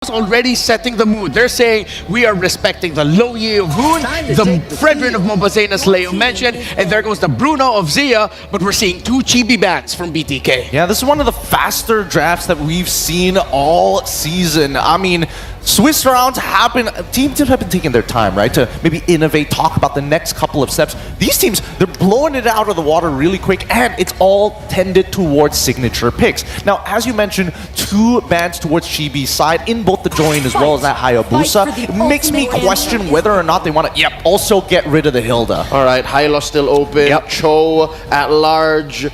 already setting the mood. They're saying we are respecting the Loye of Hoon, the Fredrin of Mobazane, as Leo mentioned, and there goes the Bruno of Zia, but we're seeing two chibi bans from BTK. Yeah, this is one of the faster drafts that we've seen all season. I mean, Swiss rounds happen, teams have been taking their time, right, to maybe innovate, talk about the next couple of steps. These teams, they're blowing it out of the water really quick, and it's all tended towards signature picks. Now, as you mentioned, two bans towards Chibi's side in both the join as well as that Hayabusa. It makes me question whether or not they want to also get rid of the Hilda. All right, Hylos still open, Cho at large,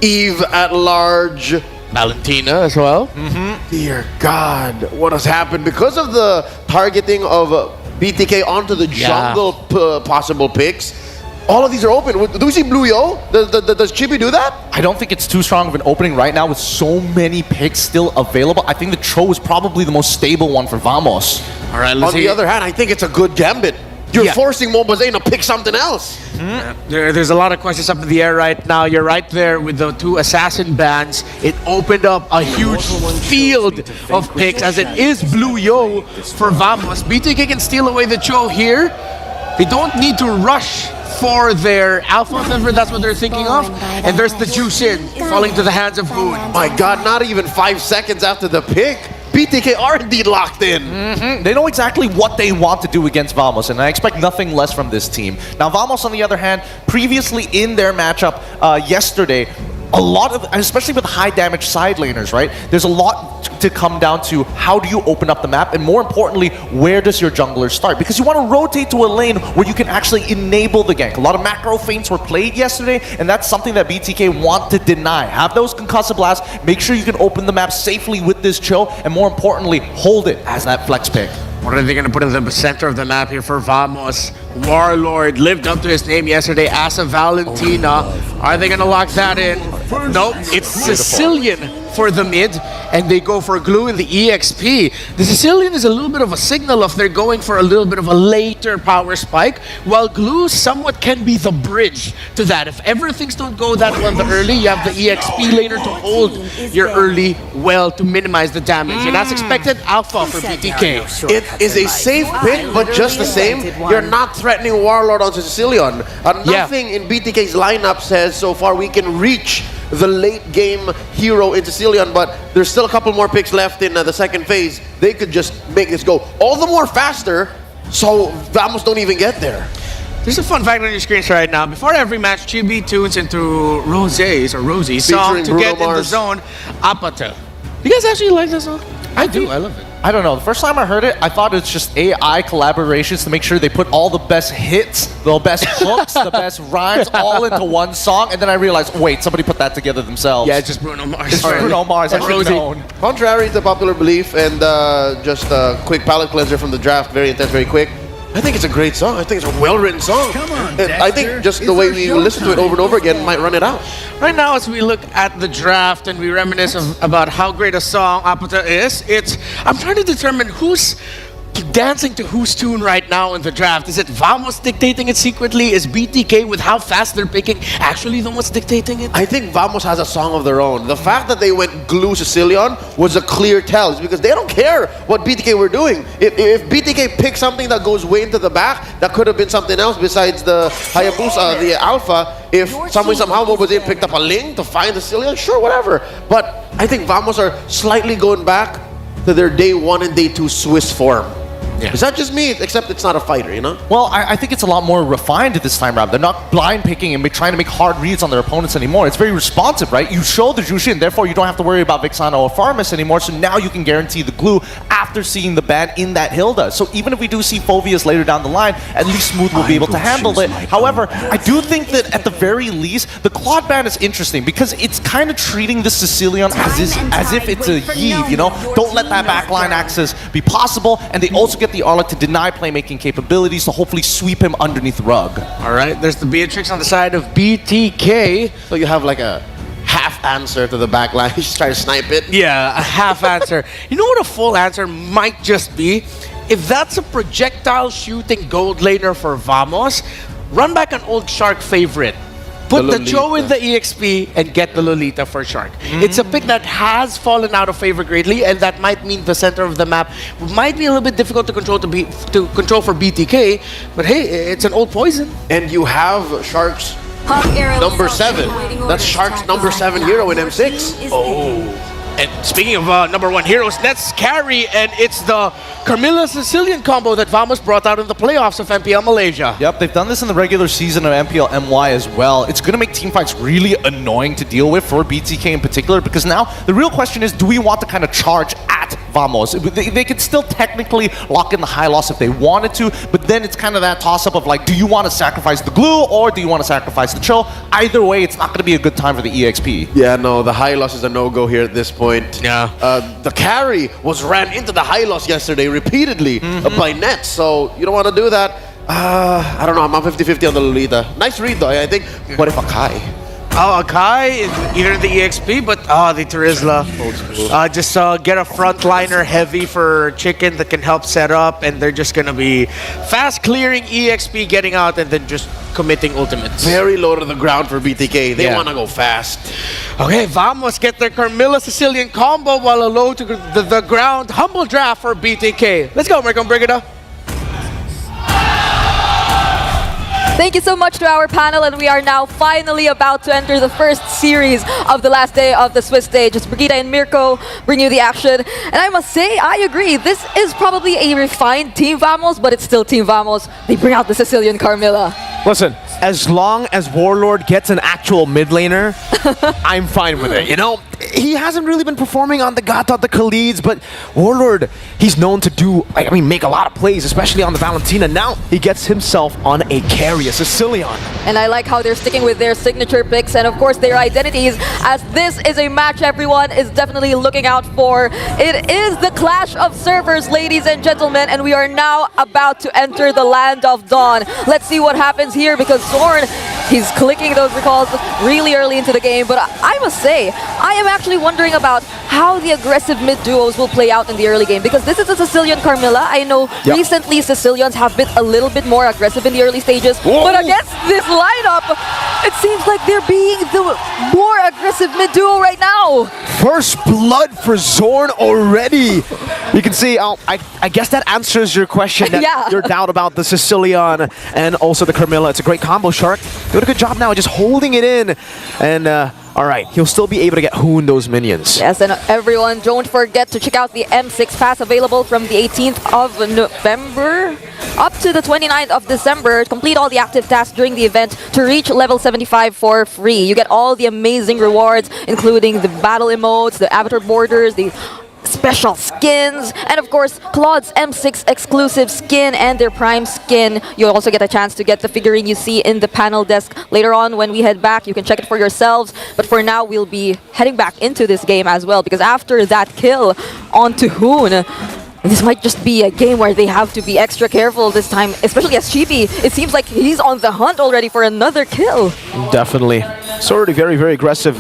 Eve at large, Valentina as well. Dear God, what has happened? Because of the targeting of BTK onto the jungle possible picks, all of these are open. Do we see Blue Yo? Does Chibi do that? I don't think it's too strong of an opening right now with so many picks still available. I think the Cho is probably the most stable one for Vamos. All right, On the other hand, I think it's a good gambit. You're forcing Mobazane to pick something else. There's a lot of questions up in the air right now. You're right there with the two assassin bans. It opened up a huge field of picks as it is Blue Yo for Vamos. BTK can steal away the Cho here. They don't need to rush for their alpha, if that's what they're thinking of. And there's the Jushin falling to the hands of Hoon. My God, not even 5 seconds after the pick, BTK are indeed locked in. They know exactly what they want to do against Vamos, and I expect nothing less from this team. Now, Vamos, on the other hand, previously in their matchup yesterday, a lot of, especially with high damage side laners, right? There's a lot to come down to how do you open up the map, and more importantly, where does your jungler start? Because you want to rotate to a lane where you can actually enable the gank. A lot of macro feints were played yesterday, and that's something that BTK want to deny. Have those concussive blasts, make sure you can open the map safely with this Cho, and more importantly, hold it as that flex pick. What are they going to put in the center of the map here for Vamos? Warlord lived up to his name yesterday as a Valentina. Are they going to lock that in? Nope, it's Sicilian for the mid, and they go for Glue in the EXP. The Sicilian is a little bit of a signal if they're going for a little bit of a later power spike, while Glue somewhat can be the bridge to that. If ever things don't go that well in the early, you have the EXP later to hold your early well to minimize the damage, and that's expected alpha for BTK. It is a safe pick, but just the same, you're not threatening Warlord onto Sicilian. Nothing in BTK's lineup says so far we can reach the late game hero in Sicilian, but there's still a couple more picks left in the second phase. They could just make this go all the more faster, so Vamos don't even get there. There's a fun fact on your screens right now. Before every match, Chibi tunes into Rosie's song to get in the zone, Apata. You guys actually like that song? I do. I love it. I don't know. The first time I heard it, I thought it's just AI collaborations to make sure they put all the best hits, the best hooks, the best rhymes all into one song, and then I realized, wait, somebody put that together themselves. Yeah, it's just Bruno Mars. It's Bruno Mars. I should known. Contrary to popular belief, and just a quick palate cleanser from the draft, very intense, very quick. I think it's a great song. I think it's a well-written song. Come on, and I think just the way we listen to it over and over again might run it out. Right now, as we look at the draft and we reminisce about how great a song Apata is, I'm trying to determine who's dancing to whose tune right now in the draft. Is it Vamos dictating it secretly? Is BTK, with how fast they're picking, actually the ones dictating it? I think Vamos has a song of their own. The fact that they went Glue Sicilian was a clear tell. It's because they don't care what BTK were doing. If BTK picked something that goes way into the back, that could have been something else besides the Hayabusa, the Alpha. If somehow Mobazane picked up a Ling to find the Sicilian, sure, whatever. But I think Vamos are slightly going back to their day 1 and day 2 Swiss form. Yeah. Is that just me? Except it's not a fighter, you know? Well, I think it's a lot more refined this time around. They're not blind picking and trying to make hard reads on their opponents anymore. It's very responsive, right? You show the Jushin, therefore you don't have to worry about Vixana or Farmus anymore, so now you can guarantee the Glue after seeing the ban in that Hilda. So even if we do see Phoveus later down the line, at least Smooth will be able to handle it. However, I do think that at the very least, the Claude ban is interesting because it's kind of treating the Sicilian as if it's a Yve, you know? Don't let that backline access be possible, and they also get the Arla to deny playmaking capabilities to hopefully sweep him underneath the rug. All right, there's the Beatrix on the side of BTK. So you have like a half answer to the backline. You just try to snipe it. Yeah, a half answer. You know what a full answer might just be? If that's a projectile shooting gold laner for Vamos, run back an old Shark favorite. Put the Lolita. Joe in the EXP and get the Lolita for Shark. It's a pick that has fallen out of favor greatly, and that might mean the center of the map might be a little bit difficult to control control for BTK. But hey, it's an old poison. And you have Shark's Number number 7. That's Shark's number 7 hero in M6. And speaking of number 1 heroes, let's carry, and it's the Carmilla Sicilian combo that Vamos brought out in the playoffs of MPL Malaysia. Yep, they've done this in the regular season of MPL MY as well. It's going to make teamfights really annoying to deal with for BTK in particular, because now the real question is, do we want to kind of charge at Vamos? They could still technically lock in the high loss if they wanted to, but then it's kind of that toss-up of like, do you want to sacrifice the glue or do you want to sacrifice the chill? Either way, it's not going to be a good time for the EXP. Yeah, no, the high loss is a no-go here at this point. Yeah. The carry was ran into the high loss yesterday repeatedly by Nets, so you don't want to do that. I don't know, I'm on 50-50 on the Lolita. Nice read though, I think. What if Akai? Oh, Akai, either the EXP, but the Terizla. Just get a frontliner heavy for Chicken that can help set up, and they're just going to be fast clearing EXP, getting out, and then just committing ultimates. Very low to the ground for BTK. They Yeah. want to go fast. Okay, Vamos get their Carmilla Sicilian combo while a low to the ground. Humble draft for BTK. Let's go, Maricon Brigada. Thank you so much to our panel, and we are now finally about to enter the first series of the last day of the Swiss stage. It's Brigida and Mirko bring you the action. And I must say, I agree, this is probably a refined Team Vamos, but it's still Team Vamos. They bring out the Sicilian Carmilla. Listen, as long as Warlord gets an actual mid laner, I'm fine with it. You know, he hasn't really been performing on the Gata, the Khalids, but Warlord, he's known to do, make a lot of plays, especially on the Valentina. Now he gets himself on a carry, a Sicilian. And I like how they're sticking with their signature picks and of course their identities, as this is a match everyone is definitely looking out for. It is the clash of servers, ladies and gentlemen, and we are now about to enter the land of dawn. Let's see what happens here, because Zorn, he's clicking those recalls really early into the game, but I must say, I am actually wondering about how the aggressive mid duos will play out in the early game, because this is a Sicilian Carmilla. I know recently Sicilians have been a little bit more aggressive in the early stages, but against this lineup, it seems like they're being the more aggressive mid duo right now. First blood for Zorn already. You can see, I guess that answers your question, that your doubt about the Sicilian and also the Carmilla. It's a great combo, Shark. Doing a good job now, just holding it in. And all right, he'll still be able to get Hoon those minions. Yes, and everyone, don't forget to check out the M6 pass available from the 18th of November up to the 29th of December. Complete all the active tasks during the event to reach level 75 for free. You get all the amazing rewards, including the battle emotes, the avatar borders, the special skins, and of course Claude's M6 exclusive skin and their prime skin. You'll also get a chance to get the figurine you see in the panel desk later on. When we head back, you can check it for yourselves, but for now we'll be heading back into this game as well, because after that kill onto Hoon, this might just be a game where they have to be extra careful this time, especially as Chibi. It seems like he's on the hunt already for another kill. Definitely. It's already very, very aggressive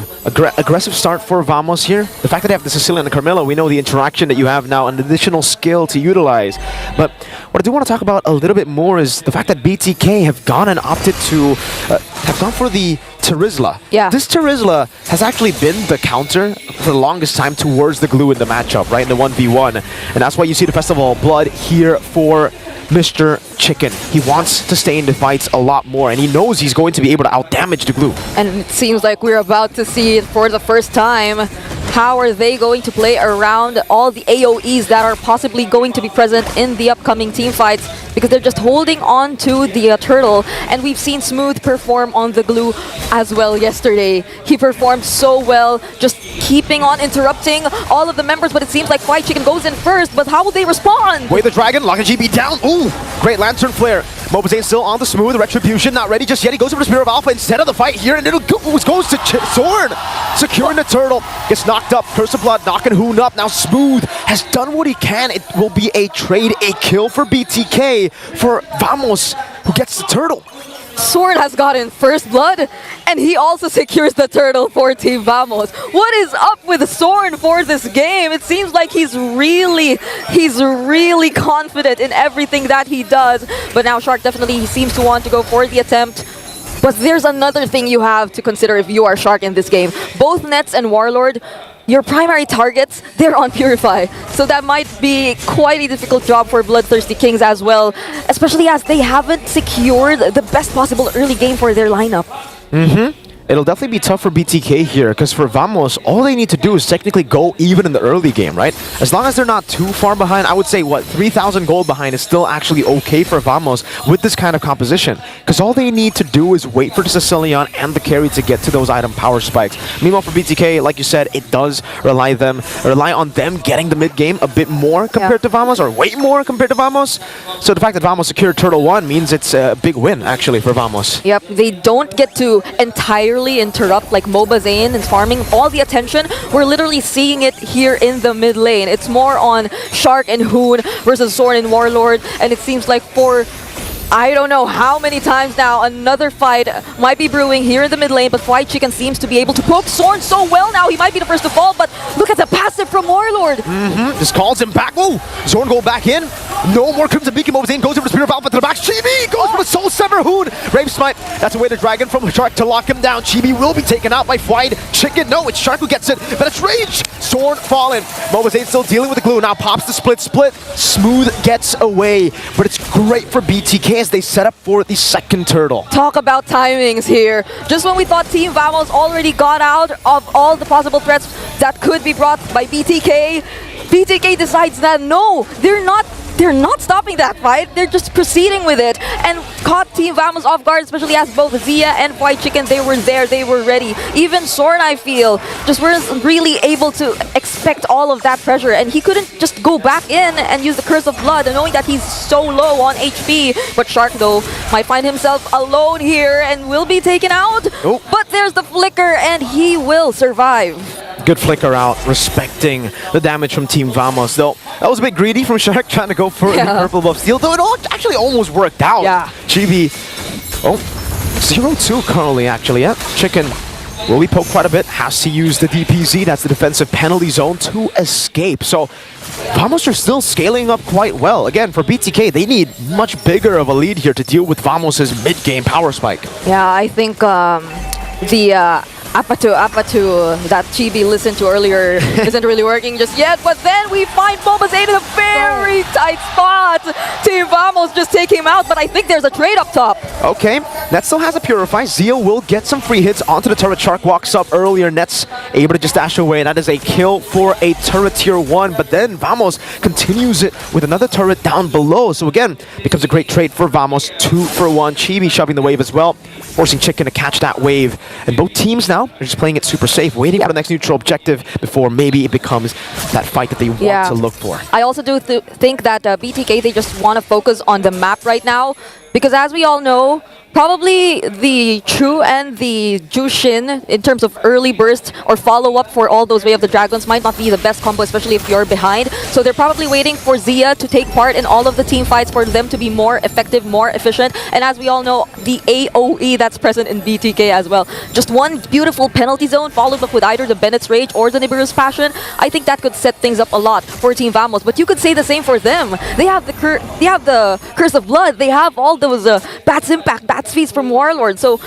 start for Vamos here. The fact that they have the Sicilian and Carmilla, we know the interaction that you have now, an additional skill to utilize. But what I do want to talk about a little bit more is the fact that BTK have gone and opted to, have gone for the Terizla. Yeah. This Terizla has actually been the counter for the longest time towards the glue in the matchup, right, in the 1v1. And that's why you see the Festival of Blood here for Mr. Chicken. He wants to stay in the fights a lot more, and he knows he's going to be able to outdamage the glue. And it seems like we're about to see it for the first time. How are they going to play around all the AoEs that are possibly going to be present in the upcoming team fights? Because they're just holding on to the turtle, and we've seen Smooth perform on the glue as well yesterday. He performed so well, just keeping on interrupting all of the members, but it seems like White Chicken goes in first, but how will they respond? Wait, the Dragon, locking GB down. Ooh, great Lantern Flare. MOBA still on the Smooth, Retribution not ready just yet. He goes for the Spirit of Alpha instead of the fight here, and it goes to Zorn, securing the turtle. Gets knocked up, Curse of Blood knocking Hoon up. Now Smooth has done what he can. It will be a trade, a kill for BTK, for Vamos, who gets the turtle. Zorn has gotten first blood, and he also secures the turtle for Team Vamos. What is up with Zorn for this game? It seems like he's really confident in everything that he does. But now Shark definitely seems to want to go for the attempt. But there's another thing you have to consider if you are Shark in this game. Both Nets and Warlord, your primary targets, they're on Purify. So that might be quite a difficult job for Bloodthirsty Kings as well, especially as they haven't secured the best possible early game for their lineup. It'll definitely be tough for BTK here, because for Vamos, all they need to do is technically go even in the early game, right? As long as they're not too far behind, I would say, 3,000 gold behind is still actually okay for Vamos with this kind of composition. Because all they need to do is wait for the Sicilian and the carry to get to those item power spikes. Meanwhile, for BTK, like you said, it does rely on them getting the mid game a bit more compared to Vamos, or way more compared to Vamos. So the fact that Vamos secured Turtle 1 means it's a big win, actually, for Vamos. Yep, they don't get to entirely interrupt like MOBA Zane and farming all the attention. We're literally seeing it here in the mid lane. It's more on Shark and Hoon versus Zorn and Warlord, and it seems like for I don't know how many times now another fight might be brewing here in the mid lane, but White Chicken seems to be able to poke Zorn so well now. He might be the first to fall, but look at the passive from Warlord. Just calls him back. Whoa! Zorn go back in. No more Crimson Beacon. MOBA Zane goes over to Spirit of Alpha to the back. Chibi goes for the Soul Sever. Hoon. Rave Smite. That's away the Dragon from Shark to lock him down. Chibi will be taken out by White Chicken. No, it's Shark who gets it, but it's Rage. Zorn fallen. MOBA Zane still dealing with the glue. Now pops the split. Smooth gets away, but it's great for BTK as they set up for the second turtle. Talk about timings here. Just when we thought Team Vamos already got out of all the possible threats that could be brought by BTK, BTK decides that no, they're not stopping that fight. They're just proceeding with it and caught Team Vamos off guard, especially as both Zia and White Chicken, they were there, they were ready. Even Zorn, I feel, just wasn't really able to expect all of that pressure, and he couldn't just go back in and use the Curse of Blood, knowing that he's so low on HP. But Shark, though, might find himself alone here and will be taken out. Oh. But there's the flicker, and he will survive. Good flicker out, respecting the damage from Team Vamos. Though that was a bit greedy from Shark, trying to go for the purple buff steal, though it all actually almost worked out. Yeah. Chibi, 0-2 currently, actually. Yeah. Chicken will be poked quite a bit, has to use the DPZ, that's the defensive penalty zone, to escape. So Vamos are still scaling up quite well. Again, for BTK, they need much bigger of a lead here to deal with Vamos' mid-game power spike. Yeah, I think the Apatu that Chibi listened to earlier isn't really working just yet, but then we find MOBA Zane in a very tight spot. Team Vamos just take him out, but I think there's a trade up top. Okay, Net still has a Purify. Zia will get some free hits onto the turret. Shark walks up earlier. Net's able to just dash away, and that is a kill for a turret tier 1, but then Vamos continues it with another turret down below. So again, becomes a great trade for Vamos. 2 for 1. Chibi shoving the wave as well, forcing Chicken to catch that wave. And both teams now are just playing it super safe, waiting for the next neutral objective before maybe it becomes that fight that they want to look for. I also do think that BTK, they just want to focus on the map right now, because as we all know, probably the True and the Jushin, in terms of early burst or follow-up for all those Way of the Dragons, might not be the best combo, especially if you're behind. So they're probably waiting for Zia to take part in all of the team fights for them to be more effective, more efficient. And as we all know, the AoE that's present in BTK as well. Just one beautiful penalty zone followed up with either the Bennett's Rage or the Nibiru's Passion. I think that could set things up a lot for Team Vamos. But you could say the same for them. They have the Curse of Blood. They have all those Bat's Impact, Bat's Feast from Warlord. So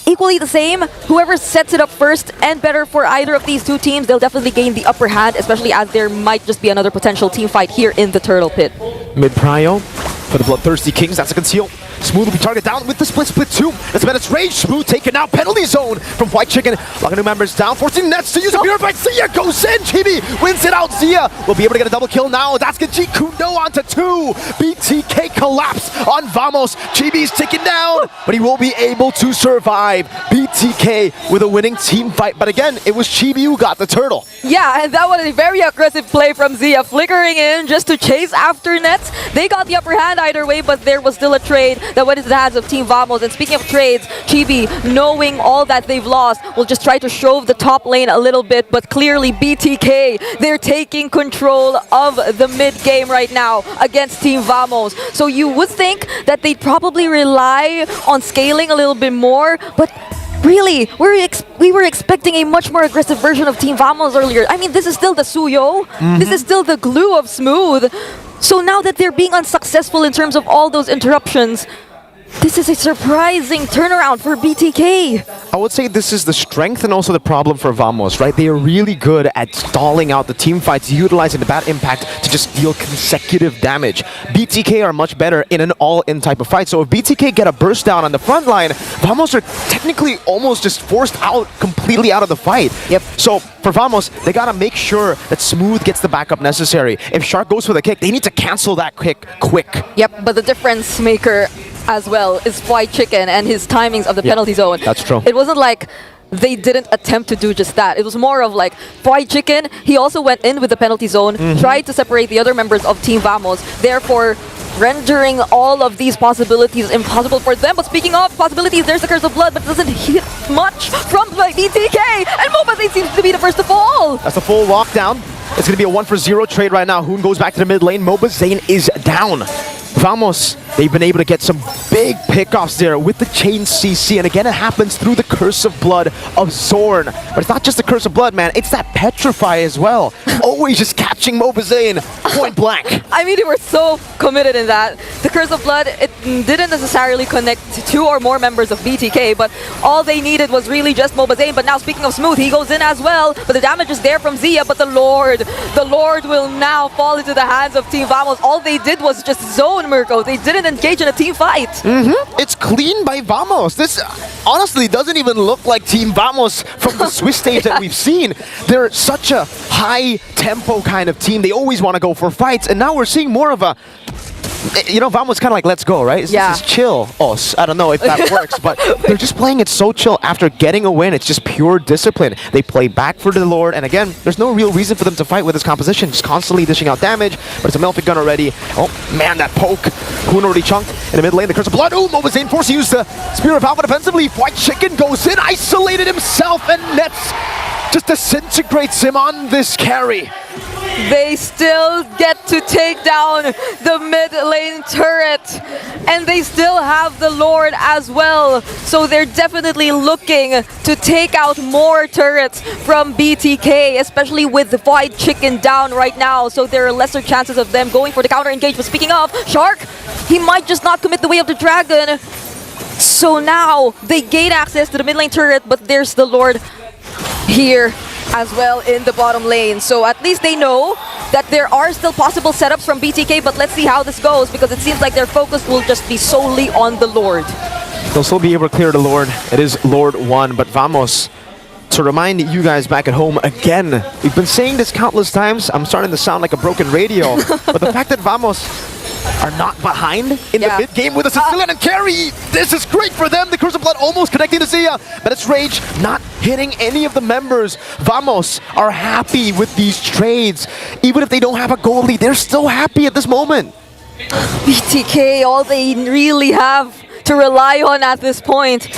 equally the same. Whoever sets it up first and better for either of these two teams, they'll definitely gain the upper hand, especially as there might just be another potential team fight here in the Turtle Pit. Mid prio for the Bloodthirsty Kings. That's a conceal. Smooth will be targeted down with the split 2. That's Bennett's Rage. Smooth taken out. Penalty zone from White Chicken. Locking new members down. Forcing Nets to use a Purify. Zia goes in. Chibi wins it out. Zia will be able to get a double kill now. That's G Kundo onto 2. BTK collapse on Vamos. Chibi's taken down, but he will be able to survive. BTK with a winning team fight. But again, it was Chibi who got the turtle. Yeah, and that was a very aggressive play from Zia, flickering in just to chase after Nets. They got the upper hand either way, but there was still a trade that went into the hands of Team Vamos. And speaking of trades, Chibi, knowing all that they've lost, will just try to shove the top lane a little bit, but clearly BTK, they're taking control of the mid game right now against Team Vamos. So you would think that they'd probably rely on scaling a little bit more, but really, we were expecting a much more aggressive version of Team Vamos earlier. I mean, this is still the Suyo. This is still the glue of Smooth. So now that they're being unsuccessful in terms of all those interruptions, This is a surprising turnaround for BTK. I would say this is the strength and also the problem for Vamos, right? They are really good at stalling out the team fights, utilizing the bad impact to just deal consecutive damage. BTK are much better in an all-in type of fight. So if BTK get a burst down on the front line, Vamos are technically almost just forced out completely out of the fight. Yep. So for Vamos, they gotta make sure that Smooth gets the backup necessary. If Shark goes for the kick, they need to cancel that kick quick. Yep, but the difference maker as well is White Chicken and his timings of the penalty zone. That's true. It wasn't like they didn't attempt to do just that. It was more of like White Chicken, he also went in with the penalty zone, tried to separate the other members of Team Vamos, therefore rendering all of these possibilities impossible for them. But speaking of possibilities, there's the Curse of Blood, but it doesn't hit much from like BTK, and MOBA they seems to be the first to fall. That's a full lockdown. It's going to be a 1-for-0 trade right now. Hoon goes back to the mid lane. MOBA Zane is down. Vamos, they've been able to get some big pickoffs there with the chain CC, and again it happens through the Curse of Blood of Zorn. But it's not just the Curse of Blood, man, it's that Petrify as well. Always just catching MOBA Zane point blank. I mean, they were so committed in that. The Curse of Blood, it didn't necessarily connect to 2 or more members of BTK, but all they needed was really just MOBA Zane. But now speaking of Smooth, he goes in as well, but the damage is there from Zia, but the Lord will now fall into the hands of Team Vamos. All they did was just zone Mirko. They didn't engage in a team fight. It's clean by Vamos. This honestly doesn't even look like Team Vamos from the Swiss stage that we've seen. They're such a high tempo kind of team. They always want to go for fights, and now we're seeing more of a, you know, Vamos kind of like, let's go, right? It's Yeah. just chill. I don't know if that works, but they're just playing it so chill. After getting a win, it's just pure discipline. They play back for the Lord, and again, there's no real reason for them to fight with this composition. Just constantly dishing out damage, but it's a Melfic gun already. Oh, man, that poke. Hoon already chunked in the mid lane. The Curse of Blood. Ooh, MOBA Zane forced to use the Spear of Alpha defensively. White Chicken goes in, isolated himself, and Nets just disintegrates him on this carry. They still get to take down the mid lane turret, and they still have the Lord as well. So they're definitely looking to take out more turrets from BTK, especially with the White Chicken down right now. So there are lesser chances of them going for the counter engage. But speaking of, Shark, he might just not commit the way of the dragon. So now they gain access to the mid lane turret, but there's the Lord here as well in the bottom lane. So at least they know that there are still possible setups from BTK, but let's see how this goes, because it seems like their focus will just be solely on the Lord. They'll still be able to clear the Lord. It is Lord 1, but Vamos, to remind you guys back at home again, we've been saying this countless times, I'm starting to sound like a broken radio, but the fact that Vamos are not behind in the mid game with a Sicilian and carry, this is great for them. The Curse of Blood almost connecting to Zia, but it's Rage not hitting any of the members. Vamos are happy with these trades. Even if they don't have a goal lead, they're still happy at this moment. BTK, all they really have to rely on at this point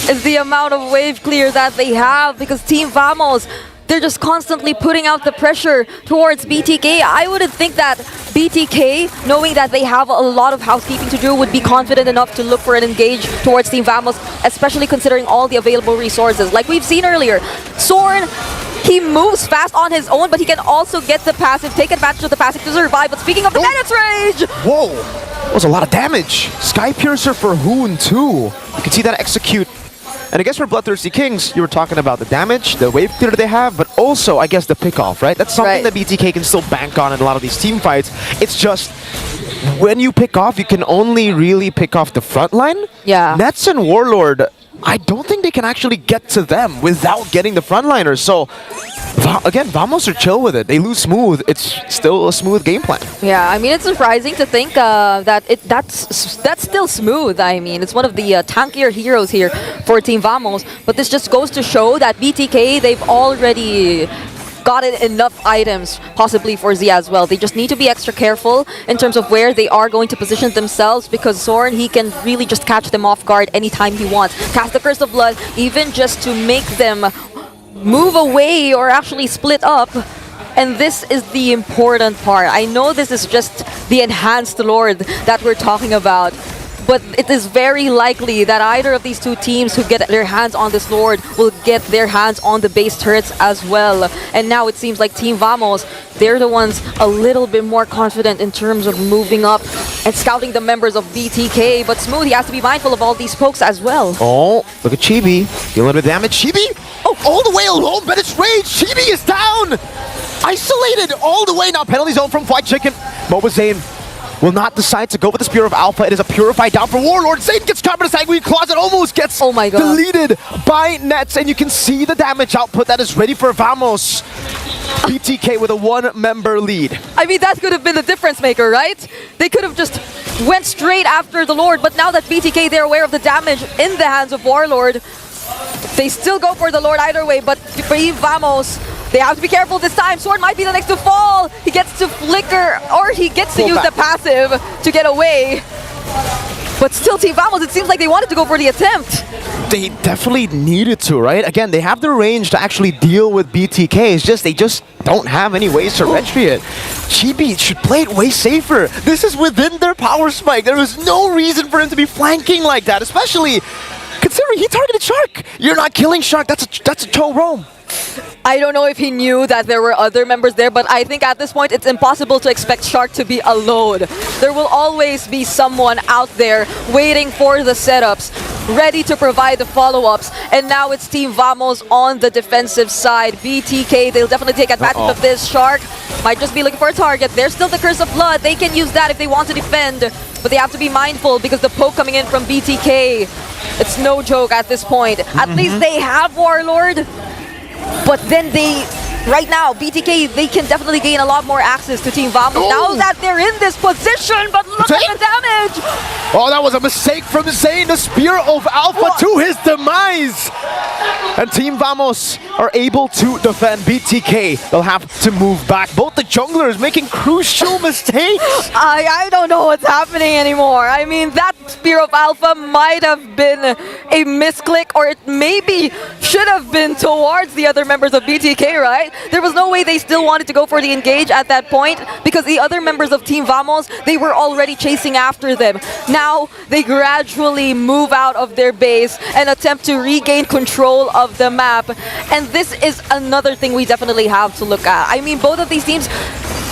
is the amount of wave clear that they have, because Team Vamos, they're just constantly putting out the pressure towards BTK. I wouldn't think that BTK, knowing that they have a lot of housekeeping to do, would be confident enough to look for an engage towards Team Vamos, especially considering all the available resources. Like we've seen earlier, Zorn, he moves fast on his own, but he can also get the passive, take advantage of the passive to survive. But speaking of the Menace Rage! Whoa, that was a lot of damage. Sky Piercer for Hoon too. You can see that execute. And I guess for Bloodthirsty Kings, you were talking about the damage, the wave clear they have, but also, I guess, the pick-off, right? That's something that BTK can still bank on in a lot of these team fights. It's just, when you pick off, you can only really pick off the front line. Yeah. Nets and Warlord, I don't think they can actually get to them without getting the frontliners. So, again, Vamos are chill with it. They lose smooth. It's still a smooth game plan. Yeah, I mean, it's surprising to think that that's still smooth. I mean, it's one of the tankier heroes here for Team Vamos. But this just goes to show that BTK, they've already gotten enough items, possibly for Zia as well. They just need to be extra careful in terms of where they are going to position themselves, because Zorn, he can really just catch them off guard anytime he wants. Cast the Curse of Blood, even just to make them move away or actually split up. And this is the important part. I know this is just the enhanced Lord that we're talking about, but it is very likely that either of these two teams who get their hands on this Lord will get their hands on the base turrets as well. And now it seems like Team Vamos, they're the ones a little bit more confident in terms of moving up and scouting the members of BTK. But Smooth, he has to be mindful of all these pokes as well. Oh, look at Chibi. Dealing a bit of damage. Chibi? Oh, all the way alone, but it's Rage. Chibi is down. Isolated all the way. Now penalty zone from White Chicken. MOBA Zayn will not decide to go with the Spear of Alpha. It is a Purified down for Warlord. Zayn gets caught in a Sanguine Closet. Almost gets deleted by Nets. And you can see the damage output that is ready for Vamos. BTK with a 1-member lead. I mean, that could have been the difference maker, right? They could have just went straight after the Lord, but now that BTK, they're aware of the damage in the hands of Warlord, they still go for the Lord either way, but for Vamos, they have to be careful this time. Sword might be the next to fall. He gets to flicker, or he gets to use the passive to get away. But still, Team Vamos, it seems like they wanted to go for the attempt. They definitely needed to, right? Again, they have the range to actually deal with BTK. It's just they just don't have any ways to retry it. Chibi should play it way safer. This is within their power spike. There was no reason for him to be flanking like that, especially considering he targeted Shark. You're not killing Shark. That's a Cho roam. I don't know if he knew that there were other members there, but I think at this point it's impossible to expect Shark to be alone. There will always be someone out there waiting for the setups, ready to provide the follow-ups, and now it's Team Vamos on the defensive side. BTK, they'll definitely take advantage of this. Shark might just be looking for a target. There's still the Curse of Blood. They can use that if they want to defend, but they have to be mindful because the poke coming in from BTK, it's no joke at this point. At least they have Warlord. But then right now, BTK, they can definitely gain a lot more access to Team Vamos now that they're in this position, but look at the damage! Oh, that was a mistake from Zayn, the Spear of Alpha to his demise! And Team Vamos are able to defend BTK. They'll have to move back. Both the junglers making crucial mistakes. I don't know what's happening anymore. I mean, that Spear of Alpha might have been a misclick, or it maybe should have been towards the other members of BTK, right? There was no way they still wanted to go for the engage at that point because the other members of Team Vamos, they were already chasing after them. Now, they gradually move out of their base and attempt to regain control of the map. And this is another thing we definitely have to look at. I mean, both of these teams,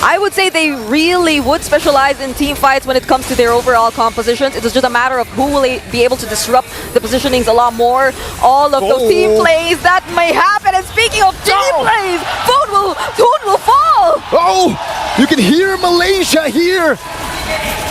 I would say they really would specialize in team fights when it comes to their overall compositions. It's just a matter of who will be able to disrupt the positionings a lot more. All of those team plays that may happen. And speaking of team plays, Food will fall! Oh, you can hear Malaysia here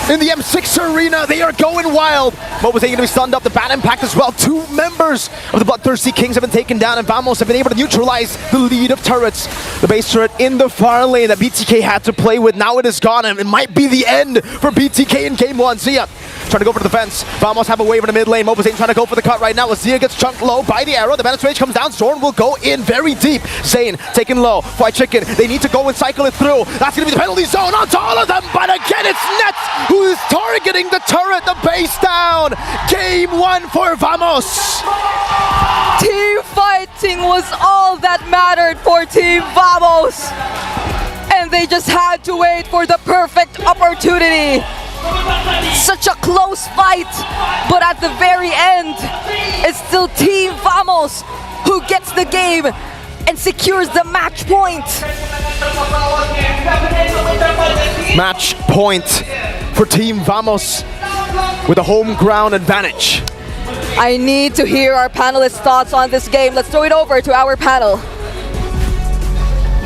in the M6 arena. They are going wild. MOBA Zayn going to be stunned up. The Bat Impact as well. 2 members of the Bloodthirsty Kings have been taken down, and Vamos have been able to neutralize the lead of turrets. The base turret in the far lane that BTK had to play with. Now it is gone, and it might be the end for BTK in game 1. Zia trying to go for the defense. Vamos have a wave in the mid lane. MOBA Zayn trying to go for the cut right now. As Zia gets chunked low by the arrow. The Bandit's Rage comes down. Zorn will go in very deep. Zayn taken low. White Chicken, they need to go and cycle it through. That's going to be the penalty zone onto all of them. But again, it's Nets who is targeting the turret, the base down. Game 1 for Vamos. Team fighting was all that mattered for Team Vamos. And they just had to wait for the perfect opportunity. Such a close fight, but at the very end, it's still Team Vamos who gets the game and secures the match point. Match point for Team Vamos with a home ground advantage. I need to hear our panelists' thoughts on this game. Let's throw it over to our panel.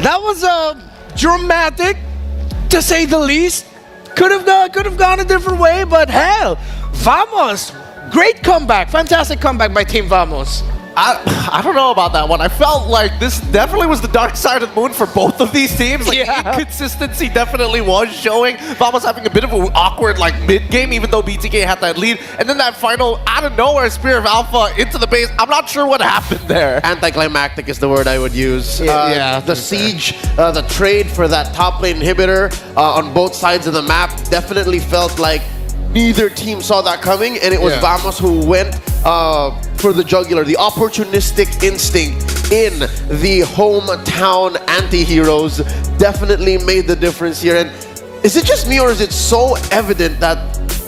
That was dramatic, to say the least. Could have gone a different way, but hell, Vamos, great comeback, fantastic comeback by Team Vamos. I don't know about that one. I felt like this definitely was the dark side of the moon for both of these teams. Like, inconsistency definitely was showing. Vamos having a bit of an awkward like mid-game, even though BTK had that lead. And then that final, out of nowhere, Spear of Alpha into the base. I'm not sure what happened there. Anticlimactic is the word I would use. The siege, the trade for that top lane inhibitor on both sides of the map definitely felt like neither team saw that coming, and it was Vamos who went for the jugular. The opportunistic instinct in the hometown anti-heroes definitely made the difference here. And is it just me, or is it so evident that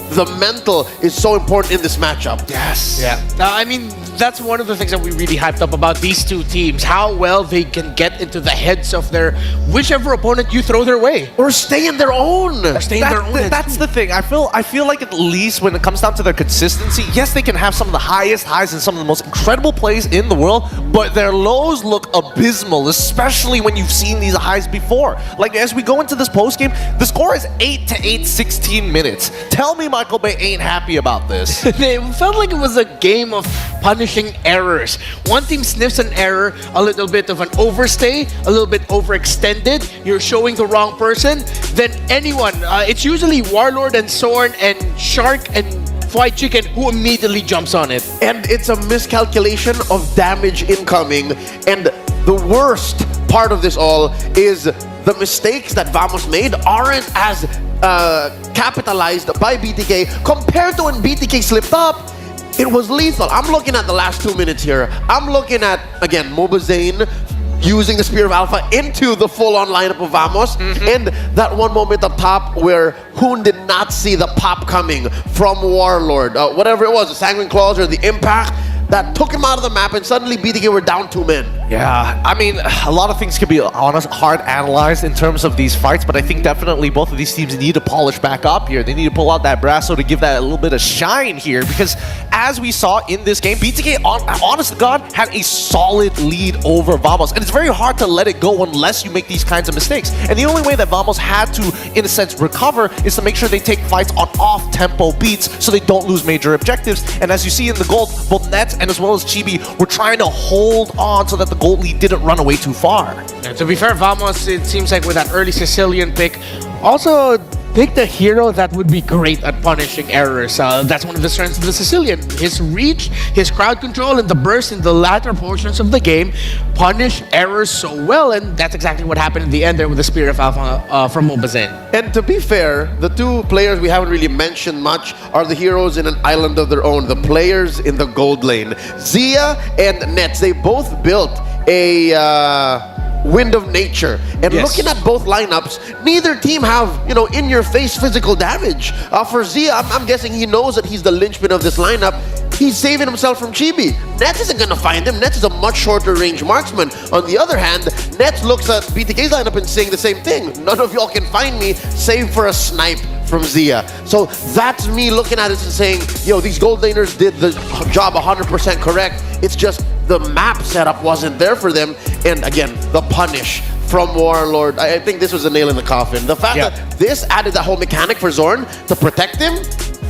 the mental is so important in this matchup. Yes. Yeah. I mean, that's one of the things that we really hyped up about these two teams. How well they can get into the heads of their whichever opponent you throw their way. Or stay in their own. Or stay in their own heads. That's the thing. I feel like at least when it comes down to their consistency, yes, they can have some of the highest highs and some of the most incredible plays in the world, but their lows look abysmal, especially when you've seen these highs before. Like, as we go into this postgame, the score is 8 to 8, 16 minutes. Tell me Michael Bay ain't happy about this. It felt like it was a game of punishing errors. One team sniffs an error, a little bit of an overstay, a little bit overextended, you're showing the wrong person, then anyone, it's usually Warlord and Sorn and Shark and White Chicken who immediately jumps on it. And it's a miscalculation of damage incoming. And the worst part of this all is the mistakes that Vamos made aren't as capitalized by BTK compared to when BTK slipped up. It was lethal. I'm looking at the last 2 minutes here. I'm looking at, again, MOBA Zane using the Spear of Alpha into the full-on lineup of Vamos. And that one moment up top where Hoon did not see the pop coming from Warlord. Whatever it was, the Sanguine Claws or the impact that took him out of the map, and suddenly BTK were down 2 men. Yeah, I mean, a lot of things could be hard analyzed in terms of these fights, but I think definitely both of these teams need to polish back up here. They need to pull out that brasso to give that a little bit of shine here, because as we saw in this game, BTK, honest to God, had a solid lead over Vamos, and it's very hard to let it go unless you make these kinds of mistakes. And the only way that Vamos had to, in a sense, recover is to make sure they take fights on off-tempo beats so they don't lose major objectives. And as you see in the gold, both Nets and as well as Chibi were trying to hold on so that the gold lead didn't run away too far. And to be fair, Vamos, it seems like with that early Sicilian pick, also picked a hero that would be great at punishing errors. That's one of the strengths of the Sicilian. His reach, his crowd control, and the burst in the latter portions of the game punish errors so well, and that's exactly what happened in the end there with the Spear of Alpha from MOBA Zane. And to be fair, the two players we haven't really mentioned much are the heroes in an island of their own, the players in the gold lane. Zia and Nets, they both built a Wind of Nature. And looking at both lineups, neither team have, in-your-face physical damage. For Zia, I'm guessing he knows that he's the linchpin of this lineup. He's saving himself from Chibi. Nets isn't going to find him. Nets is a much shorter range marksman. On the other hand, Nets looks at BTK's lineup and saying the same thing. None of y'all can find me, save for a snipe from Zia. So that's me looking at it and saying, yo, these gold laners did the job 100% correct. It's just the map setup wasn't there for them. And again, the punish from Warlord. I think this was a nail in the coffin. The fact that this added that whole mechanic for Zorn to protect him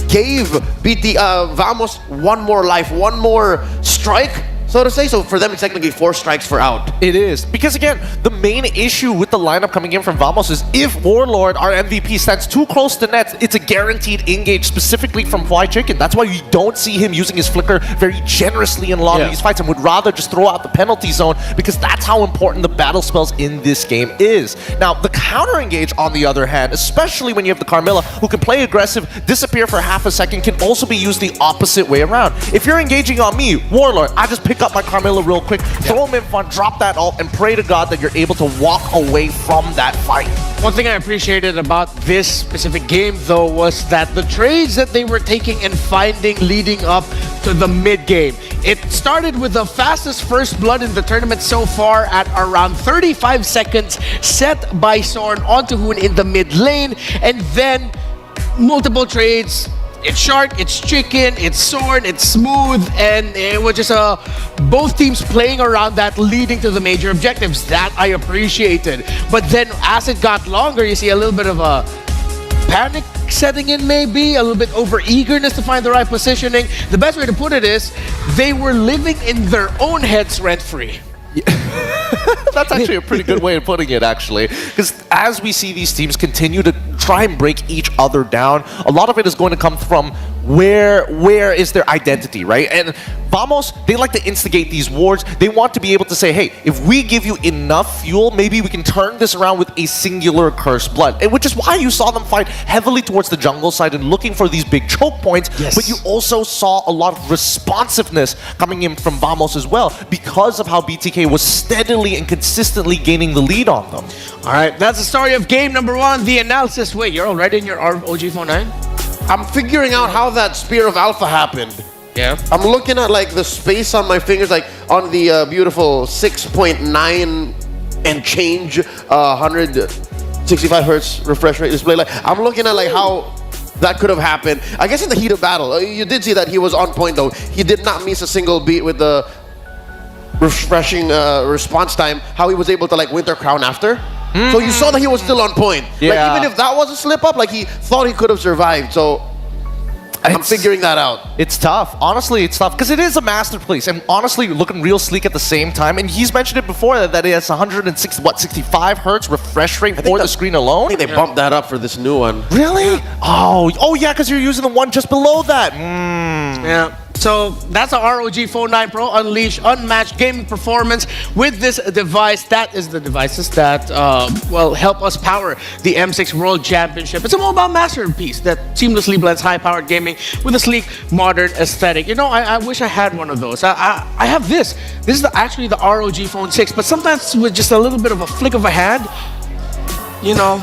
gave Vamos one more life, one more strike, so to say. So for them, it's technically 4 strikes for out. It is. Because again, the main issue with the lineup coming in from Vamos is if Warlord, our MVP, stands too close to Nets, it's a guaranteed engage specifically from Fly Chicken. That's why you don't see him using his flicker very generously in a lot of these fights and would rather just throw out the penalty zone, because that's how important the battle spells in this game is. Now, the counter engage, on the other hand, especially when you have the Carmilla, who can play aggressive, disappear for half a second, can also be used the opposite way around. If you're engaging on me, Warlord, I just pick up my Carmilla real quick, throw him in front, drop that ult, and pray to God that you're able to walk away from that fight. One thing I appreciated about this specific game, though, was that the trades that they were taking and finding leading up to the mid-game. It started with the fastest first blood in the tournament so far at around 35 seconds, set by Sorn onto Hoon in the mid lane, and then multiple trades. It's Shark, it's Chicken, it's Sorn, it's Smooth, and it was just both teams playing around that, leading to the major objectives. That I appreciated. But then as it got longer, you see a little bit of a panic setting in, maybe a little bit over eagerness to find the right positioning. The best way to put it is they were living in their own heads rent-free. That's actually a pretty good way of putting it, actually. Because as we see these teams continue to try and break each other down, a lot of it is going to come from where is their identity, right? And Vamos, they like to instigate these wars. They want to be able to say, hey, if we give you enough fuel, maybe we can turn this around with a singular cursed blood. And which is why you saw them fight heavily towards the jungle side and looking for these big choke points. But you also saw a lot of responsiveness coming in from Vamos as well, because of how BTK was steadily and consistently gaining the lead on them. All right, that's the story of game number 1, the analysis. Wait, you're already in your OG Phone 9? I'm figuring out how that Spear of Alpha happened. Yeah. I'm looking at like the space on my fingers, like on the beautiful 6.9 and change 165 hertz refresh rate display. Like I'm looking at like how that could have happened. I guess in the heat of battle, you did see that he was on point though. He did not miss a single beat with the refreshing response time. How he was able to like Winter Crown after. So you saw that he was still on point. Yeah. Like even if that was a slip up, like he thought he could have survived. So I'm figuring that out. It's tough. Honestly, it's tough because it is a masterpiece, and honestly, looking real sleek at the same time. And he's mentioned it before that it has 65 hertz refresh rate for the screen alone. I think they bumped that up for this new one. Really? Oh yeah, because you're using the one just below that. Yeah. So that's a ROG Phone 9 Pro. Unleash unmatched gaming performance with this device. That is the devices that help us power the M6 World Championship. It's a mobile masterpiece that seamlessly blends high-powered gaming with a sleek, modern aesthetic. You know, I wish I had one of those. I have this. This is actually the ROG Phone 6, but sometimes with just a little bit of a flick of a hand, you know,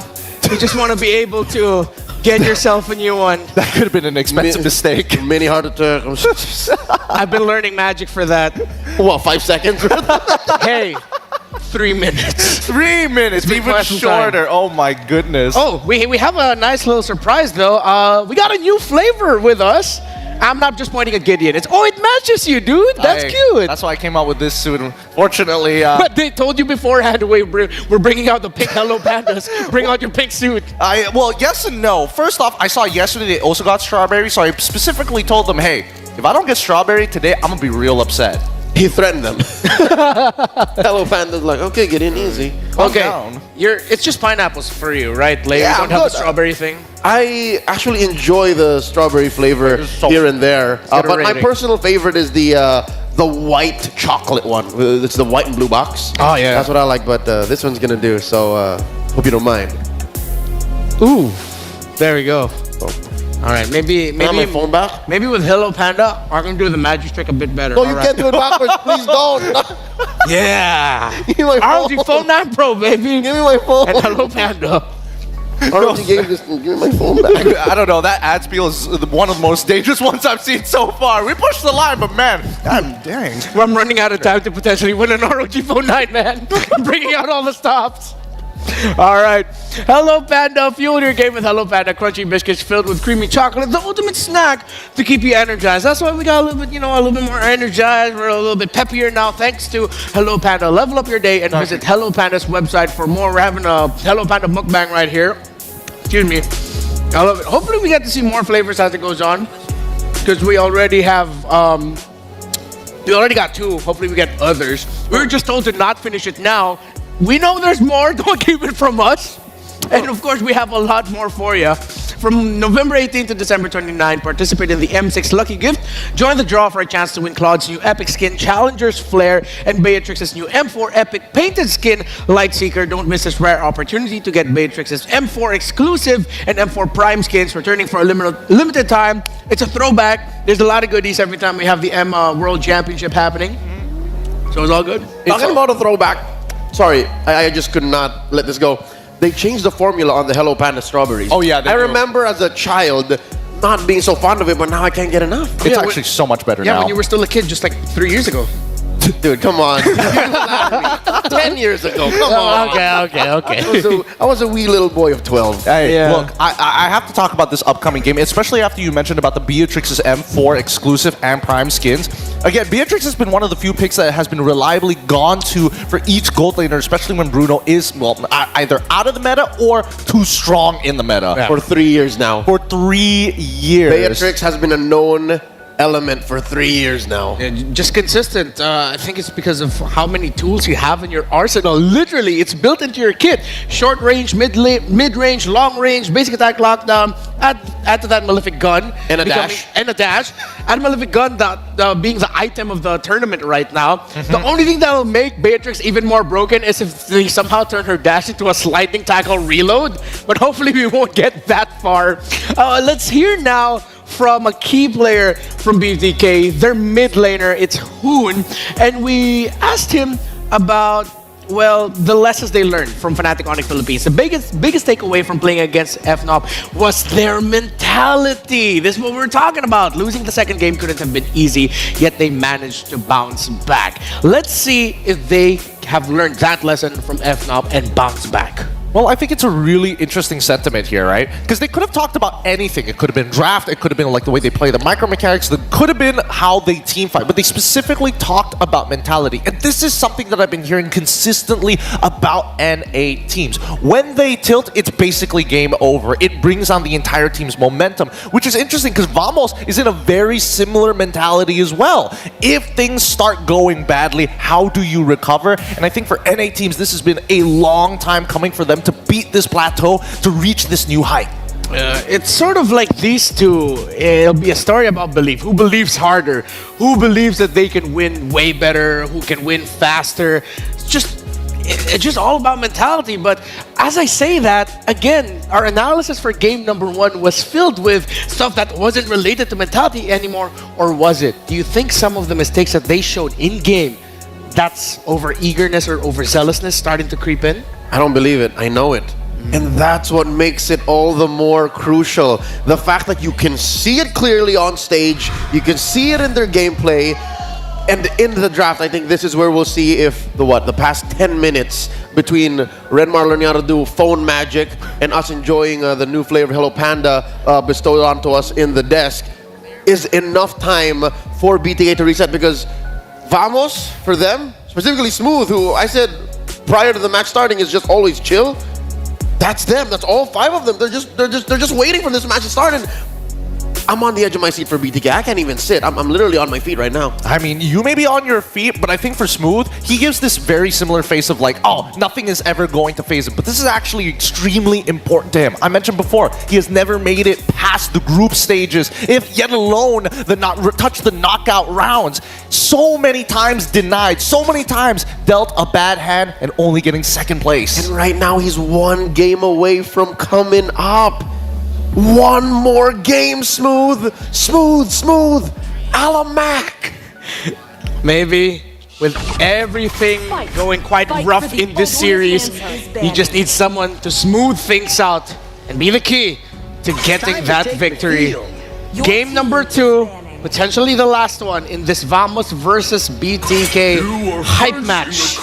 you just want to be able to get yourself a new one. That could have been an expensive mistake. Many heart attack. I've been learning magic for that. What, 5 seconds? Hey, 3 minutes. 3 minutes, been even quite some shorter. Oh my goodness. Oh, we have a nice little surprise though. We got a new flavor with us. I'm not just pointing at Gideon. It matches you, dude. That's cute. That's why I came out with this suit. Fortunately, But they told you beforehand, we're bringing out the pink Hello Pandas. Bring out your pink suit. well, yes and no. First off, I saw yesterday they also got strawberry, so I specifically told them, hey, if I don't get strawberry today, I'm gonna be real upset. He threatened them. Hello Panda's like, okay, get in easy. Okay, down. it's just pineapples for you, right? Like, Yeah, you don't have the good. strawberry thing. I actually enjoy the strawberry flavor so- here and there, get a but my rating. personal favorite is the white chocolate one. It's the white and blue box. Oh, yeah. That's what I like, but this one's gonna do. So hope you don't mind. Ooh, there we go. All right, maybe Can I have my phone back? maybe with Hello Panda, I can do the magic trick a bit better. No, All you right. can't do it backwards. Please don't. Yeah. Give me my ROG phone. Phone 9 Pro, baby. Give me my phone. And Hello Panda. ROG gave this. Give me my phone back. I don't know. That ad spiel is one of the most dangerous ones I've seen so far. We pushed the line, but man, God dang. I'm running out of time to potentially win an ROG Phone 9, man. I'm bringing out all the stops. All right. Hello Panda. Fuel your game with Hello Panda crunchy biscuits filled with creamy chocolate. The ultimate snack to keep you energized. That's why we got a little bit, a little bit more energized. We're a little bit peppier now thanks to Hello Panda. Level up your day and visit Hello Panda's website for more. We're having a Hello Panda mukbang right here. Excuse me. I love it. Hopefully we get to see more flavors as it goes on. Because we already have, we already got 2. Hopefully we get others. We were just told to not finish it now. We know there's more. Don't keep it from us. And of course, we have a lot more for you. From November 18th to December 29, participate in the M6 Lucky Gift. Join the draw for a chance to win Claude's new Epic Skin, Challenger's Flare, and Beatrix's new M4 Epic Painted Skin Lightseeker. Don't miss this rare opportunity to get Beatrix's M4 Exclusive and M4 Prime skins returning for a limited time. It's a throwback. There's a lot of goodies every time we have the M World Championship happening. So it's all good. Talking about a throwback. Sorry, I just could not let this go. They changed the formula on the Hello Panda strawberries. Oh, yeah, they I do. remember as a child not being so fond of it, but now I can't get enough. It's actually so much better Yeah, now. when you were still a kid, just like 3 years ago. Dude, come on. 10 years ago, come on. Okay. I was a wee little boy of 12. Hey, Yeah. look, I have to talk about this upcoming game, especially after you mentioned about the Beatrix's M4 exclusive and Prime skins. Again, Beatrix has been one of the few picks that has been reliably gone to for each gold laner, especially when Bruno is, well, either out of the meta or too strong in the meta. Yeah. For 3 years now. For 3 years. Beatrix has been a known element for 3 years now. Yeah, just consistent. I think it's because of how many tools you have in your arsenal. Literally, it's built into your kit. Short range, mid range, long range, basic attack, lockdown. Add to that Malefic gun. And a dash. And a dash. Add Malefic gun, that being the item of the tournament right now. The only thing that will make Beatrix even more broken is if they somehow turn her dash into a sliding tackle reload. But hopefully we won't get that far. Let's hear now from a key player from BTK, their mid laner, it's Hoon, and we asked him about well, the lessons they learned from Fnatic Onyx Philippines. The biggest takeaway from playing against FNOP was their mentality. This is what we're talking about. Losing the second game couldn't have been easy, yet they managed to bounce back. Let's see if they have learned that lesson from FNOP and bounce back. Well, I think it's a really interesting sentiment here, right? Because they could have talked about anything. It could have been draft, it could have been like the way they play the micromechanics, it could have been how they team fight, but they specifically talked about mentality. And this is something that I've been hearing consistently about NA teams. When they tilt, it's basically game over. It brings on the entire team's momentum, which is interesting because Vamos is in a very similar mentality as well. If things start going badly, how do you recover? And I think for NA teams, this has been a long time coming for them to beat this plateau, to reach this new height. It's sort of like these two. It'll be a story about belief. Who believes harder? Who believes that they can win way better? Who can win faster? It's just all about mentality. But as I say that, again, our analysis for game number 1 was filled with stuff that wasn't related to mentality anymore. Or was it? Do you think some of the mistakes that they showed in-game, that's over-eagerness or overzealousness starting to creep in? I don't believe it. I know it. And that's what makes it all the more crucial. The fact that you can see it clearly on stage, you can see it in their gameplay, and in the draft, I think this is where we'll see if the past 10 minutes between Renmar learning how to do phone magic and us enjoying the new flavor Hello Panda bestowed onto us in the desk is enough time for BTK to reset, because Vamos, for them, specifically Smooth, who I said prior to the match starting is just always chill. That's them. That's all 5 of them. They're just waiting for this match to start. And I'm on the edge of my seat for BTK. I can't even sit. I'm literally on my feet right now. I mean, you may be on your feet, but I think for Smooth, he gives this very similar face of like, oh, nothing is ever going to phase him. But this is actually extremely important to him. I mentioned before, he has never made it past the group stages, if yet alone touch the knockout rounds. So many times denied, so many times dealt a bad hand and only getting second place. And right now, he's 1 game away from coming up. 1 more game, Smooth. Alamac. Maybe with everything going quite rough in this series, you just need someone to smooth things out and be the key to getting that victory. Game number 2, potentially the last one in this Vamos versus BTK hype match.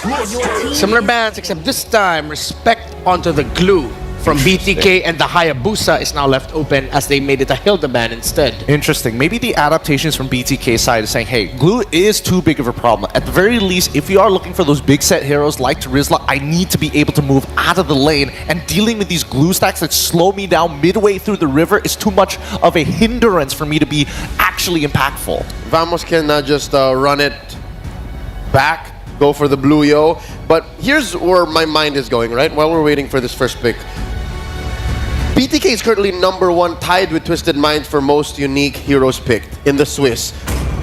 Similar bans, except this time, respect onto the glue from BTK, and the Hayabusa is now left open as they made it a Hilda ban instead. Interesting. Maybe the adaptations from BTK's side is saying, hey, glue is too big of a problem. At the very least, if we are looking for those big set heroes like Terizla, I need to be able to move out of the lane, and dealing with these glue stacks that slow me down midway through the river is too much of a hindrance for me to be actually impactful. Vamos can just run it back, go for the blue yo. But here's where my mind is going, right? While we're waiting for this first pick. BTK is currently number 1, tied with Twisted Minds for most unique heroes picked in the Swiss.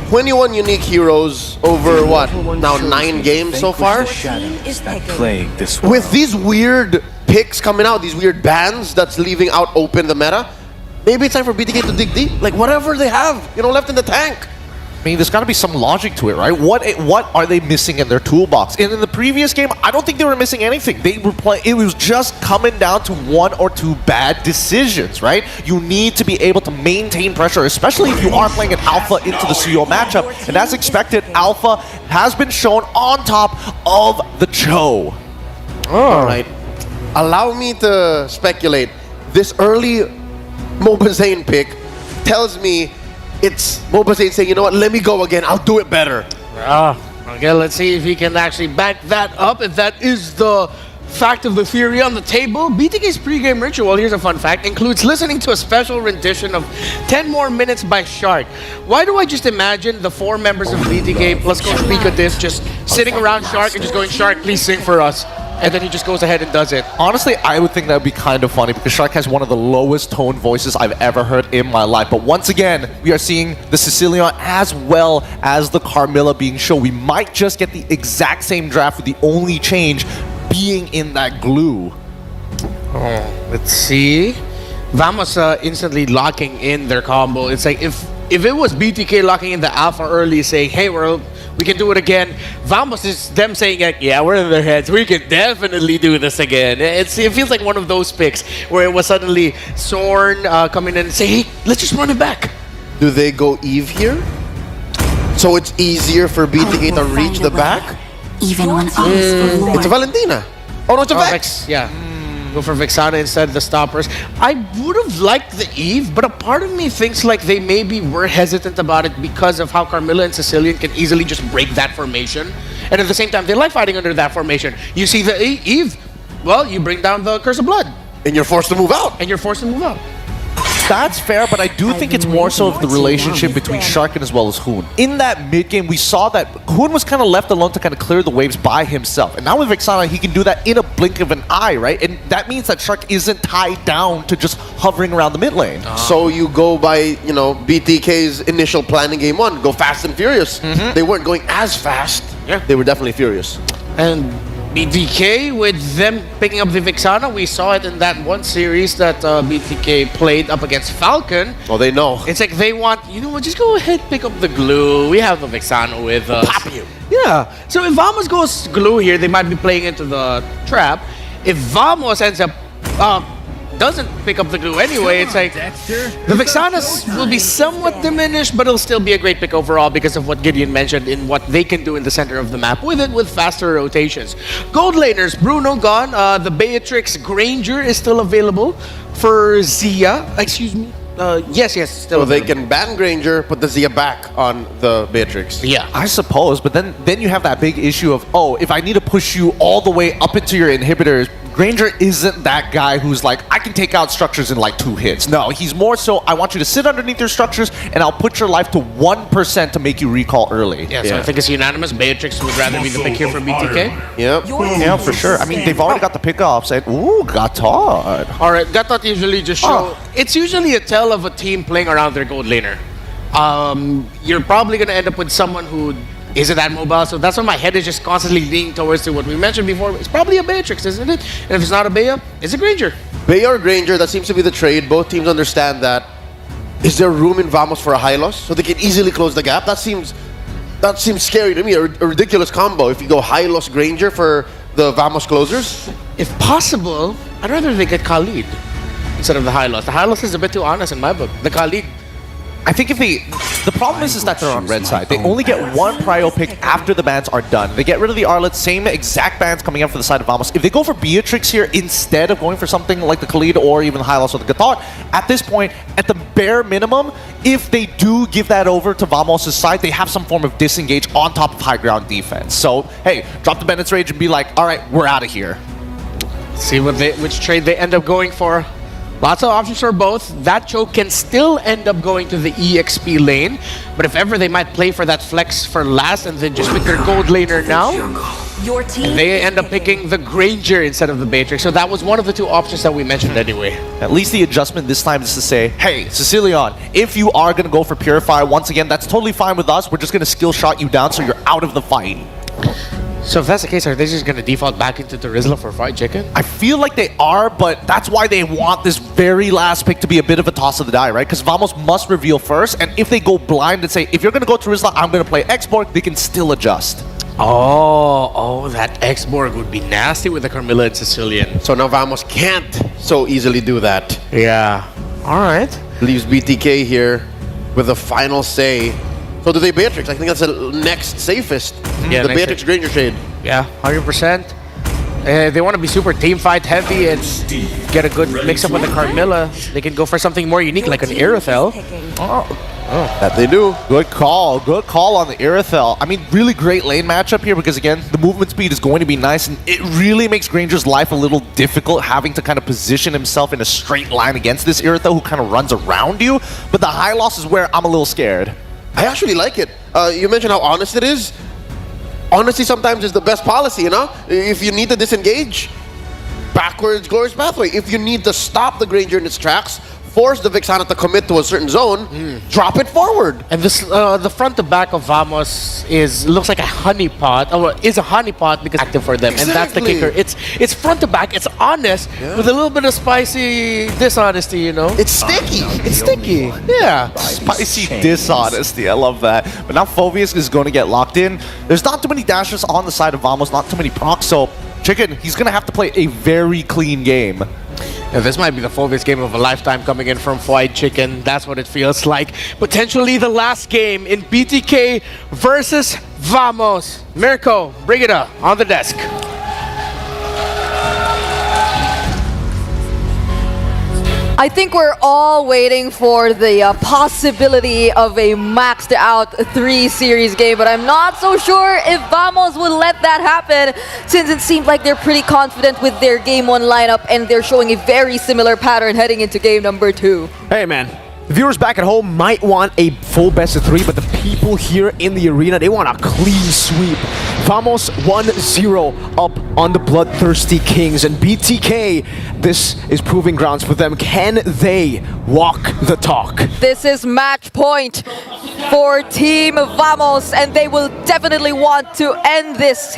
21 unique heroes over what? Now 9 games so far? With these weird picks coming out, these weird bans that's leaving out open the meta, maybe it's time for BTK to dig deep. Like whatever they have, left in the tank. I mean, there's got to be some logic to it, right? What are they missing in their toolbox? And in the previous game, I don't think they were missing anything. They were playing. It was just coming down to 1 or 2 bad decisions, right? You need to be able to maintain pressure, especially if you are playing an Alpha into the CEO matchup. And as expected, Alpha has been shown on top of the Cho. All right. Allow me to speculate. This early MOBA Zane pick tells me it's MOBA Zane saying, you know what, let me go again. I'll do it better. Okay, let's see if he can actually back that up. If that is the fact of the theory on the table, BTK's pregame ritual, here's a fun fact, includes listening to a special rendition of 10 More Minutes by Shark. Why do I just imagine the 4 members of BTK plus Coach Pika Diff just sitting around Shark and just going, Shark, please sing for us. And then he just goes ahead and does it. Honestly, I would think that would be kind of funny because Shark has one of the lowest tone voices I've ever heard in my life. But once again, we are seeing the Sicilian as well as the Carmilla being shown. We might just get the exact same draft with the only change being in that glue. Let's see. Vamos instantly locking in their combo. It's like if it was BTK locking in the alpha early, saying, hey, we're We can do it again. Vamos is them saying, like, yeah, we're in their heads. We can definitely do this again. It feels like one of those picks where it was suddenly Sorn coming in and say, hey, let's just run it back. Do they go Eve here? So it's easier for BTK to reach the back? Even when I was It's a Valentina. Oh, no, it's a Vex. Yeah. Go for Vexana instead of the stoppers. I would have liked the Eve, but a part of me thinks like they maybe were hesitant about it because of how Carmilla and Sicilian can easily just break that formation. And at the same time, they like fighting under that formation. You see the Eve, well, you bring down the Curse of Blood. And you're forced to move out. And you're forced to move out. That's fair, but I do think it's more so of the relationship between Sharkin as well as Hoon. In that mid game, we saw that Hoon was kind of left alone to kind of clear the waves by himself. And now with Vexana, he can do that in a blink of an eye, right? And that means that Shark isn't tied down to just hovering around the mid lane. So you go by, you know, BTK's initial plan in game one, go fast and furious. They weren't going as fast. Yeah. They were definitely furious. And BTK, with them picking up the Vexana, we saw it in that one series that BTK played up against Falcon. Oh, they know. It's like they want, you know what, just go ahead, pick up the glue. We have the Vexana with us. Pop you. Yeah. So if Vamos goes glue here, they might be playing into the trap. If Vamos ends up doesn't pick up the glue anyway, it's like the Vexanas will be somewhat diminished, but it'll still be a great pick overall because of what Gideon mentioned in what they can do in the center of the map with faster rotations. Gold laners, Bruno gone. The Beatrix Granger is still available for Zia. Excuse me. Yes, still So they available. can ban Granger, put the Zia back on the Beatrix. Yeah. I suppose, but then you have that big issue of, oh, if I need to push you all the way up into your inhibitors, Granger isn't that guy who's like, I can take out structures in like 2 hits. No, he's more so, I want you to sit underneath your structures and I'll put your life to 1% to make you recall early. Yeah, so I think it's unanimous. Beatrix would rather be the pick here for BTK. Yep. Yeah, for sure. I mean, they've already got the pickoffs and, ooh, Gatard. All right, Gatot usually just show. It's usually a tell of a team playing around their gold laner. You're probably gonna end up with someone who isn't that mobile, so that's why my head is just constantly leaning towards to what we mentioned before. It's probably a Beatrix, isn't it? And if it's not a Bea, it's a Granger. Bea or Granger, that seems to be the trade. Both teams understand that. Is there room in Vamos for a Hylos so they can easily close the gap? That seems scary to me. A ridiculous combo if you go Hylos Granger for the Vamos closers. If possible, I'd rather they get Khalid instead of the Hylos. The Hylos is a bit too honest in my book. The Khalid. I think if the problem is that they're on red side. They only get one prio pick after the bans are done. They get rid of the Arlet, same exact bans coming up for the side of Vamos. If they go for Beatrix here instead of going for something like the Khalid or even the Hylos or the Gatot, at this point, at the bare minimum, if they do give that over to Vamos' side, they have some form of disengage on top of high ground defense. So, hey, drop the Bennett's Rage and be like, all right, we're out of here. See which trade they end up going for. Lots of options for both. That choke can still end up going to the EXP lane, but if ever they might play for that flex for last and then just pick their gold laner now, Your team they end up picking the Granger instead of the Beatrix. So that was one of the 2 options that we mentioned anyway. At least the adjustment this time is to say, hey, Sicilian, if you are going to go for Purify, once again, that's totally fine with us. We're just going to skill shot you down so you're out of the fight. So if that's the case, are they just going to default back into Terizla for fried chicken? I feel like they are, but that's why they want this very last pick to be a bit of a toss of the die, right? Because Vamos must reveal first, and if they go blind and say, if you're going to go to Rizla, I'm going to play X-Borg, they can still adjust. Oh, that X-Borg would be nasty with the Carmilla and Sicilian. So now Vamos can't so easily do that. Yeah. All right. Leaves BTK here with the final say. So do they Beatrix? I think that's the next safest. Yeah, the next Beatrix Granger trade. Yeah, 100%. They want to be super team fight heavy and get a good mix up with the Carmilla. They can go for something more unique like an Irothel. That they do. Good call on the Irothel. I mean, really great lane matchup here because, again, the movement speed is going to be nice, and it really makes Granger's life a little difficult having to kind of position himself in a straight line against this Irothel who kind of runs around you. But the high loss is where I'm a little scared. I actually like it. You mentioned how honest it is. Honesty sometimes is the best policy, you know? If you need to disengage, backwards, glorious pathway. If you need to stop the Granger in its tracks, force the Vixana to commit to a certain zone, drop it forward. And this, the front to back of Vamos looks like a honeypot. Oh, is a honeypot because it's active for them, and that's the kicker. It's front to back. It's honest with a little bit of spicy dishonesty. You know, It's sticky. it's sticky. Yeah. Spicy dishonesty. I love that. But now Phoveus is going to get locked in. There's not too many dashes on the side of Vamos, not too many procs. So Chicken, he's going to have to play a very clean game. Yeah, this might be the Phoveus game of a lifetime coming in from Fried Chicken. That's what it feels like. Potentially the last game in BTK versus Vamos. Mirko, bring it up on the desk. I think we're all waiting for the possibility of a maxed out 3 series game, but I'm not so sure if Vamos will let that happen, since it seems like they're pretty confident with their game 1 lineup and they're showing a very similar pattern heading into game number 2. Hey man, the viewers back at home might want a full best of 3, but the people here in the arena, they want a clean sweep. Vamos 1-0 up on the Bloodthirsty Kings, and BTK, this is proving grounds for them. Can they walk the talk? This is match point for Team Vamos, and they will definitely want to end this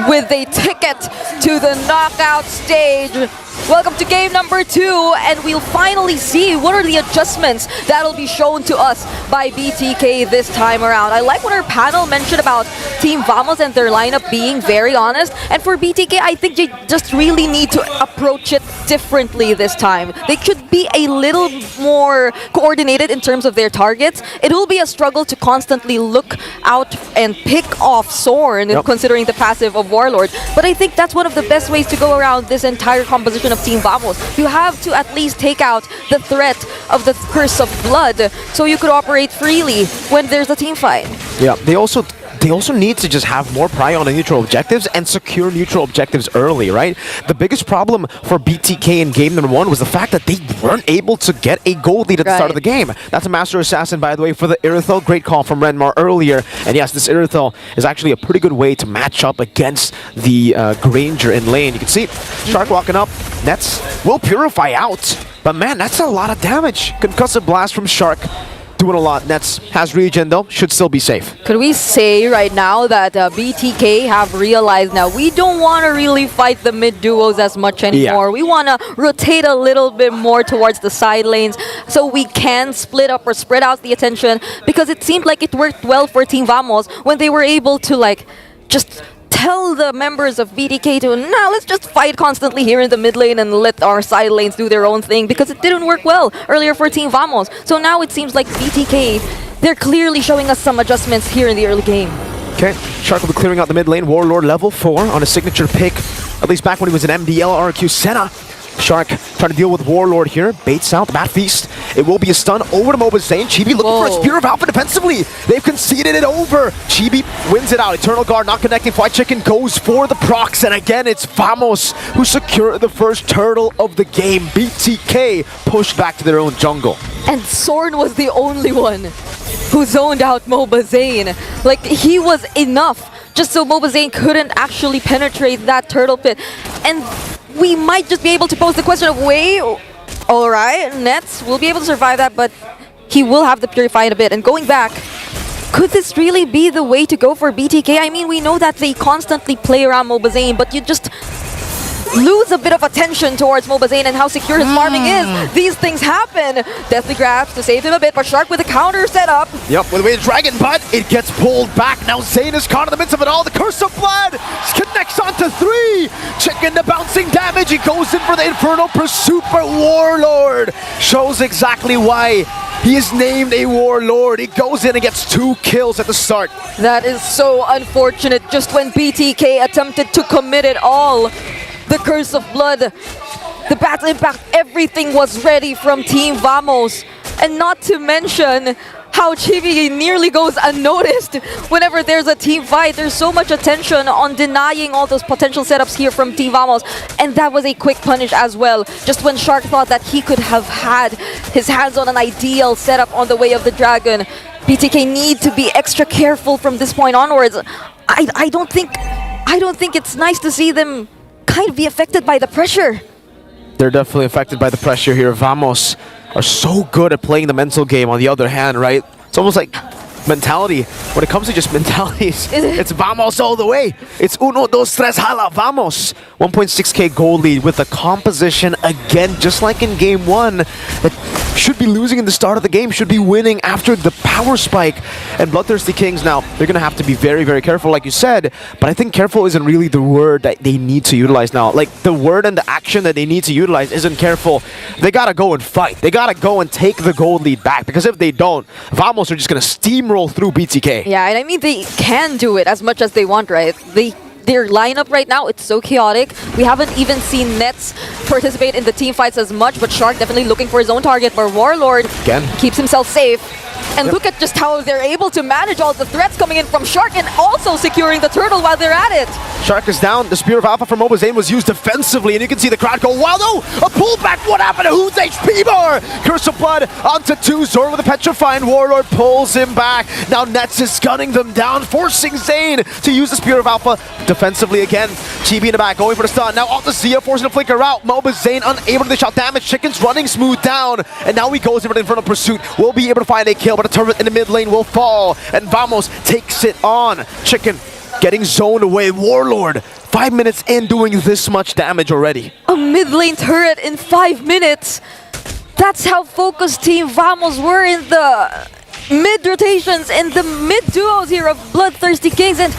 with a ticket to the knockout stage. Welcome to game number 2, and we'll finally see what are the adjustments that'll be shown to us by BTK this time around. I like what our panel mentioned about Team Vamos and their lineup being very honest, and for BTK, I think they just really need to approach it differently this time. They should be a little more coordinated in terms of their targets. It will be a struggle to constantly look out and pick off Zorn, considering the passive of Warlord, but I think that's one of the best ways to go around this entire composition of Team Vamos. You have to at least take out the threat of the Curse of Blood so you could operate freely when there's a team fight. Yeah, they also need to just have more pry on the neutral objectives and secure neutral objectives early, right? The biggest problem for BTK in game number 1 was the fact that they weren't able to get a gold lead at the start of the game. That's a Master Assassin, by the way, for the Irithel. Great call from Renmar earlier. And yes, this Irithel is actually a pretty good way to match up against the Granger in lane. You can see Shark walking up. Nets will purify out. But man, that's a lot of damage. Concussive Blast from Shark. Doing a lot. Nets has regen though, should still be safe. Could we say right now that BTK have realized now we don't want to really fight the mid duos as much anymore. We want to rotate a little bit more towards the side lanes so we can split up or spread out the attention, because it seemed like it worked well for Team Vamos when they were able to like just tell the members of BTK to, now let's just fight constantly here in the mid lane and let our side lanes do their own thing, because it didn't work well earlier for Team Vamos. So now it seems like BTK, they're clearly showing us some adjustments here in the early game. Okay, Shark will be clearing out the mid lane. Warlord level 4 on a signature pick, at least back when he was an MDL RQ Senna. Shark trying to deal with Warlord here. Baits out, Bat Feast. It will be a stun over to MOBA Zane. Chibi looking for a Spear of Alpha defensively. They've conceded it over. Chibi wins it out. Eternal Guard not connecting. Fried Chicken goes for the procs. And again, it's Vamos who secure the first turtle of the game. BTK pushed back to their own jungle. And Zorn was the only one who zoned out MOBA Zane. Like, he was enough just so MOBA Zane couldn't actually penetrate that turtle pit. And we might just be able to pose the question of, wait, alright, Nets will be able to survive that, but he will have to purify in a bit. And going back, could this really be the way to go for BTK? I mean, we know that they constantly play around MOBA Zane, but you just lose a bit of attention towards MOBA Zane and how secure his farming is. These things happen. Deathly grabs to save him a bit, but Shark with a counter set up. Yep, with a way to Dragon, but it gets pulled back. Now Zane is caught in the midst of it all. The Curse of Blood connects onto 3. Chicken the bouncing damage. He goes in for the Infernal Pursuit, but Warlord shows exactly why he is named a Warlord. He goes in and gets 2 kills at the start. That is so unfortunate. Just when BTK attempted to commit it all, the Curse of Blood, the Battle Impact, everything was ready from Team Vamos. And not to mention how Chibi nearly goes unnoticed whenever there's a team fight. There's so much attention on denying all those potential setups here from Team Vamos. And that was a quick punish as well. Just when Shark thought that he could have had his hands on an ideal setup on the way of the Dragon, BTK need to be extra careful from this point onwards. I don't think it's nice to see them kind of be affected by the pressure. They're definitely affected by the pressure here. Vamos are so good at playing the mental game on the other hand, right? It's almost like mentality. When it comes to just mentalities, it's vamos all the way. It's uno, dos, tres, hala, vamos. 1.6k gold lead with the composition again, just like in game 1. That should be losing in the start of the game, should be winning after the power spike. And Bloodthirsty Kings now, they're going to have to be very, very careful, like you said. But I think careful isn't really the word that they need to utilize now. Like, the word and the action that they need to utilize isn't careful. They got to go and fight. They got to go and take the gold lead back. Because if they don't, Vamos are just going to steamroll through BTK. Yeah, and I mean, they can do it as much as they want, right? Their lineup right now, it's so chaotic. We haven't even seen Nets participate in the team fights as much, but Shark definitely looking for his own target, but Warlord Again. keeps himself safe. And look at just how they're able to manage all the threats coming in from Shark and also securing the turtle while they're at it. Shark is down. The Spear of Alpha from MOBA was used defensively, and you can see the crowd go, wow, no! A pullback! What happened to who's HP bar? Curse of Blood onto 2. Zora with a petrifying Warlord pulls him back. Now Nets is gunning them down, forcing Zane to use the Spear of Alpha defensively again. Chibi in the back, going for the stun. Now off the Zia, forcing to flicker out. MOBA Zane unable to dish out damage. Chicken's running smooth down, and now he goes in front of pursuit. Will be able to find a kill, but a turret in the mid lane will fall, and Vamos takes it on. Chicken getting zoned away. Warlord, 5 minutes in, doing this much damage already. A mid lane turret in 5 minutes. That's how focused Team Vamos were in the mid rotations and the mid duos here of Bloodthirsty Kings, and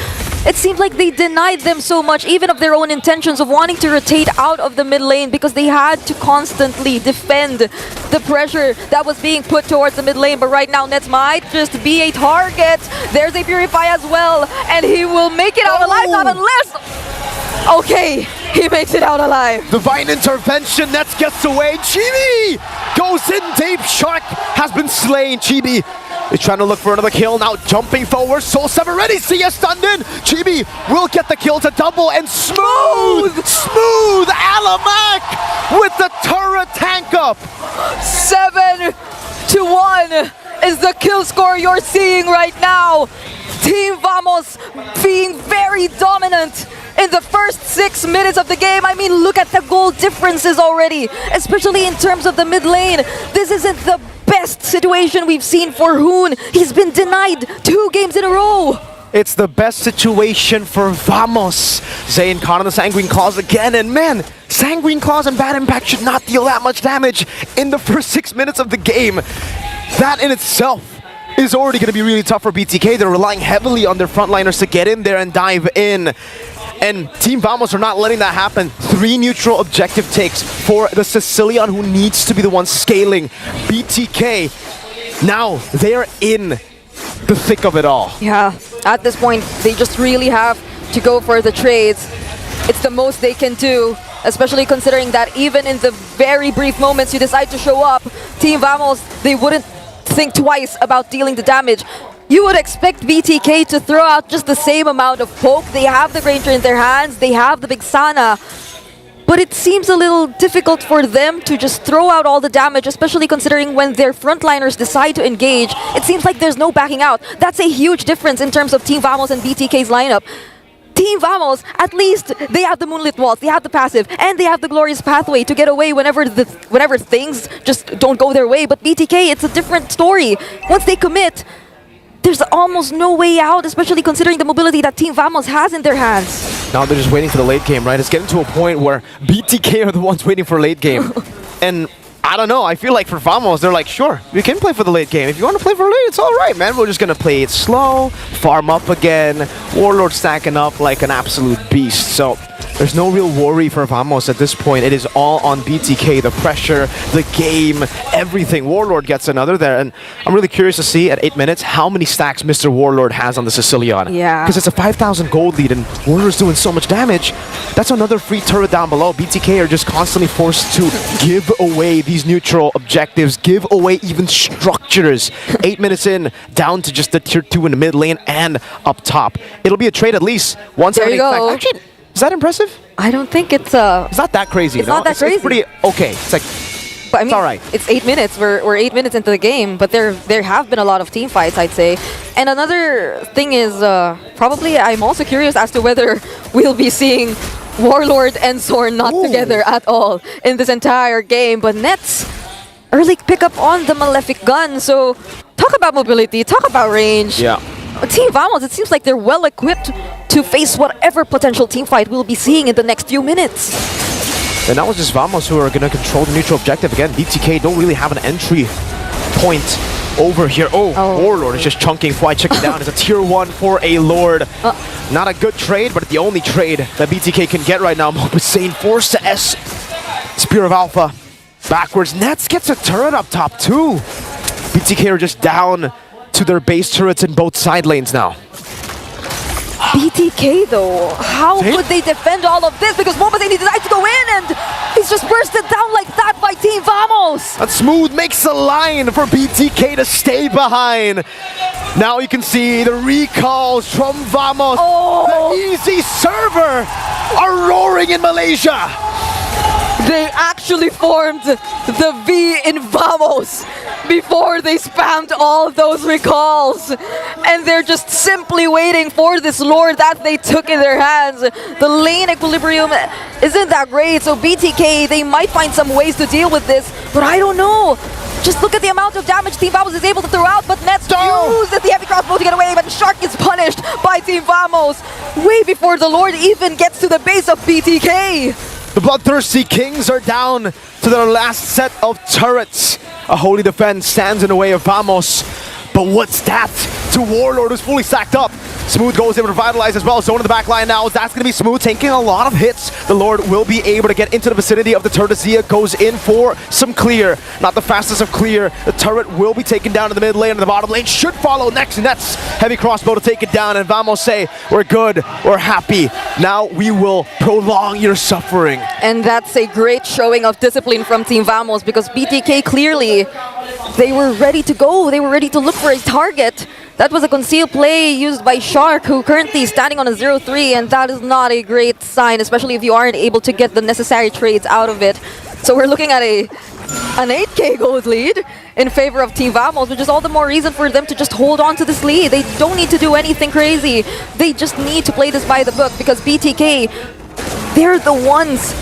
it seemed like they denied them so much, even of their own intentions of wanting to rotate out of the mid lane, because they had to constantly defend the pressure that was being put towards the mid lane. But right now, Nets might just be a target. There's a Purify as well, and he will make it out alive, not unless... Okay, he makes it out alive. Divine intervention, Nets gets away. Chibi goes in deep. Shark has been slain. Chibi is trying to look for another kill, now jumping forward. Soul 7 ready, CS stunned in. Chibi will get the kill to double, and smooth Alamak with the turret tank up. 7-1 is the kill score you're seeing right now. Team Vamos being very dominant in the first 6 minutes of the game. I mean, look at the goal differences already, especially in terms of the mid lane. This isn't the best situation we've seen for Hoon. He's been denied 2 games in a row. It's the best situation for Vamos. Zane caught on the Sanguine Claws again, and man, Sanguine Claws and Bad Impact should not deal that much damage in the first 6 minutes of the game. That in itself is already going to be really tough for BTK. They're relying heavily on their frontliners to get in there and dive in. And Team Vamos are not letting that happen. 3 neutral objective takes for the Sicilian, who needs to be the one scaling. BTK, now they're in the thick of it all. Yeah, at this point, they just really have to go for the trades. It's the most they can do, especially considering that even in the very brief moments you decide to show up, Team Vamos, they wouldn't think twice about dealing the damage. You would expect BTK to throw out just the same amount of poke. They have the Granger in their hands, they have the Big Sana, but it seems a little difficult for them to just throw out all the damage, especially considering when their frontliners decide to engage, it seems like there's no backing out. That's a huge difference in terms of Team Vamos and BTK's lineup. Team Vamos, at least they have the Moonlit Walls, they have the passive, and they have the Glorious Pathway to get away whenever things just don't go their way. But BTK, it's a different story. Once they commit, there's almost no way out, especially considering the mobility that Team Vamos has in their hands. Now they're just waiting for the late game, right? It's getting to a point where BTK are the ones waiting for late game. And I don't know, I feel like for Vamos, they're like, sure, we can play for the late game. If you want to play for late, it's all right, man. We're just going to play it slow, farm up again, Warlord stacking up like an absolute beast. So there's no real worry for Vamos at this point. It is all on BTK, the pressure, the game, everything. Warlord gets another there, and I'm really curious to see at 8 minutes how many stacks Mr. Warlord has on the Sicilian. Yeah. Because it's a 5,000 gold lead, and Warlord's doing so much damage. That's another free turret down below. BTK are just constantly forced to give away these neutral objectives, give away even structures. 8 minutes in, down to just the tier 2 in the mid lane and up top. It'll be a trade at least. There you go. Actually, is that impressive? I don't think it's It's not that crazy. It's not that crazy. It's pretty okay. It's like, but I mean, it's all right. It's 8 minutes. We're 8 minutes into the game, but there have been a lot of team fights, I'd say. And another thing is probably I'm also curious as to whether we'll be seeing Warlord and Zorn not together at all in this entire game. But Nets, early pickup on the Malefic gun. So talk about mobility, talk about range. Yeah. Team Vamos, it seems like they're well equipped to face whatever potential team fight we'll be seeing in the next few minutes. And that was just Vamos who are going to control the neutral objective. Again, BTK don't really have an entry point over here. Oh, Warlord is just chunking Fly Chicken down. It's a tier 1 for a Lord. Not a good trade, but the only trade that BTK can get right now. MOBA Sane forced to S. Spear of Alpha. Backwards. Nets gets a turret up top too. BTK are just down to their base turrets in both side lanes now. BTK though, how could they defend all of this? Because MOBA Sane decides to go in and he's just bursted down like that by Team Vamos. And Smooth makes a line for BTK to stay behind. Now you can see the recalls from Vamos. The easy server are roaring in Malaysia. They actually formed the V in Vamos before they spammed all those recalls. And they're just simply waiting for this Lord that they took in their hands. The lane equilibrium isn't that great, so BTK, they might find some ways to deal with this, but I don't know. Just look at the amount of damage Team Vamos is able to throw out, but Nets uses the heavy crossbow to get away, but Shark is punished by Team Vamos way before the Lord even gets to the base of BTK. The Bloodthirsty Kings are down to their last set of turrets. A holy defense stands in the way of Vamos. But what's that to Warlord, who's fully stacked up? Smooth goes in to revitalize as well. Zone in the back line now. That's going to be Smooth taking a lot of hits. The Lord will be able to get into the vicinity of the turret. Zia goes in for some clear. Not the fastest of clear. The turret will be taken down in the mid lane, and the bottom lane should follow next. Nets heavy crossbow to take it down, and Vamos say, we're good, we're happy. Now we will prolong your suffering. And that's a great showing of discipline from Team Vamos, because BTK clearly, they were ready to go. They were ready to look for a target. That was a concealed play used by Shark, who currently is standing on a 0-3, and that is not a great sign, especially if you aren't able to get the necessary trades out of it. So we're looking at an 8k gold lead in favor of Team Vamos, which is all the more reason for them to just hold on to this lead. They don't need to do anything crazy. They just need to play this by the book, because BTK, they're the ones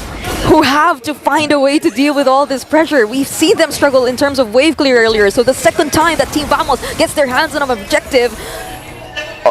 who have to find a way to deal with all this pressure. We've seen them struggle in terms of wave clear earlier, so the second time that Team Vamos gets their hands on an objective.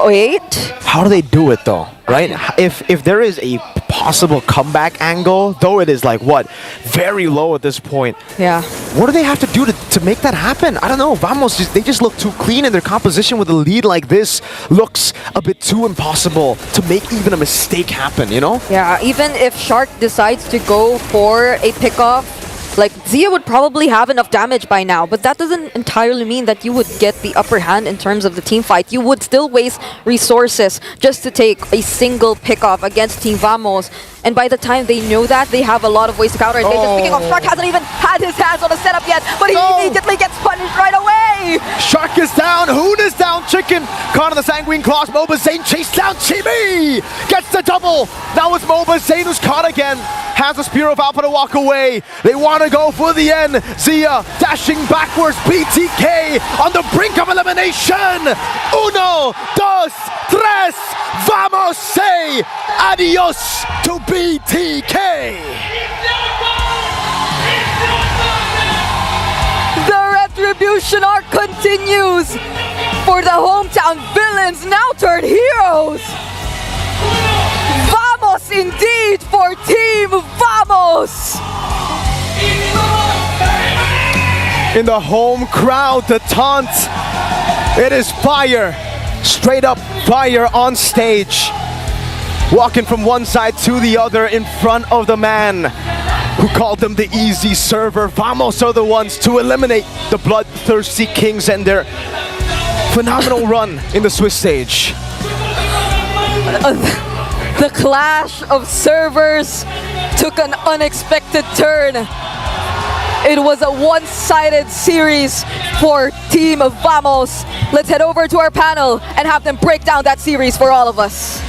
Wait. How do they do it though, right? If there is a possible comeback angle, though it is like, what, very low at this point. Yeah. What do they have to do to make that happen? I don't know. Vamos, they just look too clean, and their composition with a lead like this looks a bit too impossible to make even a mistake happen, you know? Yeah, even if Shark decides to go for a pickoff, like, Zia would probably have enough damage by now, but that doesn't entirely mean that you would get the upper hand in terms of the team fight. You would still waste resources just to take a single pickoff against Team Vamos. And by the time they know that, they have a lot of ways to counter it. They just picking off. Shark hasn't even had his hands on a setup yet, but he immediately gets punished right away! Shark is down, Hoon is down, Chicken caught on the Sanguine Claws. MOBA Sane chased down Chibi! Gets the double! Now it's MOBA Sane who's caught again. Has a Spear of Alpha to walk away. They want to go for the end. Zia dashing backwards. BTK on the brink of elimination. Uno, dos, tres. Vamos, say adios to BTK. The retribution arc continues for the hometown villains, now turned heroes. Vamos indeed for Team Vamos. In the home crowd, the taunt. It is fire. Straight up fire on stage. Walking from one side to the other in front of the man who called them the easy server. Vamos are the ones to eliminate the Bloodthirsty Kings and their phenomenal run in the Swiss stage. The clash of servers took an unexpected turn. It was a one-sided series for Team Vamos. Let's head over to our panel and have them break down that series for all of us.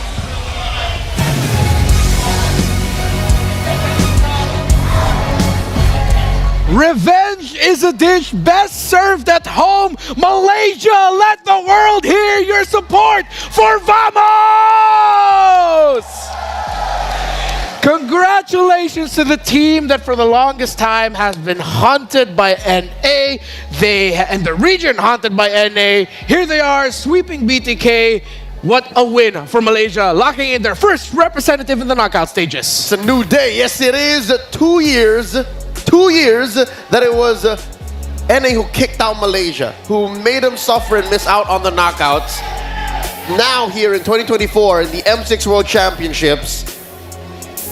Revenge is a dish best served at home. Malaysia, let the world hear your support for Vamos! Congratulations to the team that for the longest time has been hunted by NA. And the region hunted by NA. Here they are sweeping BTK. What a win for Malaysia, locking in their first representative in the knockout stages. It's a new day. Yes, it is. 2 years that it was NA who kicked out Malaysia, who made them suffer and miss out on the knockouts. Now here in 2024 in the M6 World Championships,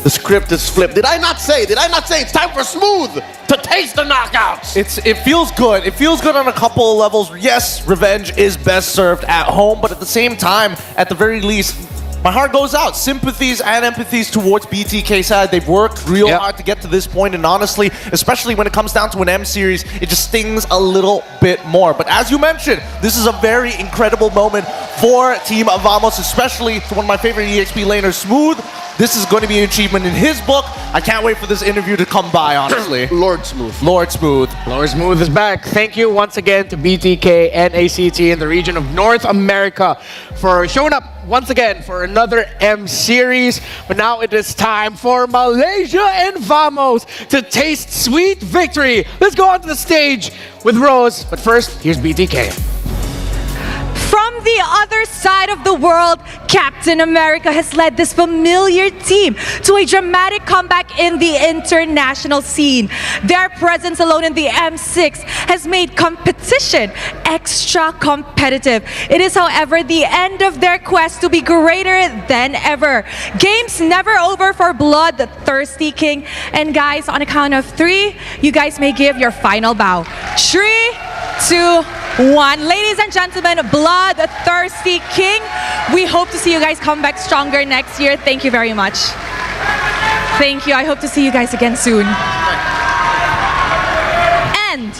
the script is flipped. Did I not say it's time for Smooth to taste the knockouts? It feels good. It feels good on a couple of levels. Yes, revenge is best served at home, but at the same time, at the very least, my heart goes out. Sympathies and empathies towards BTK side. They've worked real hard to get to this point, and honestly, especially when it comes down to an M series, it just stings a little bit more. But as you mentioned, this is a very incredible moment for Team Vamos, especially to one of my favorite EXP laners, Smooth. This is going to be an achievement in his book. I can't wait for this interview to come by, honestly. Lord Smooth. Lord Smooth. Lord Smooth is back. Thank you once again to BTK and ACT in the region of North America for showing up once again for another M series. But now it is time for Malaysia and Vamos to taste sweet victory. Let's go onto the stage with Rose. But first, here's BTK. From the other side of the world, Captain America has led this familiar team to a dramatic comeback in the international scene. Their presence alone in the M6 has made competition extra competitive. It is, however, the end of their quest to be greater than ever. Games never over for Bloodthirsty King. And guys, on a count of 3, you guys may give your final bow. 3, 2, 1. Ladies and gentlemen, Bloodthirsty King, we hope to see you guys come back stronger next year. Thank you very much. Thank you. I hope to see you guys again soon. And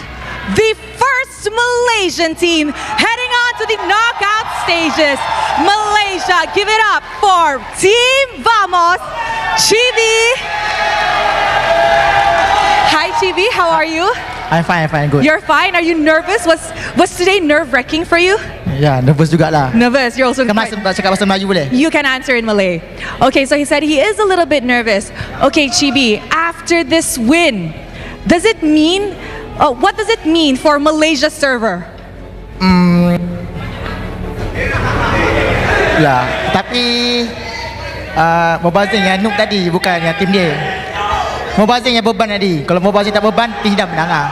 the first Malaysian team heading on to the knockout stages. Malaysia, give it up for Team Vamos, Chibi. Hi Chibi, how are you? I'm fine, good. You're fine? Are you nervous? Was today nerve-wracking for you? Ya, nervous jugalah. Nervous, you're also Cakap bahasa Melayu boleh? You can answer in Malay. Okay, so he said he is a little bit nervous. Okay, Chibi, after this win, does it mean, what does it mean for Malaysia server? Ya, tapi Mobazing yang noob tadi, bukan yang tim dia. Mobazing yang beban tadi. Kalau Mobazing tak beban, tim dah menang lah.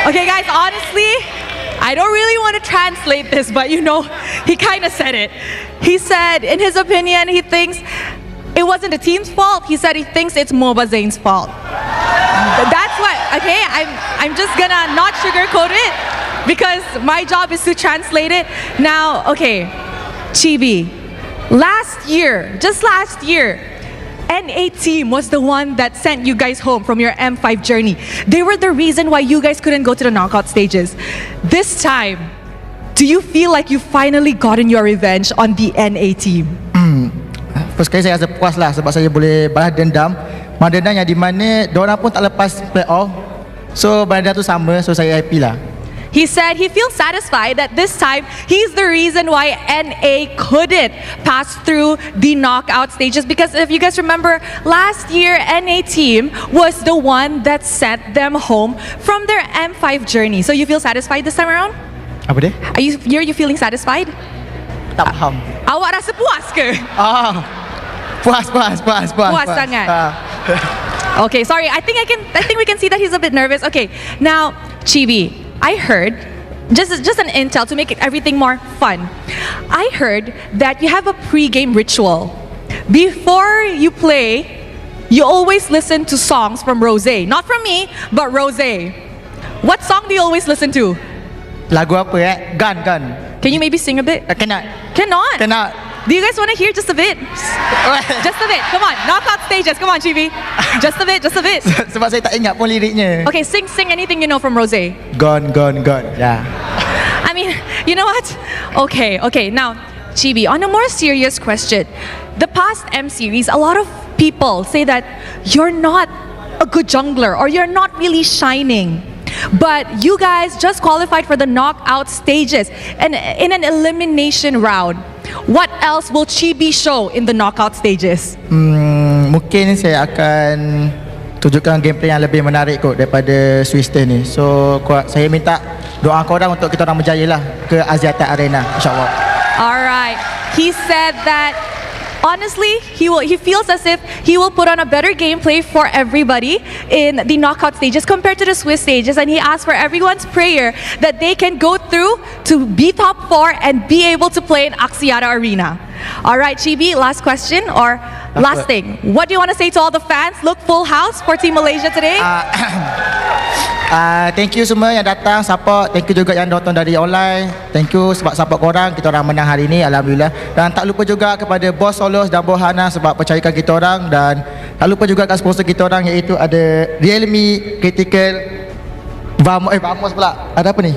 Okay guys, honestly, I don't really want to translate this, but you know, he kind of said it. He said, in his opinion, he thinks it wasn't the team's fault. He said he thinks it's Mobazane's fault. That's what, okay, I'm just gonna not sugarcoat it because my job is to translate it. Now, okay, Chibi, just last year, NA team was the one that sent you guys home from your M5 journey. They were the reason why you guys couldn't go to the knockout stages. This time, do you feel like you finally gotten your revenge on the NA team? First kali saya rasa puas lah sebab saya boleh balas dendam. Balas dendam yang di mana diorang pun tak lepas playoff. So balas dendam tu sama, so saya happy lah. He said he feels satisfied that this time he's the reason why NA couldn't pass through the knockout stages, because if you guys remember, last year NA team was the one that sent them home from their M5 journey. So you feel satisfied this time around? Apa dia? Are you feeling satisfied? Tak faham. Awak rasa puas ke? Puas sangat. Okay, sorry. I think we can see that he's a bit nervous. Okay, now Chibi, I heard, just an intel to make everything more fun. I heard that you have a pre-game ritual. Before you play, you always listen to songs from Rose. Not from me, but Rose. What song do you always listen to? Lagu apa Gun. Can you maybe sing a bit? Cannot. Do you guys want to hear just a bit? Just a bit. Come on. Knockout stages. Come on, Chibi. Just a bit. Sebab saya tak ingat pun liriknya. Okay, sing anything you know from Rose. Gone. Ya. I mean, you know what? Okay. Now, Chibi, on a more serious question. The past M series, a lot of people say that you're not a good jungler or you're not really shining. But you guys just qualified for the knockout stages and in an elimination round. what else will Chibi show in the knockout stages? Mungkin saya akan tunjukkan gameplay yang lebih menarik kot daripada Swister ni. So saya minta doa korang untuk kita orang berjaya lah ke Axiata Arena, insyaAllah. Alright, he said that honestly, he feels as if he will put on a better gameplay for everybody in the knockout stages compared to the Swiss stages, and he asked for everyone's prayer that they can go through to be top 4 and be able to play in Axiata Arena. Alright, Chibi, last question or last thing. What do you want to say to all the fans? Look, full house for Team Malaysia today. Thank you semua yang datang support. Thank you juga yang nonton dari online. Thank you sebab support korang. Kita orang menang hari ni, alhamdulillah. Dan tak lupa juga kepada Bos Solos dan Bohana sebab percayakan kita orang. Dan tak lupa juga kat sponsor kita orang iaitu ada Realme, Critical, Vamos pula. Ada apa ni?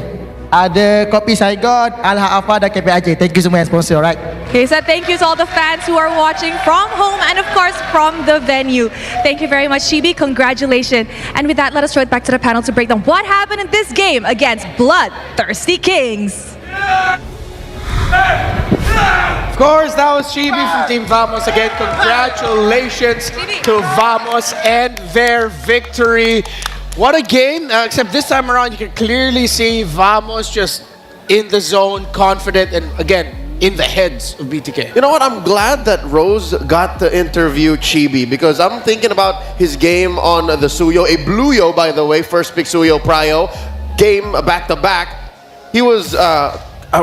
Ada Kopi Saigon, Al-Ha'afa dan KPAJ. Thank you semua yang sponsor, alright? Okay, so thank you to all the fans who are watching from home and of course from the venue. Thank you very much, Chibi. Congratulations. And with that, let us throw it back to the panel to break down what happened in this game against Bloodthirsty Kings. Of course, that was Chibi from Team Vamos. Again, congratulations to Vamos and their victory. What a game, except this time around you can clearly see Vamos just in the zone, confident, and again, in the heads of BTK. You know what? I'm glad that Rose got to interview Chibi because I'm thinking about his game on the Suyo, a blue yo, by the way, first pick Suyo Prio, game back-to-back. He was,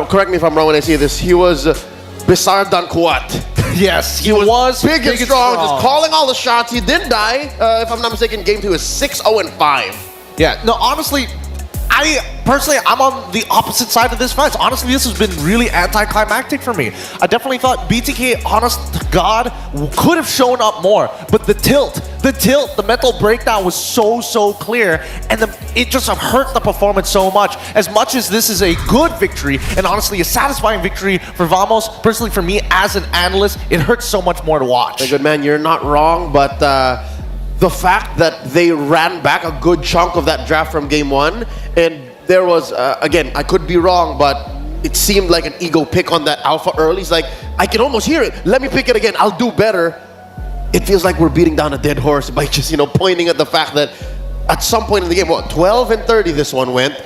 correct me if I'm wrong when I say this, he was Besar Dan Kuat. Yes, he was big and strong, just calling all the shots. He did die, if I'm not mistaken, game 2 is 6-0-5. Yeah, no, honestly, I'm on the opposite side of this fight. Honestly, this has been really anticlimactic for me. I definitely thought BTK, honest to God, could have shown up more. But the tilt, the mental breakdown was so clear. And it just hurt the performance so much. As much as this is a good victory, and honestly a satisfying victory for Vamos, personally for me as an analyst, it hurts so much more to watch. Hey, good man, you're not wrong, but the fact that they ran back a good chunk of that draft from game 1, and there was, again, I could be wrong, but it seemed like an ego pick on that alpha early. It's like, I can almost hear it. Let me pick it again. I'll do better. It feels like we're beating down a dead horse by just, pointing at the fact that at some point in the game, 12-30 this one went.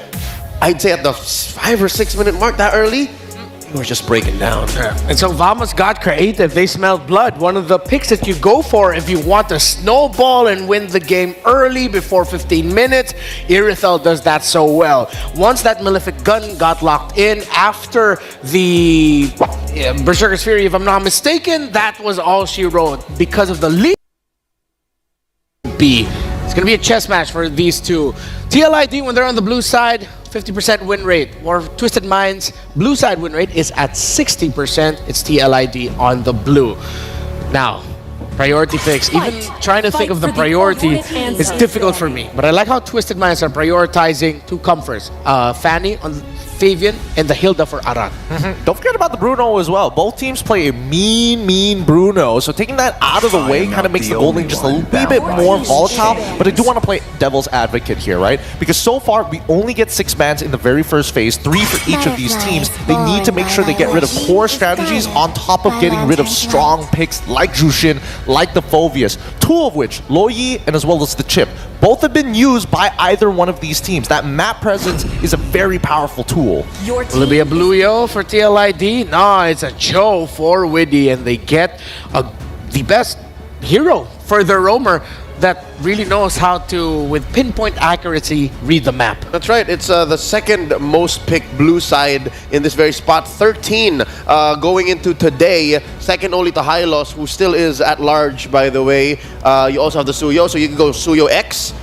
I'd say at the 5 or 6 minute mark that early, we were just breaking down. Yeah. And so Vamos got creative. They smelled blood. One of the picks that you go for if you want to snowball and win the game early before 15 minutes. Irithel does that so well. Once that Malefic gun got locked in after the Berserker's Fury, if I'm not mistaken, that was all she wrote because of the lead. B. It's going to be a chess match for these two. TLID, when they're on the blue side, 50% win rate. Or Twisted Minds, blue side win rate is at 60%. It's TLID on the blue. Now, priority picks. Even trying to think of the priority is difficult for me. But I like how Twisted Minds are prioritizing two comforts. Fanny on Fabian and the Hilda for Aran. Don't forget about the Bruno as well. Both teams play a mean Bruno. So taking that out of the way kind of makes the gold lane just a wee bit more volatile. But I do want to play devil's advocate here, right? Because so far, we only get 6 bans in the very first phase, 3 for each of these teams. They need to make sure they get rid of core strategies on top of getting rid of strong picks like Jushin, like the Phoveus. 2 of which, Loyi and as well as the Chip, both have been used by either one of these teams. That map presence is a very powerful tool. Will it be a blue yo for TLID? No, it's a Joe for Widdy, and they get the best hero for their roamer that really knows how to, with pinpoint accuracy, read the map. That's right. It's the second most picked blue side in this very spot. 13 going into today. Second only to Hylos, who still is at large, by the way. You also have the Suyo, so you can go Suyo X.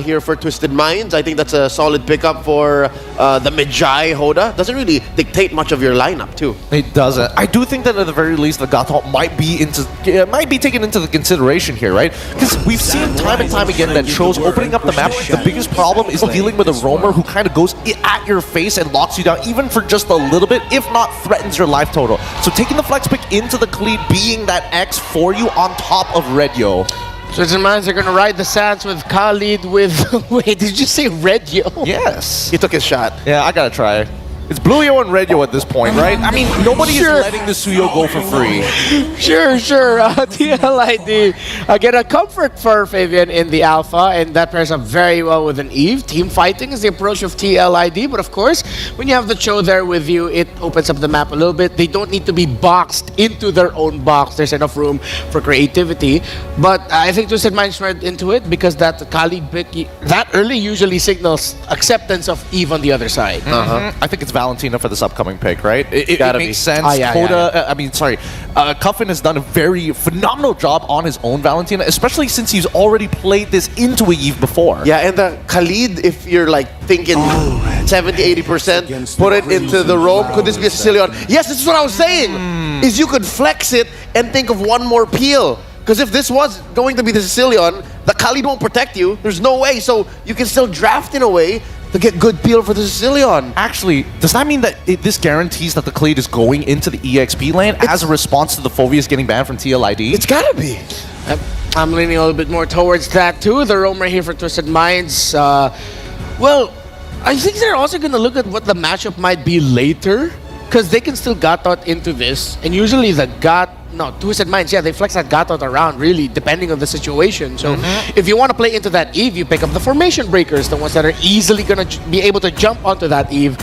Here for Twisted Minds. I think that's a solid pickup for the Mejai Hoda. Doesn't really dictate much of your lineup too. It doesn't. I do think that at the very least the Gato might be taken into the consideration here, right? Because we've seen time and time again that shows opening up the map, the biggest problem is dealing with a roamer who kind of goes at your face and locks you down even for just a little bit, if not threatens your life total. So taking the flex pick into the cleat, being that X for you on top of Redyo. Twisted Minds are going to ride the sands with Khalid with... Wait, did you say Red Yo? Yes. He took his shot. Yeah, I gotta try. It's Blue Yo and Red Yo at this point, right? I mean, nobody is letting the Suyo go for free. Sure. TLID get a comfort for Fabian in the alpha, and that pairs up very well with an Eve. Team fighting is the approach of TLID, but of course, when you have the Cho there with you, it opens up the map a little bit. They don't need to be boxed into their own box. There's enough room for creativity. But I think Twisted Minds read into it because that Kali pick that early usually signals acceptance of Eve on the other side. I think it's Valentina for this upcoming pick, right? It makes sense. Cuffin has done a very phenomenal job on his own Valentina, especially since he's already played this into a Eve before. Yeah, and the Khalid, if you're like thinking 70-80%, put it into the roam. Could this be a Sicilian? Yes, this is what I was saying. Is you could flex it and think of one more peel. Because if this was going to be the Sicilian, the Khalid won't protect you. There's no way. So you can still draft in a way to get good peel for the Sicilian. Actually, does that mean that this guarantees that the Khalid is going into the EXP lane as a response to the Phobias getting banned from TLID? It's gotta be. I'm leaning a little bit more towards that too. The roam right here for Twisted Minds. Well, I think they're also going to look at what the matchup might be later, because they can still Gatot into this, and usually the Twisted Minds, they flex that Gatot around really depending on the situation. So if you want to play into that Eve, you pick up the formation breakers, the ones that are easily going to be able to jump onto that Eve.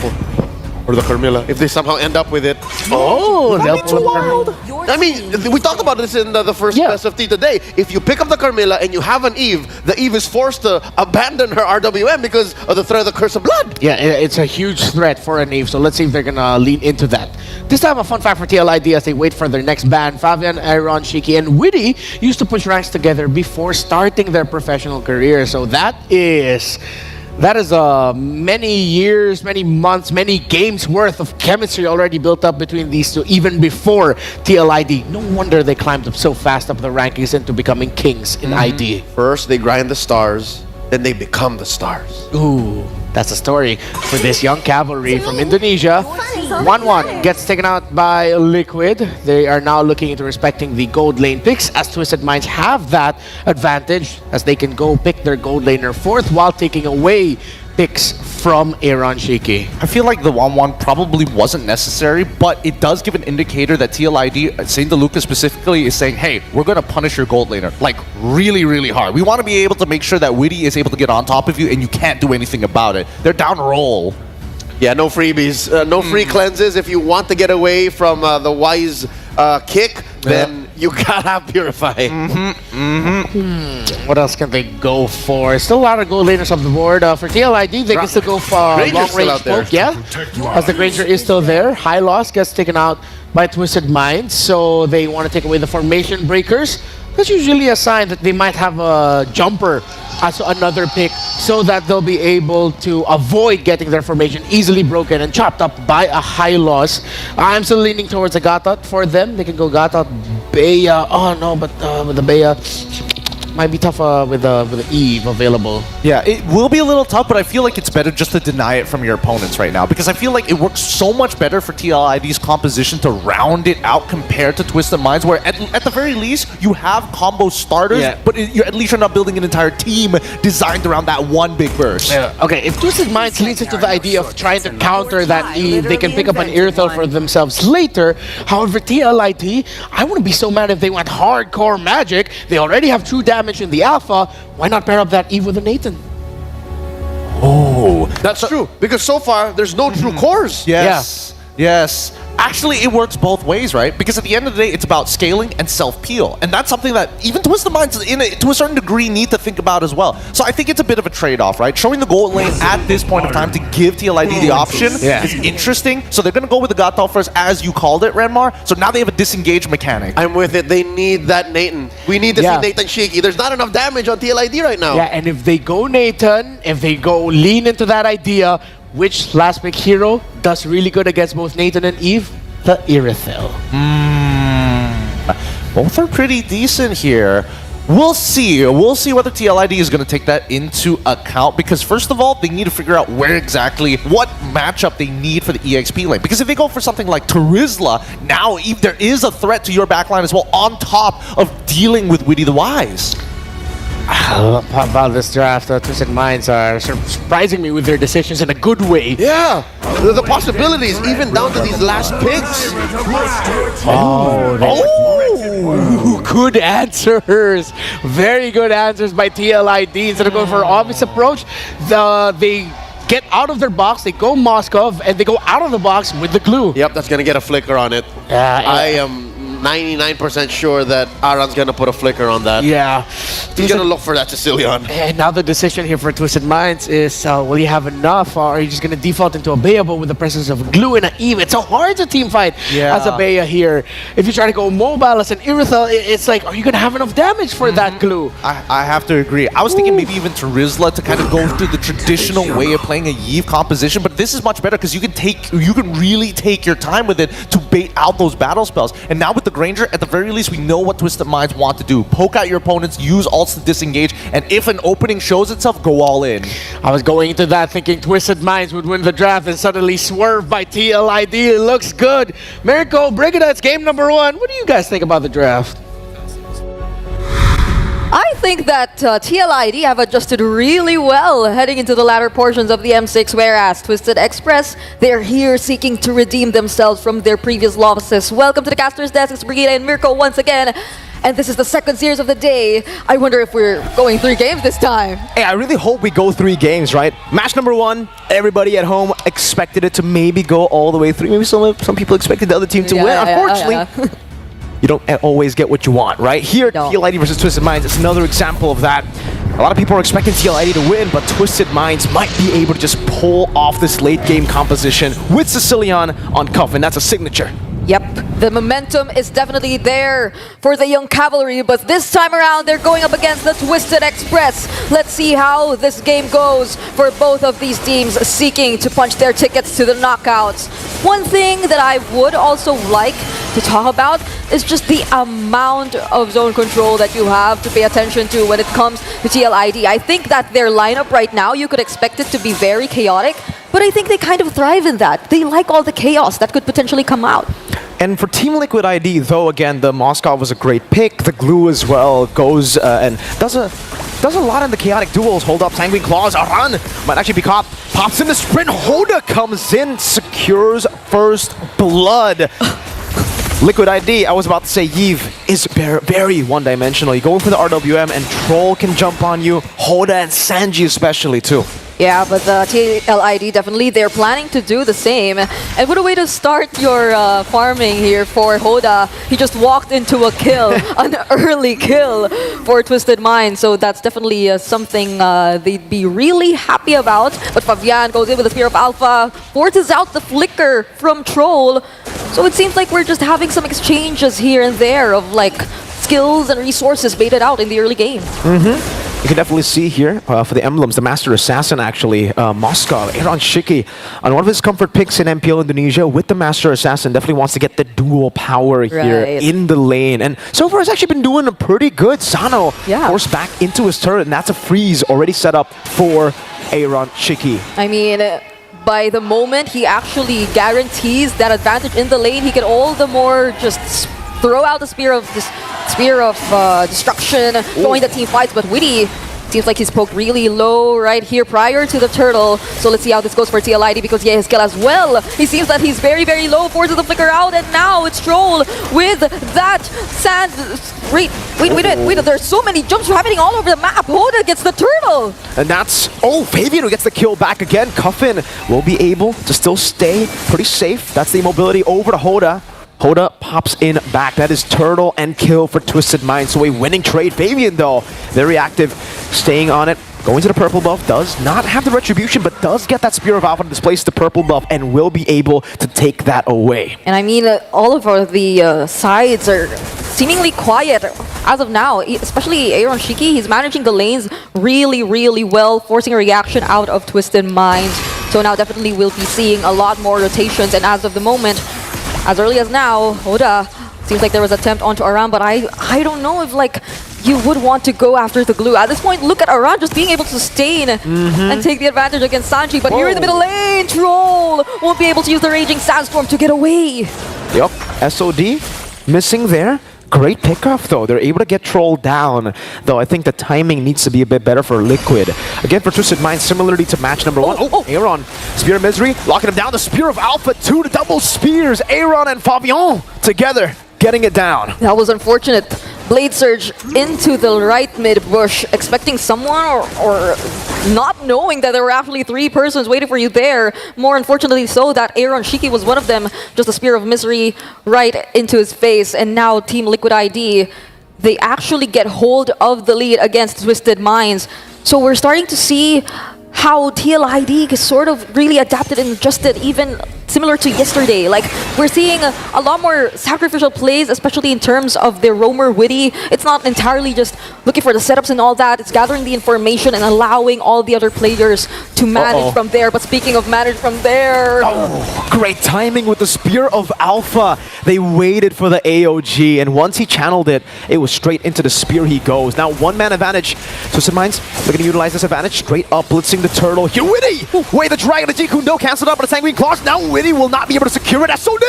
Or the Carmilla, if they somehow end up with it. Oh, they'll pull wild. I mean, we talked about this in the first best of T today. If you pick up the Carmilla and you have an Eve, the Eve is forced to abandon her RWM because of the threat of the Curse of Blood. Yeah, it's a huge threat for an Eve, so let's see if they're gonna lean into that. This time, a fun fact for TLID as they wait for their next ban. Fabian, Aaron, Shiki, and Witty used to push ranks together before starting their professional career, so that is many years, many months, many games worth of chemistry already built up between these two, even before TLID. No wonder they climbed up so fast up the rankings into becoming kings in ID. First, they grind the stars, then they become the stars. Ooh, that's a story for this young cavalry from Indonesia. 1-1 gets taken out by Liquid. They are now looking into respecting the gold lane picks, as Twisted Minds have that advantage as they can go pick their gold laner fourth while taking away picks from Aaron Shiki. I feel like the 1-1 probably wasn't necessary, but it does give an indicator that TLID, St. DeLuca specifically, is saying, hey, we're going to punish your gold laner, like really, really hard. We want to be able to make sure that Witty is able to get on top of you and you can't do anything about it. They're down roll. Yeah, no freebies, no free cleanses. If you want to get away from the wise kick, then you gotta have Purify. What else can they go for? Still a lot of gold laners off the board. For TLID, they can still go for long-range poke, as the Granger is still there. High Loss gets taken out by Twisted Minds, so they want to take away the formation breakers. That's usually a sign that they might have a jumper as another pick so that they'll be able to avoid getting their formation easily broken and chopped up by a High Loss. I'm still leaning towards a Gatot for them. They can go Gatot, Bea. Oh no, but with the Bea might be tough with the Eve available. Yeah, it will be a little tough, but I feel like it's better just to deny it from your opponents right now, because I feel like it works so much better for TLID's composition to round it out compared to Twisted Minds, where at the very least you have combo starters, but at least you're not building an entire team designed around that one big burst. Okay, if Twisted Minds leads into the idea of trying to counter that Eve, they can pick up an Irithel for themselves later. However, TLID, I wouldn't be so mad if they went hardcore magic. They already have true damage in the alpha. Why not pair up that Eve with a Nathan? Oh, that's true, because so far there's no true cores. Yes. Actually, it works both ways, right? Because at the end of the day, it's about scaling and self-peel. And that's something that even Twisted Minds, to a certain degree, need to think about as well. So I think it's a bit of a trade-off, right? Showing the gold lane at this point of time to give TLID the option is interesting. So they're going to go with the Gatot first, as you called it, Renmar. So now they have a disengage mechanic. I'm with it. They need that Nathan. We need to see Nathan Shiki. There's not enough damage on TLID right now. Yeah, and if they go Nathan, if they go lean into that idea, which last pick hero does really good against both Nathan and Eve? The Irithel. Both are pretty decent here. We'll see. We'll see whether TLID is going to take that into account, because first of all, they need to figure out what matchup they need for the EXP lane. Because if they go for something like Terizla, now there is a threat to your backline as well, on top of dealing with Witty the Wise. About this draft, Twisted Minds are surprising me with their decisions in a good way. Yeah, the possibilities, even down to these last picks. Good answers. Very good answers by TLID. Instead of going for an obvious approach, they get out of their box, they go Moskov, and they go out of the box with the glue. Yep, that's gonna get a flicker on it. I am 99% sure that Aaron's gonna put a flicker on that. Yeah. He's gonna look for that Sicilian. And now the decision here for Twisted Minds is, will you have enough, or are you just going to default into Abea, but with the presence of Glue and Eve? It's so hard to team fight as Abea here. If you try to go mobile as an Irithel, it's like, are you going to have enough damage for that Glue? I have to agree. I was thinking maybe even Terizla to kind of go through the traditional way of playing a Eve composition, but this is much better because you can really take your time with it to bait out those battle spells. And now with the Granger, at the very least, we know what Twisted Minds want to do. Poke out your opponents, use ults to disengage, and if an opening shows itself, go all in. I was going into that thinking Twisted Minds would win the draft and suddenly swerved by TLID. It looks good. Mirko, Brigida, it's game number 1. What do you guys think about the draft? I think that TLID have adjusted really well heading into the latter portions of the M6, whereas Twisted Express, they're here seeking to redeem themselves from their previous losses. Welcome to the Caster's Desk. It's Brigida and Mirko once again. And this is the second series of the day. I wonder if we're going 3 games this time. Hey, I really hope we go 3 games, right? Match number 1, everybody at home expected it to maybe go all the way through. Maybe some people expected the other team to win. Unfortunately, you don't always get what you want, right? Here, TLID versus Twisted Minds, it's another example of that. A lot of people are expecting TLID to win, but Twisted Minds might be able to just pull off this late game composition with Sicilian on Cuff, and that's a signature. Yep, the momentum is definitely there for the young cavalry, but this time around they're going up against the Twisted Express. Let's see how this game goes for both of these teams seeking to punch their tickets to the knockouts. One thing that I would also like to talk about is just the amount of zone control that you have to pay attention to when it comes to TLID. I think that their lineup right now, you could expect it to be very chaotic, but I think they kind of thrive in that. They like all the chaos that could potentially come out. And for Team Liquid ID, though, again, the Moskov was a great pick. The Glue as well goes and does a lot in the chaotic duels. Hold up, Sanguine Claws, Aran might actually be caught. Pops in the sprint, Hoda comes in, secures first blood. Liquid ID, I was about to say, Yves is very one-dimensional. You go in for the RWM and Troll can jump on you, Hoda and Sanji especially too. Yeah, but the TLID definitely, they're planning to do the same. And what a way to start your farming here for Hoda. He just walked into a kill, an early kill for Twisted Minds. So that's definitely something they'd be really happy about. But Fabian goes in with the Spear of Alpha, forces out the flicker from Troll. So it seems like we're just having some exchanges here and there of like skills and resources baited out in the early game. You can definitely see here for the emblems, the Master Assassin actually, Moskov, Aaron Shiki, on one of his comfort picks in MPL Indonesia with the Master Assassin, definitely wants to get the dual power here in the lane. And so far, he's actually been doing a pretty good. Sano forced back into his turret, and that's a freeze already set up for Aaron Shiki. I mean, by the moment he actually guarantees that advantage in the lane, he can all the more just throw out the Spear of Destruction, throwing the team fights, but Witty seems like he's poked really low right here prior to the turtle. So let's see how this goes for TLID, because his skill as well. He seems that he's very low, forces the flicker out, and now it's Troll with that sand. Wait, there's so many jumps happening all over the map. Hoda gets the turtle. And that's, Fabian who gets the kill back again. Cuffin will be able to still stay pretty safe. That's the immobility over to Hoda. Hoda pops in back. That is turtle and kill for Twisted Minds. So a winning trade. Fabian, though, very active, staying on it. Going to the purple buff, does not have the retribution, but does get that Spear of Alpha to displace the purple buff and will be able to take that away. And I mean, all of the sides are seemingly quiet as of now, especially Aaron Shiki. He's managing the lanes really well, forcing a reaction out of Twisted Minds. So now definitely we'll be seeing a lot more rotations, and as of the moment, as early as now, Hoda seems like there was an attempt onto Aram, but I don't know if like you would want to go after the glue. At this point, look at Aram just being able to sustain and take the advantage against Sanji, but here in the middle lane, Troll won't be able to use the Raging Sandstorm to get away. Yup, SOD missing there. Great pickoff, though. They're able to get Troll down, though I think the timing needs to be a bit better for Liquid. Again, for Twisted Mind, similarly to match number 1. Aaron, Spear of Misery, locking him down. The Spear of Alpha, 2 to double spears. Aaron and Fabian together, getting it down. That was unfortunate. Blade Surge into the right mid bush, expecting someone or not knowing that there were actually 3 persons waiting for you there. More unfortunately so that Aaron Shiki was one of them. Just a Spear of Misery right into his face. And now Team Liquid ID, they actually get hold of the lead against Twisted Minds. So we're starting to see how TLID is sort of really adapted and adjusted, even similar to yesterday. Like, we're seeing a lot more sacrificial plays, especially in terms of their roamer witty. It's not entirely just looking for the setups and all that. It's gathering the information and allowing all the other players to manage from there. But speaking of manage from there... Oh, great timing with the Spear of Alpha. They waited for the AOG, and once he channeled it, it was straight into the Spear he goes. Now, 1-man advantage. Twisted Minds looking to utilize this advantage. Straight up blitzing the turtle. Here, Witty! Wait, the Dragon, the Jikundo canceled up by the Sanguine Claws. Now Witty will not be able to secure it. SOD!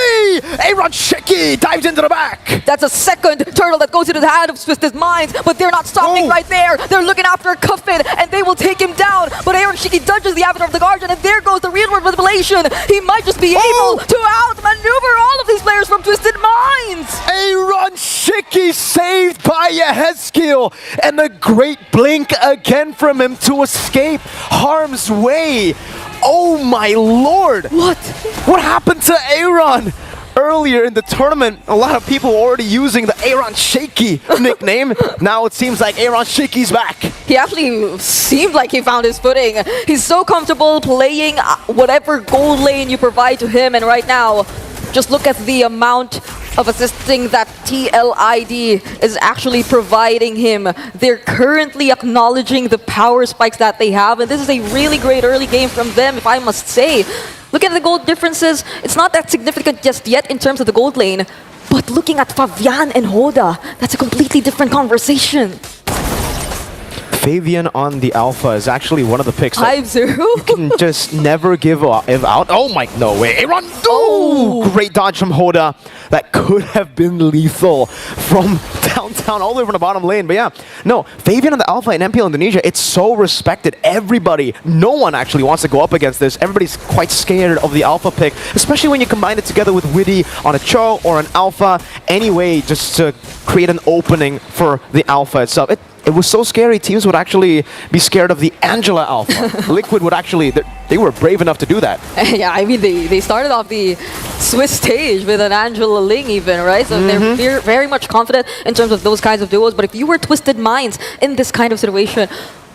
Aaron Shiki dives into the back. That's a second turtle that goes into the hand of Twisted Minds, but they're not stopping right there. They're looking after Cuffin, and they will take him down. But Aaron Shiki dodges the Avatar of the Guardian, and there goes the real-world manipulation. He might just be able to outmaneuver all of these players from Twisted Minds. Aaron Shiki saved by Yehezkiel, and a great blink again from him to escape harm's way. Oh my lord! What happened to Aaron? Earlier in the tournament, a lot of people were already using the Aaron Shaky nickname. Now it seems like Aaron Shaky's back. He actually seemed like he found his footing. He's so comfortable playing whatever gold lane you provide to him, and right now, just look at the amount of assisting that TLID is actually providing him. They're currently acknowledging the power spikes that they have, and this is a really great early game from them, if I must say. Look at the gold differences. It's not that significant just yet in terms of the gold lane, but looking at Fabian and Hoda, that's a completely different conversation. Fabian on the Alpha is actually one of the picks. 5-0. You can just never give out. Oh my, no way. Aaron, great dodge from Hoda. That could have been lethal from downtown all the way from the bottom lane. But yeah, no, Fabian on the Alpha in MPL Indonesia, it's so respected. Everybody, no one actually wants to go up against this. Everybody's quite scared of the Alpha pick, especially when you combine it together with Witty on a Cho or an Alpha. Anyway, just to create an opening for the Alpha itself. It was so scary, teams would actually be scared of the Angela Alpha. Liquid would actually, they were brave enough to do that. Yeah, I mean, they started off the Swiss stage with an Angela Ling even, right? So they're very much confident in terms of those kinds of duos. But if you were Twisted Minds in this kind of situation,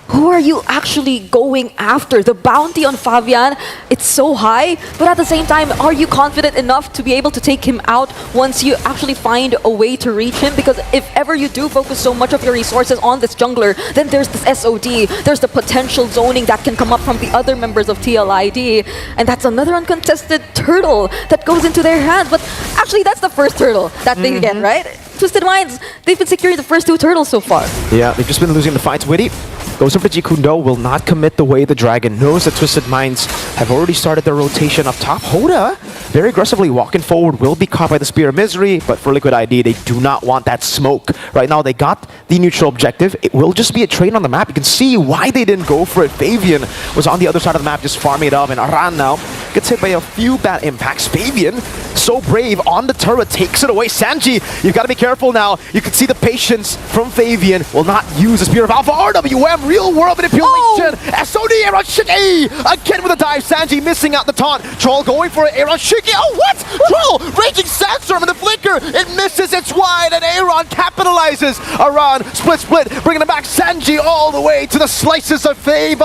who are you actually going after? The bounty on Fabian, it's so high, but at the same time, are you confident enough to be able to take him out once you actually find a way to reach him? Because if ever you do focus so much of your resources on this jungler, then there's this SOD, there's the potential zoning that can come up from the other members of TLID, and that's another uncontested turtle that goes into their hands. But actually, that's the first turtle that they get, right? Twisted Minds, they've been securing the first 2 turtles so far. Yeah, they've just been losing the fights. Witty goes up to Jikundo, will not commit the way the Dragon knows that Twisted Minds have already started their rotation up top. Hoda, very aggressively walking forward, will be caught by the Spear of Misery, but for Liquid ID, they do not want that smoke. Right now, they got the neutral objective. It will just be a trade on the map. You can see why they didn't go for it. Fabian was on the other side of the map, just farming it up, and Aran now gets hit by a few bad impacts. Fabian, so brave, on the turret, takes it away. Sanji, you've got to be careful now. You can see the patience from Fabian. Will not use the Spear of Alpha. RWM, real world manipulation. SOD, Aaron Shiki, again with a dive. Sanji missing out the taunt. Troll going for it. Aaron Shiki, oh what? Troll, Raging Sandstorm and the flicker. It misses, it's wide, and Aaron capitalizes. Aran, split, bringing it back. Sanji all the way to the slices of Fave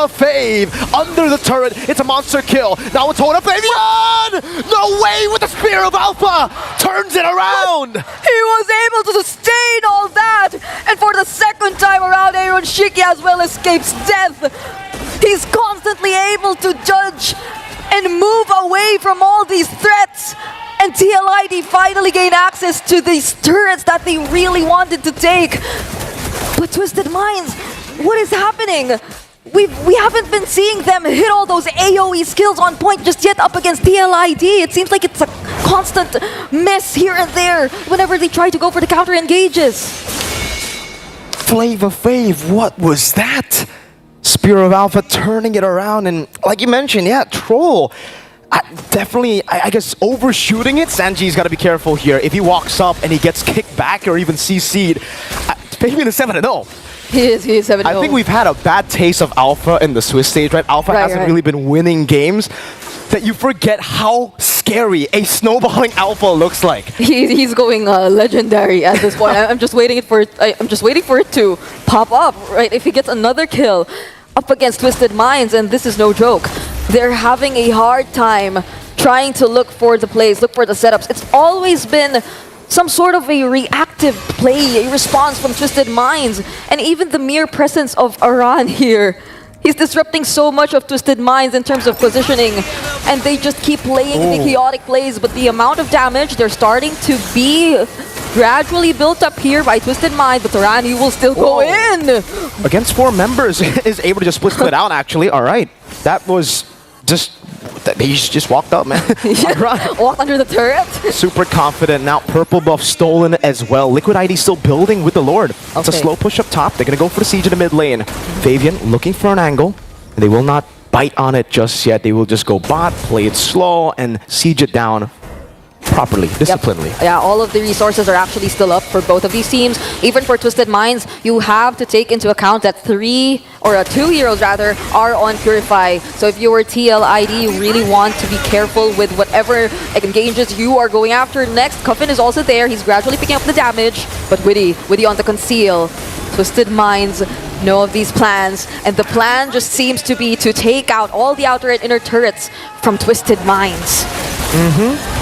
under the turret. It's a monster kill. Now it's Hoda. Fabian! No way with the Spear of Alpha! Turns it around! He was able to sustain all that! And for the second time around, Aaron Shiki as well escapes death! He's constantly able to judge and move away from all these threats! And TLID finally gain access to these turrets that they really wanted to take! But Twisted Minds, what is happening? we haven't been seeing them hit all those AoE skills on point just yet up against TLID. It seems like it's a constant miss here and there whenever they try to go for the counter engages. Flavor Fave, what was that? Spear of Alpha turning it around, and like you mentioned, yeah, Troll. I guess overshooting it. Sanji's got to be careful here. If he walks up and he gets kicked back or even CC'd, maybe in a 7-0. He is 7-0. I think we've had a bad taste of Alpha in the Swiss stage, right? Alpha hasn't really been winning games. That you forget how scary a snowballing Alpha looks like. He's going legendary at this point. I'm just waiting for it to pop up, right? If he gets another kill up against Twisted Minds, and this is no joke. They're having a hard time trying to look for the plays, look for the setups. It's always been some sort of a reactive play, a response from Twisted Minds, and even the mere presence of Aran here. He's disrupting so much of Twisted Minds in terms of positioning, and they just keep playing the chaotic plays, but the amount of damage they're starting to be gradually built up here by Twisted Minds, but Aran, you will still go in! Against 4 members, is able to just split out, actually. All right. That was just... He just walked up, man. Walked under the turret. Super confident. Now purple buff stolen as well. Liquid ID still building with the Lord. It's a slow push up top. They're going to go for the siege in the mid lane. Fabian looking for an angle. They will not bite on it just yet. They will just go bot, play it slow, and siege it down properly, disciplinedly. Yep. Yeah, all of the resources are actually still up for both of these teams. Even for Twisted Minds, you have to take into account that 2 heroes rather are on Purify. So if you were TLID, you really want to be careful with whatever engages you are going after next. Cuffin is also there. He's gradually picking up the damage, but Witty on the conceal. Twisted Minds know of these plans, and the plan just seems to be to take out all the outer and inner turrets from Twisted Minds.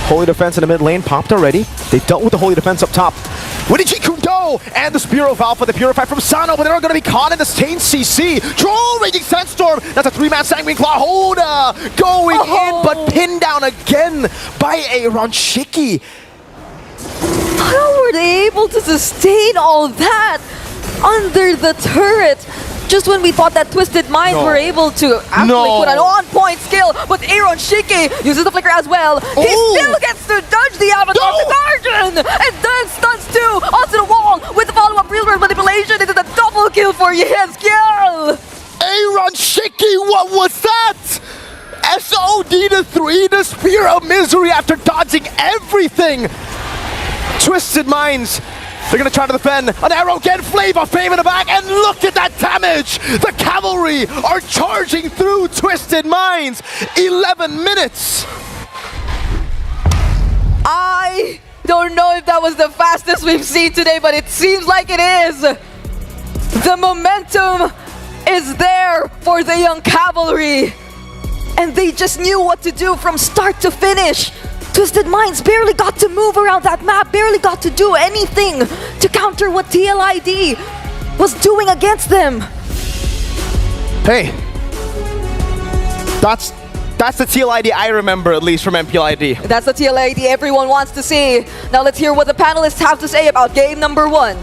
Holy Defense in the mid lane popped already. They dealt with the Holy Defense up top. Winichi Kudo and the Spear of Alpha, the Purify from Sano, but they're going to be caught in the Stain CC. Troll, Raging Sandstorm. That's a 3-man Sanguine Claw. Hoda going in, but pinned down again by a Ronshiki. How were they able to sustain all that under the turret? Just when we thought that Twisted Minds were able to actually put an on-point skill, but Aaron Shiki uses the flicker as well. He still gets to dodge the avatar of the Guardian, and then stuns too onto the wall with the follow-up real-world manipulation. It is a double kill for Yezkiel. Aaron Shiki, what was that? SOD to 3, the Spear of Misery after dodging everything. Twisted Minds. They're going to try to defend. An arrow again. Flavor Fave in the back. And look at that damage. The cavalry are charging through Twisted Minds. 11 minutes. I don't know if that was the fastest we've seen today, but it seems like it is. The momentum is there for the young cavalry. And they just knew what to do from start to finish. Twisted Minds barely got to move around that map, barely got to do anything to counter what TLID was doing against them. Hey, that's the TLID I remember, at least from MPLID. That's the TLID everyone wants to see. Now let's hear what the panelists have to say about game number 1.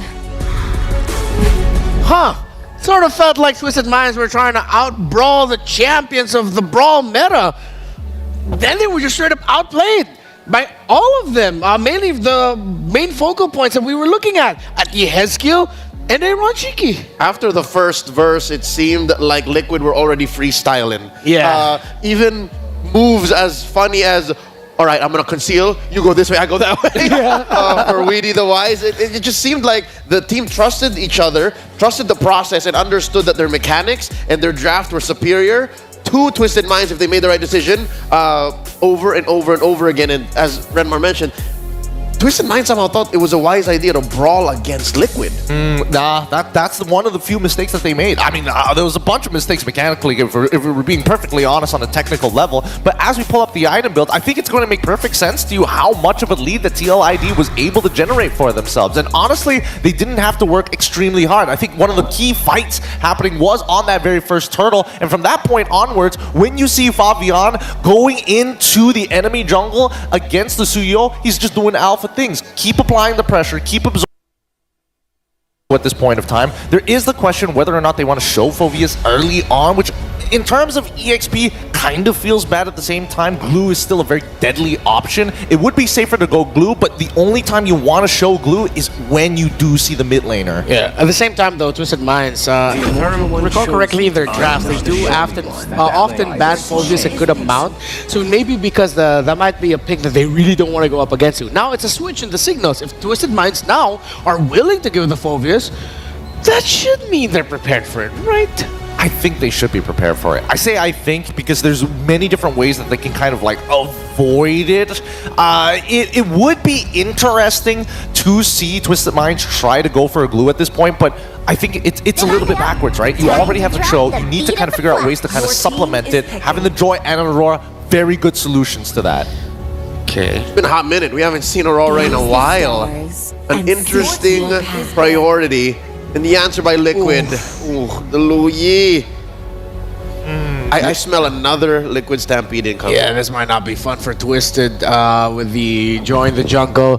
Sort of felt like Twisted Minds were trying to out-brawl the champions of the brawl meta. Then they were just straight up outplayed by all of them, mainly the main focal points that we were looking at Yehezkiel and Ronshiki. After the first verse, it seemed like Liquid were already freestyling. Yeah. Even moves as funny as, all right, I'm going to conceal, you go this way, I go that way. For Weedy the Wise, it just seemed like the team trusted each other, trusted the process, and understood that their mechanics and their draft were superior to Twisted Minds if they made the right decision over and over and over again. And as Renmar mentioned, Twisted Minds somehow thought it was a wise idea to brawl against Liquid. That's one of the few mistakes that they made. I mean, there was a bunch of mistakes mechanically, if we're being perfectly honest on a technical level. But as we pull up the item build, I think it's going to make perfect sense to you how much of a lead the TLID was able to generate for themselves. And honestly, they didn't have to work extremely hard. I think one of the key fights happening was on that very first turtle. And from that point onwards, when you see Fabian going into the enemy jungle against the Suyo, he's just doing alpha things. Keep applying the pressure, keep absorbing at this point of time. There is the question whether or not they want to show Phoveus early on, which in terms of EXP kind of feels bad at the same time. Glue is still a very deadly option. It would be safer to go Glue, but the only time you want to show Glue is when you do see the mid laner. Yeah. At the same time, though, Twisted Minds, if I recall correctly, in their drafts, they do often ban Phoveus a good amount. So maybe because that might be a pick that they really don't want to go up against you. Now it's a switch in the signals. If Twisted Minds now are willing to give the Phoveus, that should mean they're prepared for it, right? I think they should be prepared for it. I say I think because there's many different ways that they can kind of like avoid it. It would be interesting to see Twisted Minds try to go for a Glue at this point, but I think it's a little bit backwards, right? You already have the Choke. You need to kind of figure out ways to kind of supplement it. Having the Joy and Aurora, very good solutions to that. Okay. It's been a hot minute. We haven't seen Aurora in a while. An interesting priority. And the answer by Liquid. Ooh, the Louis. I smell another Liquid Stampede incoming. Yeah, this might not be fun for Twisted with the Join the Jungle.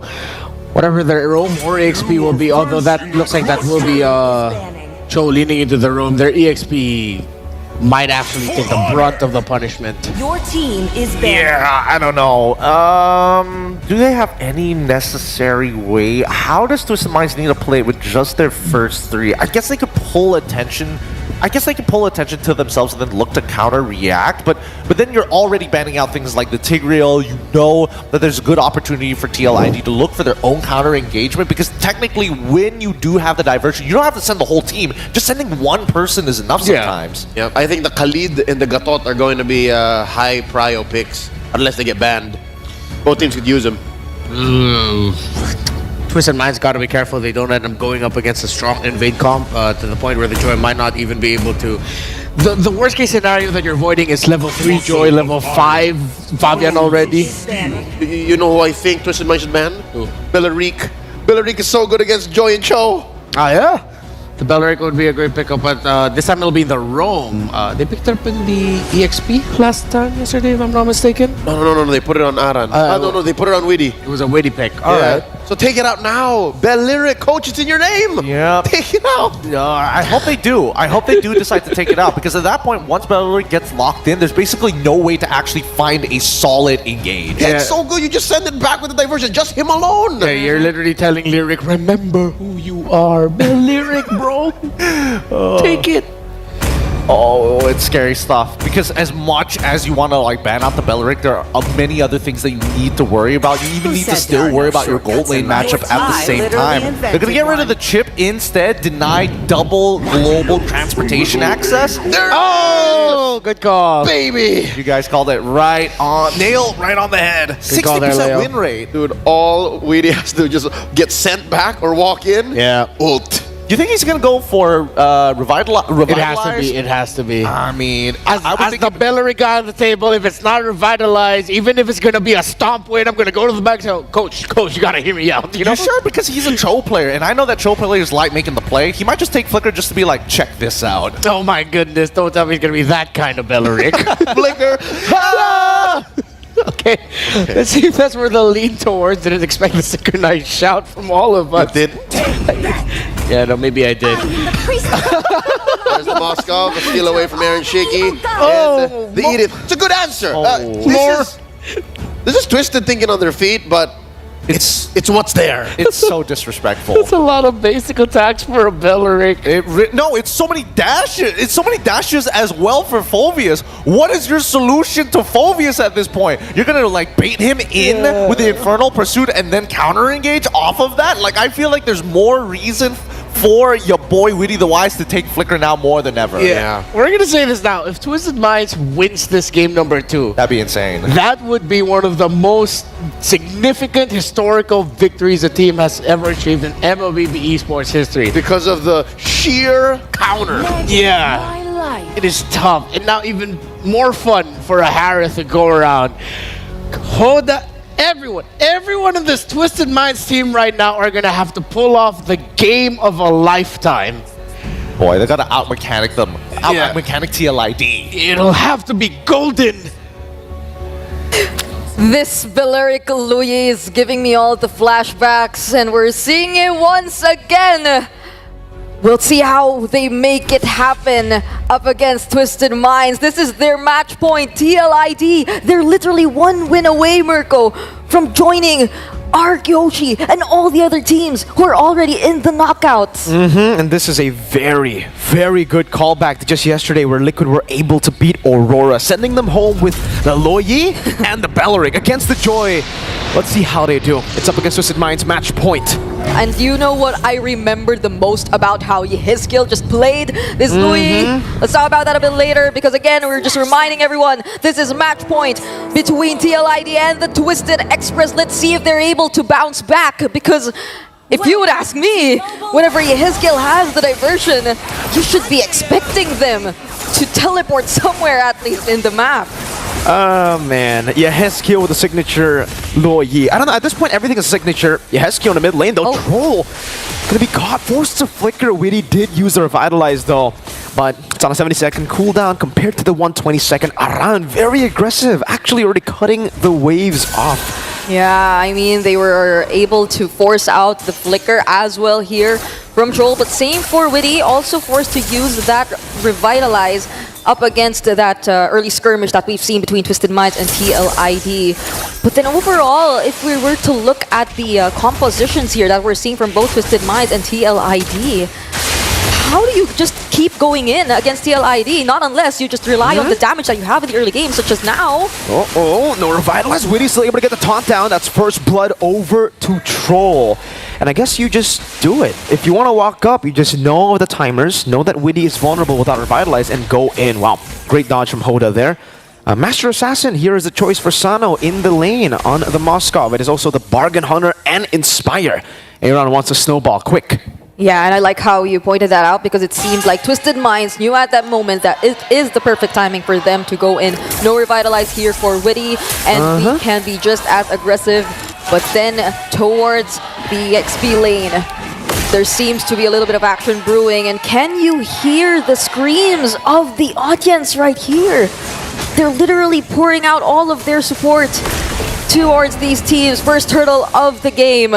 Whatever their roam or EXP will be, although that looks like that will be Cho leaning into the roam, their EXP might actually take the brunt of the punishment. Your team is banned. Yeah, I don't know. Do they have any necessary way? How does Twisted Minds need to play with just their first three? I guess they could pull attention. I guess they can pull attention to themselves and then look to counter-react, but then you're already banning out things like the Tigreal. You know that there's a good opportunity for TLID to look for their own counter-engagement, because technically when you do have the diversion, you don't have to send the whole team. Just sending one person is enough sometimes. Yeah, I think the Khalid and the Gatot are going to be high prio picks, unless they get banned. Both teams could use them. Twisted Minds got to be careful they don't end up going up against a strong invade comp to the point where the Joy might not even be able to. The worst case scenario that you're avoiding is level 3 Joy, level 5 Fabian already. You know who I think Twisted Minds should ban? Who? Bellarique. Bellarique is so good against Joy and Cho. Ah, yeah? The Bellaric would be a great pickup, but this time it'll be the Roam. They picked up in the EXP last time, yesterday, if I'm not mistaken. No, they put it on Aran. No, they put it on Witty. It was a witty pick. All right. So take it out now. Bellaric, coach, it's in your name. Yeah. Take it out. I hope they do. I hope they do decide to take it out, because at that point, once Bellaric gets locked in, there's basically no way to actually find a solid engage. Yeah. It's so good. You just send it back with the diversion. Just him alone. Yeah, you're literally telling Lyric, remember who you are. Bellaric, bro. Take it. Oh, it's scary stuff. Because as much as you want to like ban out the Bellaric, there are many other things that you need to worry about. You even need to still worry about your gold lane matchup at the same time. They're going to get rid of the chip instead, deny double global transportation access. Oh, good call. Baby. You guys called it right on, nail right on the head. 60% win rate. Dude, all Witty has to do is just get sent back or walk in. Yeah. Ult. You think he's gonna go for revitalize? It has to be. It has to be. I mean, as the Bellaric guy on the table, if it's not revitalized, even if it's gonna be a stomp win, I'm gonna go to the back and say, Coach, you gotta hear me out. You know? You're sure? Because he's a Cho player, and I know that Cho players like making the play. He might just take Flicker just to be like, check this out. Oh my goodness! Don't tell me he's gonna be that kind of Bellaric. Flicker. Okay, let's see if that's where they'll lean towards. Didn't expect the synchronized shout from all of us. Did. Yeah, no, maybe I did. There's the Moskov, a steal away from Aaron Shaky. Oh, and the Edith. It's a good answer. More. This is Twisted thinking on their feet, but it's what's there. It's so disrespectful. That's a lot of basic attacks for a Bellaric. No, it's so many dashes. It's so many dashes as well for Phoveus. What is your solution to Phoveus at this point? You're gonna like bait him in with the Infernal Pursuit and then counter engage off of that? Like, I feel like there's more reason for your boy Witty the Wise to take Flicker now more than ever. Yeah. We're gonna say this now. If Twisted Minds wins this game number 2, that'd be insane. That would be one of the most significant historical victories a team has ever achieved in MLBB esports history. Because of the sheer counter. Yeah. It is tough. And now even more fun for a Harith to go around. Hoda. Everyone in this Twisted Minds team right now are gonna have to pull off the game of a lifetime. Boy, they gotta out-mechanic them. Out-mechanic TLID. It'll have to be golden. This Bellaric Louis is giving me all the flashbacks, and we're seeing it once again. We'll see how they make it happen up against Twisted Minds. This is their match point, TLID. They're literally one win away, Mirko, from joining Yoshi and all the other teams who are already in the knockouts. And this is a very, very good callback to just yesterday where Liquid were able to beat Aurora, sending them home with the Loyi and the Bellering against the Joy. Let's see how they do. It's up against Twisted Minds match point. And you know what I remember the most about how his skill just played this Louis? Let's talk about that a bit later, because again, we're just reminding everyone, this is match point between TLID and the Twisted Express. Let's see if they're able to bounce back, because if you would ask me, whenever Yehezkiel has the diversion, you should be expecting them to teleport somewhere at least in the map. Oh man, Yehezkiel with a signature Loyi. I don't know, at this point everything is signature. Yehezkiel in the mid lane though, Troll gonna be caught, forced to flicker. Witty did use the Revitalize though, but it's on a 70-second cooldown compared to the 120-second. Aran, very aggressive, actually already cutting the waves off. Yeah, I mean, they were able to force out the flicker as well here from Troll, but same for Witty, also forced to use that Revitalize up against that early skirmish that we've seen between Twisted Minds and TLID. But then overall, if we were to look at the compositions here that we're seeing from both Twisted Minds and TLID, how do you just keep going in against TLID? Not unless you just rely on the damage that you have in the early game, such as now. No Revitalize. Witty's still able to get the taunt down. That's first blood over to Troll. And I guess you just do it. If you want to walk up, you just know the timers, know that Witty is vulnerable without Revitalize, and go in. Wow, great dodge from Hoda there. Master Assassin, here is the choice for Sano in the lane on the Moskov. It is also the Bargain Hunter and Inspire. Aaron wants a snowball, quick. Yeah, and I like how you pointed that out, because it seemed like Twisted Minds knew at that moment that it is the perfect timing for them to go in. No Revitalize here for Witty, and we can be just as aggressive. But then towards the XP lane, there seems to be a little bit of action brewing. And can you hear the screams of the audience right here? They're literally pouring out all of their support towards these teams. First turtle of the game.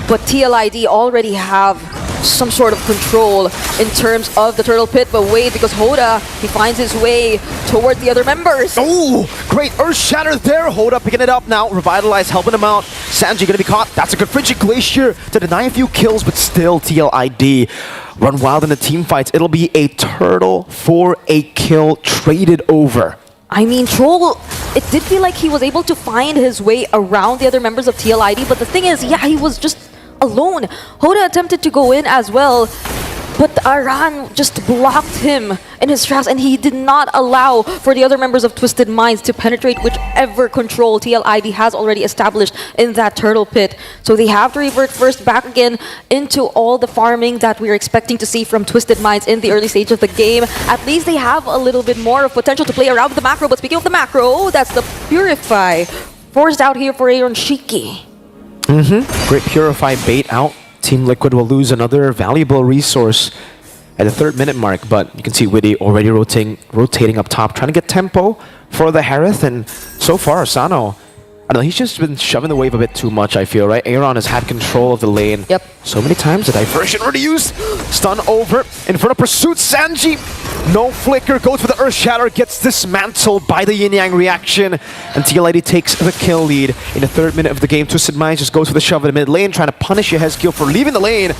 But TLID already have some sort of control in terms of the turtle pit, but wait, because Hoda, he finds his way towards the other members. Oh, great Earth Shatter there. Hoda picking it up now. Revitalize helping him out. Sanji gonna be caught. That's a good Frigid Glacier to deny a few kills, but still TLID run wild in the team fights. It'll be a turtle for a kill traded over. I mean, Troll, it did feel like he was able to find his way around the other members of TLID, but the thing is, yeah, he was just alone. Hoda attempted to go in as well, but Aran just blocked him in his tracks, and he did not allow for the other members of Twisted Minds to penetrate whichever control TLID has already established in that turtle pit. So they have to revert first back again into all the farming that we're expecting to see from Twisted Minds in the early stage of the game. At least they have a little bit more of potential to play around with the macro, but speaking of the macro, that's the Purify forced out here for Aaron Shiki. Great Purify bait out. Team Liquid will lose another valuable resource at the 3rd minute mark, but you can see Witty already rotating up top, trying to get tempo for the Harith, and so far, Sano, I don't know, he's just been shoving the wave a bit too much, I feel, right? Aaron has had control of the lane. Yep. So many times, the diversion already used. Stun over, in front of pursuit, Sanji. No flicker, goes for the Earth Shatter, gets dismantled by the Yin-Yang reaction, and TLID takes the kill lead in the 3rd minute of the game. Twisted Minds just goes for the shove in the mid lane, trying to punish Yehezkiel for leaving the lane.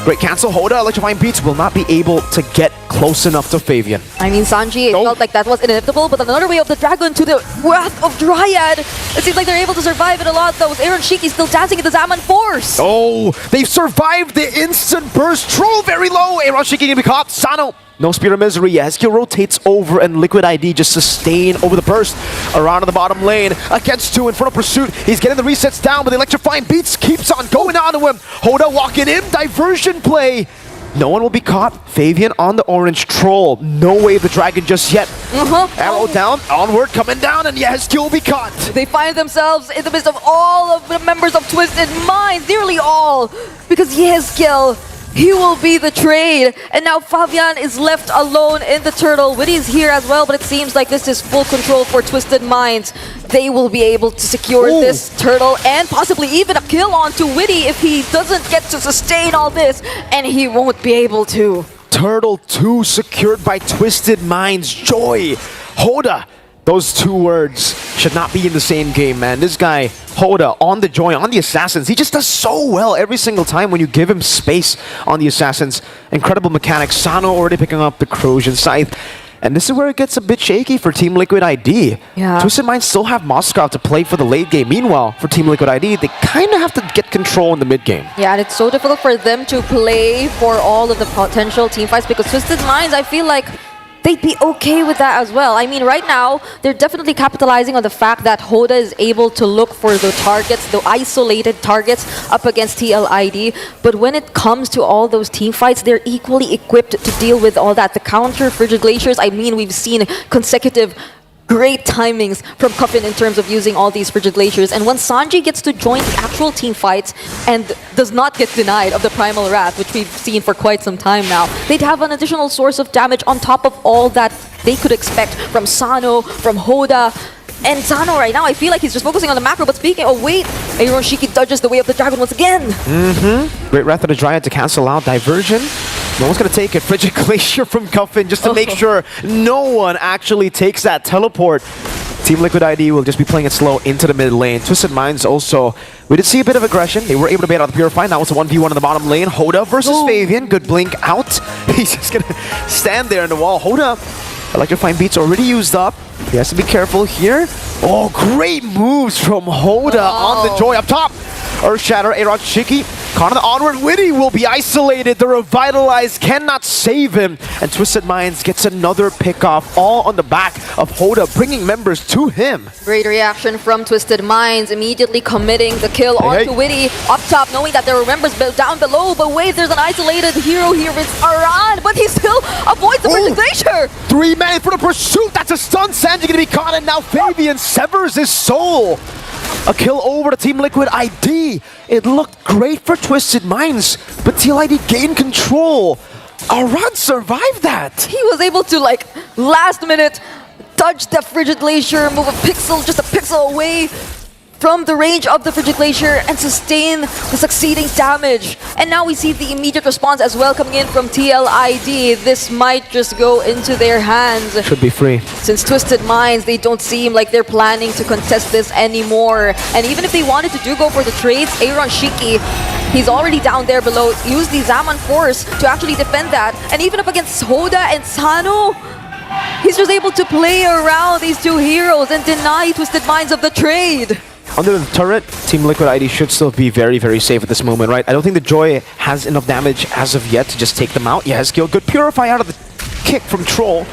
Great cancel, Hoda, Electrifying Beats will not be able to get close enough to Fabian. I mean, Sanji, it felt like that was inevitable, but another way of the dragon to the wrath of Dryad. It seems like they're able to survive it a lot, though, with Aaron Shiki still dancing in the Zaman Force. Oh, they've survived the instant burst. Troll very low. Aaron Shiki can be caught. Sano, no Spear of Misery. Yehezkiel rotates over, and Liquid ID just sustain over the burst. Around in the bottom lane, against 2 in front of pursuit. He's getting the resets down, but the Electrifying Beats keeps on going on to him. Hoda walking in, diversion play. No one will be caught. Fabian on the orange. Troll, no way of the dragon just yet. Arrow down, onward, coming down, and Yehezkiel will be caught. They find themselves in the midst of all of the members of Twisted Minds, nearly all, because Yehezkiel He will be the trade. And now Fabian is left alone in the turtle. Witty is here as well, but it seems like this is full control for Twisted Minds. They will be able to secure this turtle and possibly even a kill onto Witty if he doesn't get to sustain all this, and he won't be able to. Turtle 2 secured by Twisted Minds. Joy. Hoda. Those two words should not be in the same game, man. This guy, Hoda, on the Joy, on the Assassins, he just does so well every single time when you give him space on the Assassins. Incredible mechanics. Sano already picking up the Corrosion Scythe. And this is where it gets a bit shaky for Team Liquid ID. Yeah. Twisted Minds still have Moskov to play for the late game. Meanwhile, for Team Liquid ID, they kind of have to get control in the mid game. Yeah, and it's so difficult for them to play for all of the potential team fights because Twisted Minds, I feel like they'd be okay with that as well. I mean, right now, they're definitely capitalizing on the fact that Hoda is able to look for the targets, the isolated targets up against TLID. But when it comes to all those team fights, they're equally equipped to deal with all that. The counter Frigid Glaciers, I mean, we've seen consecutive great timings from Cuffin in terms of using all these Frigid Glaciers. And when Sanji gets to join the actual team fights and does not get denied of the Primal Wrath, which we've seen for quite some time now, they'd have an additional source of damage on top of all that they could expect from Sano, from Hoda. And Sano right now, I feel like he's just focusing on the macro, but speaking, oh wait, Eironshiki dodges the way of the dragon once again. Great Wrath of the Dryad to cancel out Diversion. No one's going to take it. Frigid Glacier from Cuffin just to make sure no one actually takes that teleport. Team Liquid ID will just be playing it slow into the mid lane. Twisted Minds also, we did see a bit of aggression. They were able to bait out the Purify. Now it's a 1v1 in the bottom lane. Hoda versus Fabian. Good blink out. He's just going to stand there in the wall. Hoda, Electrifying Beat's already used up. He has to be careful here. Oh, great moves from Hoda on the Joy up top. Earth Shatter, Eironshiki. Caught on the onward, Witty will be isolated. The Revitalized cannot save him. And Twisted Minds gets another pick off, all on the back of Hoda, bringing members to him. Great reaction from Twisted Minds, immediately committing the kill onto Witty. Up top, knowing that there were members down below, but wait, there's an isolated hero here. It's Aran, but he still avoids the Frigid Glacier. 3 men for the pursuit. That's a stun. Sanji gonna be caught, and now Fabian severs his soul. A kill over to Team Liquid ID. It looked great for Twisted Minds, but TLID gained control. Aran survived that. He was able to, like, last minute dodge the Frigid Glacier, move a pixel, just a pixel away from the range of the Frigid Glacier and sustain the succeeding damage. And now we see the immediate response as well coming in from TLID. This might just go into their hands. Should be free. Since Twisted Minds, they don't seem like they're planning to contest this anymore. And even if they wanted to go for the trades, Eironshiki, he's already down there below, used the Zaman Force to actually defend that. And even up against Hoda and Sano, he's just able to play around these two heroes and deny Twisted Minds of the trade. Under the turret, Team Liquid ID should still be very, very safe at this moment, right? I don't think the Joy has enough damage as of yet to just take them out. Yes, Gil, good Purify out of the kick from Troll.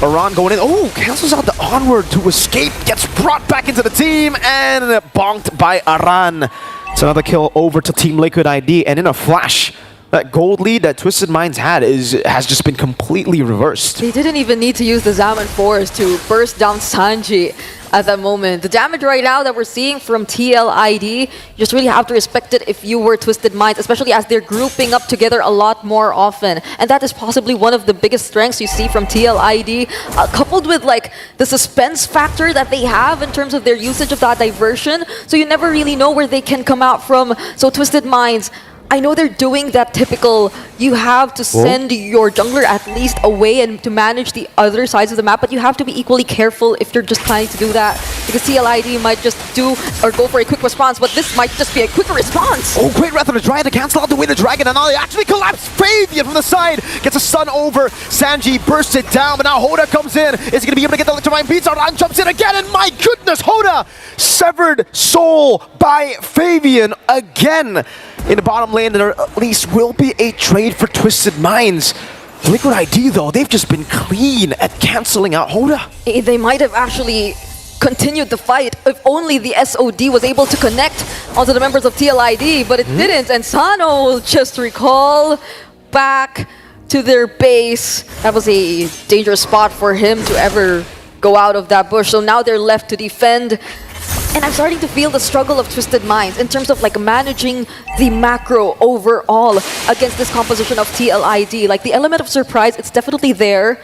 Aran going in. Oh, cancels out the onward to escape. Gets brought back into the team and bonked by Aran. It's another kill over to Team Liquid ID, and in a flash, that gold lead that Twisted Minds has just been completely reversed. They didn't even need to use the Zaman Force to burst down Sanji at that moment. The damage right now that we're seeing from TLID, you just really have to respect it if you were Twisted Minds, especially as they're grouping up together a lot more often. And that is possibly one of the biggest strengths you see from TLID, coupled with like the suspense factor that they have in terms of their usage of that diversion. So you never really know where they can come out from. So Twisted Minds, I know they're doing that typical, you have to send your jungler at least away and to manage the other sides of the map, but you have to be equally careful if you're just planning to do that, because TLID might just do or go for a quick response, but this might just be a quicker response. Oh, great Wrath of the Dryad to cancel out the Winter Dragon, and now they actually collapse. Fabian from the side gets a stun over. Sanji bursts it down, but now Hoda comes in. Is he going to be able to get the Electrifying Beats? Aran jumps in again, and my goodness, Hoda! Severed soul by Fabian again. In the bottom lane, there at least will be a trade for Twisted Minds. Liquid ID, though, they've just been clean at canceling out Hoda. They might have actually continued the fight if only the SOD was able to connect onto the members of TLID, but it didn't, and Sano will just recall back to their base. That was a dangerous spot for him to ever go out of that bush, so now they're left to defend And I'm starting to feel the struggle of Twisted Minds in terms of like managing the macro overall against this composition of TLID. Like the element of surprise, it's definitely there.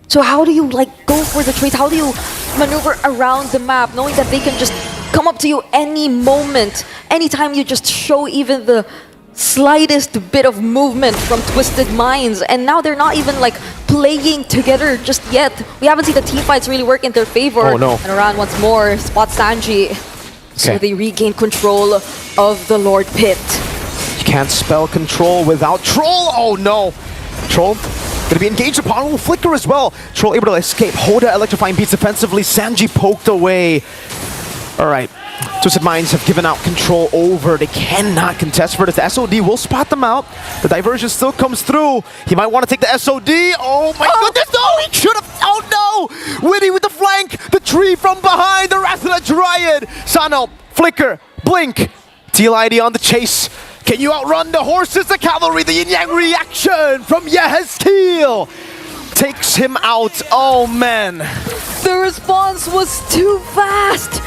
So how do you like go for the trades? How do you maneuver around the map knowing that they can just come up to you any moment, anytime you just show even the slightest bit of movement from Twisted Minds, and now they're not even like playing together just yet. We haven't seen the team fights really work in their favor. Oh no. And around once more, spot Sanji. So they regain control of the Lord Pit. You can't spell control without Troll. Oh no. Troll gonna be engaged upon. Will flicker as well. Troll able to escape. Hoda electrifying beats defensively. Sanji poked away. Alright. Twisted Minds have given out control over. They cannot contest for this. The SOD will spot them out. The diversion still comes through. He might want to take the SOD. Oh my goodness, no! He should have. Oh no! Witty with the flank. The tree from behind. The Wrath of the Dryad. Sano, flicker, blink. TLID on the chase. Can you outrun the horses? The cavalry, the yin yang reaction from Yehezkiel takes him out. Oh man. The response was too fast.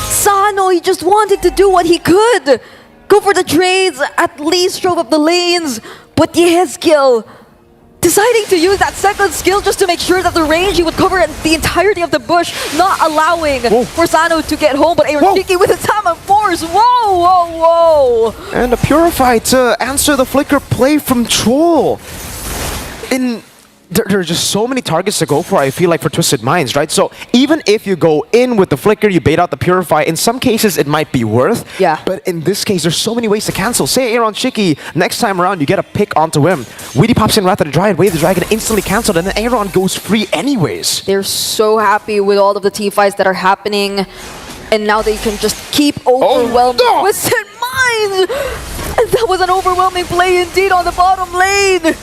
Sano, he just wanted to do what he could. Go for the trades, at least drove up the lanes. But Yehezkiel deciding to use that second skill just to make sure that the range he would cover the entirety of the bush, not allowing for Sano to get home. But Aoshiki with a time of force. Whoa, whoa, whoa. And a Purify to answer the flicker play from Troll. There are just so many targets to go for, I feel like, for Twisted Minds, right? So even if you go in with the flicker, you bait out the Purify, in some cases it might be worth. Yeah. But in this case, there's so many ways to cancel. Say Aaron Shiki, next time around, you get a pick onto him. Weedy pops in Wrath of the Dryad, Wave the Dragon instantly cancelled, and then Aaron goes free anyways. They're so happy with all of the team fights that are happening. And now they can just keep overwhelming Twisted Minds! And that was an overwhelming play indeed on the bottom lane!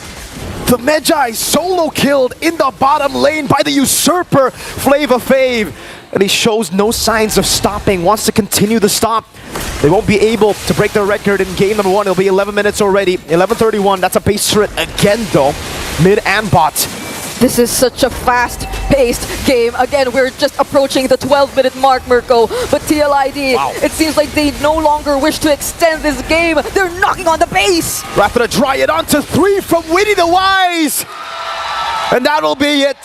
The Magi solo killed in the bottom lane by the Usurper, Flava Fave. And he shows no signs of stopping, wants to continue the stop. They won't be able to break their record in game number 1. It'll be 11 minutes already. 11:31, that's a base turret again though. Mid and bot. This is such a fast-paced game. Again, we're just approaching the 12-minute mark, Mirko. But TLID, it seems like they no longer wish to extend this game. They're knocking on the base. Wrath of the Dryad onto 3 from Witty the Wise. And that'll be it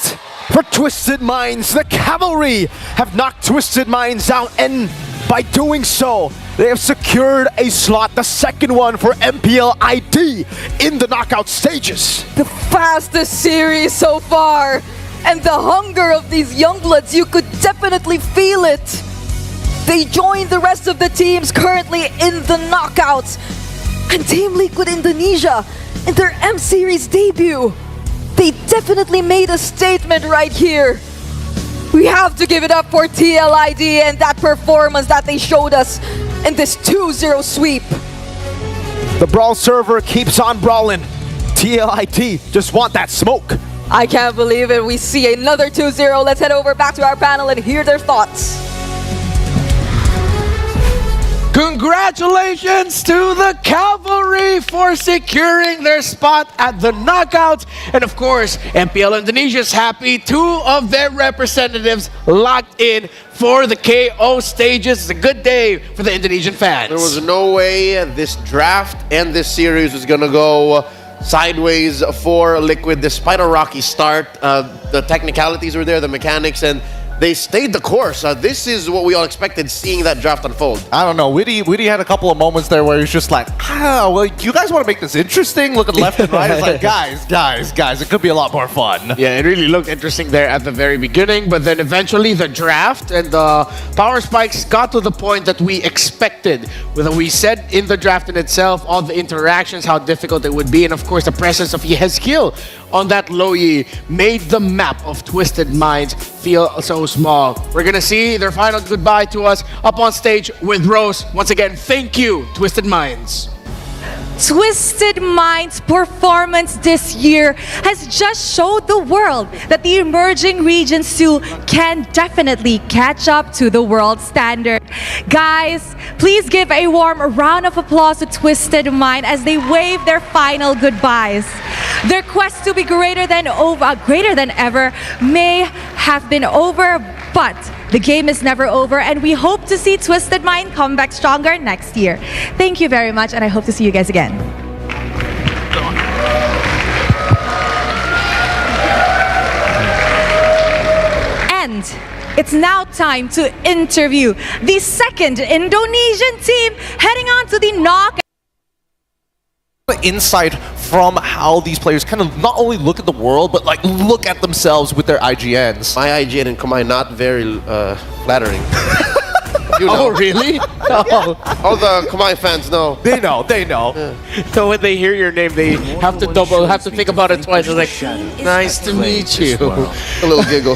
for Twisted Minds. The Cavalry have knocked Twisted Minds out, and by doing so, they have secured a slot, the second one for MPL ID in the knockout stages. The fastest series so far. And the hunger of these youngbloods, you could definitely feel it. They joined the rest of the teams currently in the knockouts. And Team Liquid Indonesia, in their M-Series debut, they definitely made a statement right here. We have to give it up for TLID and that performance that they showed us in this 2-0 sweep. The Brawl server keeps on brawling. TLID just want that smoke. I can't believe it. We see another 2-0. Let's head over back to our panel and hear their thoughts. Congratulations to the Cavalry for securing their spot at the knockouts. And of course, MPL Indonesia's happy. 2 of their representatives locked in for the KO stages. It's a good day for the Indonesian fans. There was no way this draft and this series was going to go sideways for Liquid despite a rocky start. The technicalities were there, the mechanics, and they stayed the course. This is what we all expected, seeing that draft unfold. I don't know. Witty had a couple of moments there where he's just like, well, you guys want to make this interesting? Looking left and right. It's like, guys, it could be a lot more fun. Yeah, it really looked interesting there at the very beginning, but then eventually the draft and the power spikes got to the point that we expected. We said in the draft in itself, all the interactions, how difficult it would be, and of course the presence of Yehezkiel on that low Yi made the map of Twisted Minds feel so small. We're gonna see their final goodbye to us up on stage with Rose. Once again, thank you, Twisted Minds. Twisted Minds' performance this year has just showed the world that the emerging regions too can definitely catch up to the world standard. Guys, please give a warm round of applause to Twisted Mind as they wave their final goodbyes. Their quest to be greater than ever may have been over, but The game is never over, and we hope to see Twisted Mind come back stronger next year. Thank you very much, and I hope to see you guys again. And it's now time to interview the second Indonesian team heading on to the knockout. Insight from how these players kind of not only look at the world, but like look at themselves with their IGNs. My IGN and Kamai not very flattering. You know. Oh, really? Oh. All the Kamai fans know. They know, they know. So when they hear your name, they have to think about it twice. It's like, nice to meet you. A little giggle.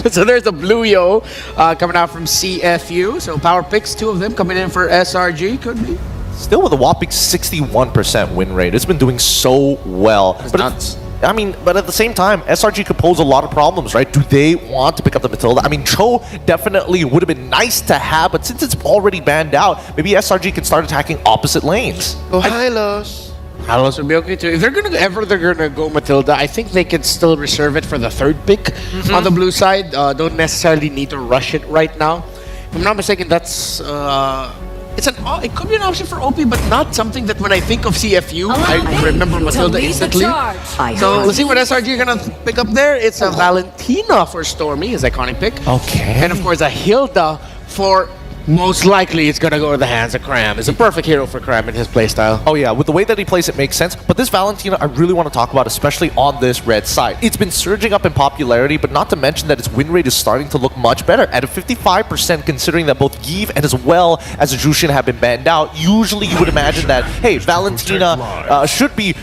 So there's a Blue Yo coming out from CFU. So power picks, 2 of them coming in for SRG. Could be. Still with a whopping 61% win rate. It's been doing so well. It's But nuts. I mean, but at the same time, SRG could pose a lot of problems, right? Do they want to pick up the Matilda? I mean, Cho definitely would have been nice to have, but since it's already banned out, maybe SRG can start attacking opposite lanes. Oh, Hylos. Hylos would be okay too. If they're gonna go Matilda, I think they can still reserve it for the 3rd pick on the blue side. Don't necessarily need to rush it right now. If I'm not mistaken, that's it could be an option for OP, but not something that when I think of CFU, I remember Matilda instantly. So let's see what SRG are gonna pick up there. It's a Valentina for Stormy, his iconic pick. Okay. And of course a Hilda for most likely it's gonna go to the hands of Cram. It's a perfect hero for Cram in his playstyle. Oh yeah, with the way that he plays it makes sense. But this Valentina I really want to talk about, especially on this red side. It's been surging up in popularity, but not to mention that its win rate is starting to look much better at a 55%, considering that both Give and as well as Jushin have been banned out. Usually you would imagine that, hey, Valentina should be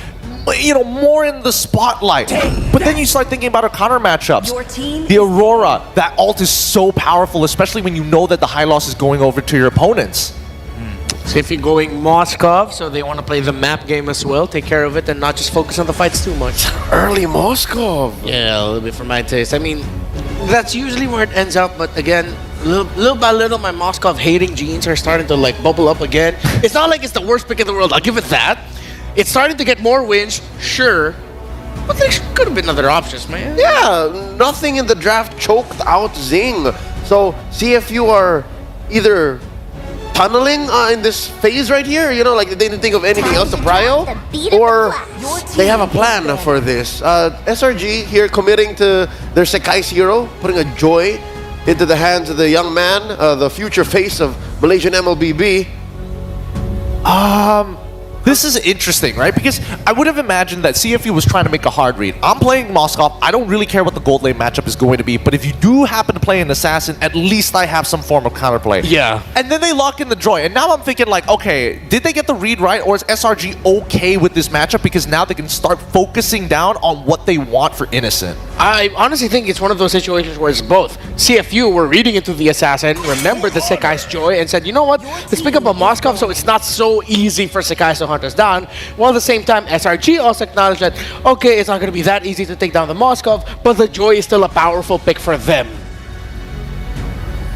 more in the spotlight. But then you start thinking about her counter matchups. The Aurora, that ult is so powerful, especially when you know that the high loss is going over to your opponents. So if you're going Moskov, so they want to play the map game as well, take care of it and not just focus on the fights too much. Early Moscow. Yeah, a little bit for my taste. I mean, that's usually where it ends up, but again, little by little, my Moskov hating genes are starting to like bubble up again. It's not like it's the worst pick in the world, I'll give it that. It's starting to get more wins, sure, but there could have been other options, man. Yeah, nothing in the draft choked out Zing. So CFU are either tunneling in this phase right here, like they didn't think of anything else to prio, or they have a plan for this. SRG here committing to their Sekai's hero, putting a joy into the hands of the young man, the future face of Malaysian MLBB. This is interesting, right? Because I would have imagined that CFU was trying to make a hard read. I'm playing Moskov. I don't really care what the gold lane matchup is going to be, but if you do happen to play an assassin, at least I have some form of counterplay. Yeah. And then they lock in the Joy. And now I'm thinking like, okay, did they get the read right? Or is SRG okay with this matchup? Because now they can start focusing down on what they want for Innocent. I honestly think it's one of those situations where it's both. CFU were reading into the assassin, remembered the Sekai's Joy, and said, you know what, let's pick up a Moskov so it's not so easy for Sekai to hunt us down. While at the same time, SRG also acknowledged that, okay, it's not going to be that easy to take down the Moskov, but the Joy is still a powerful pick for them.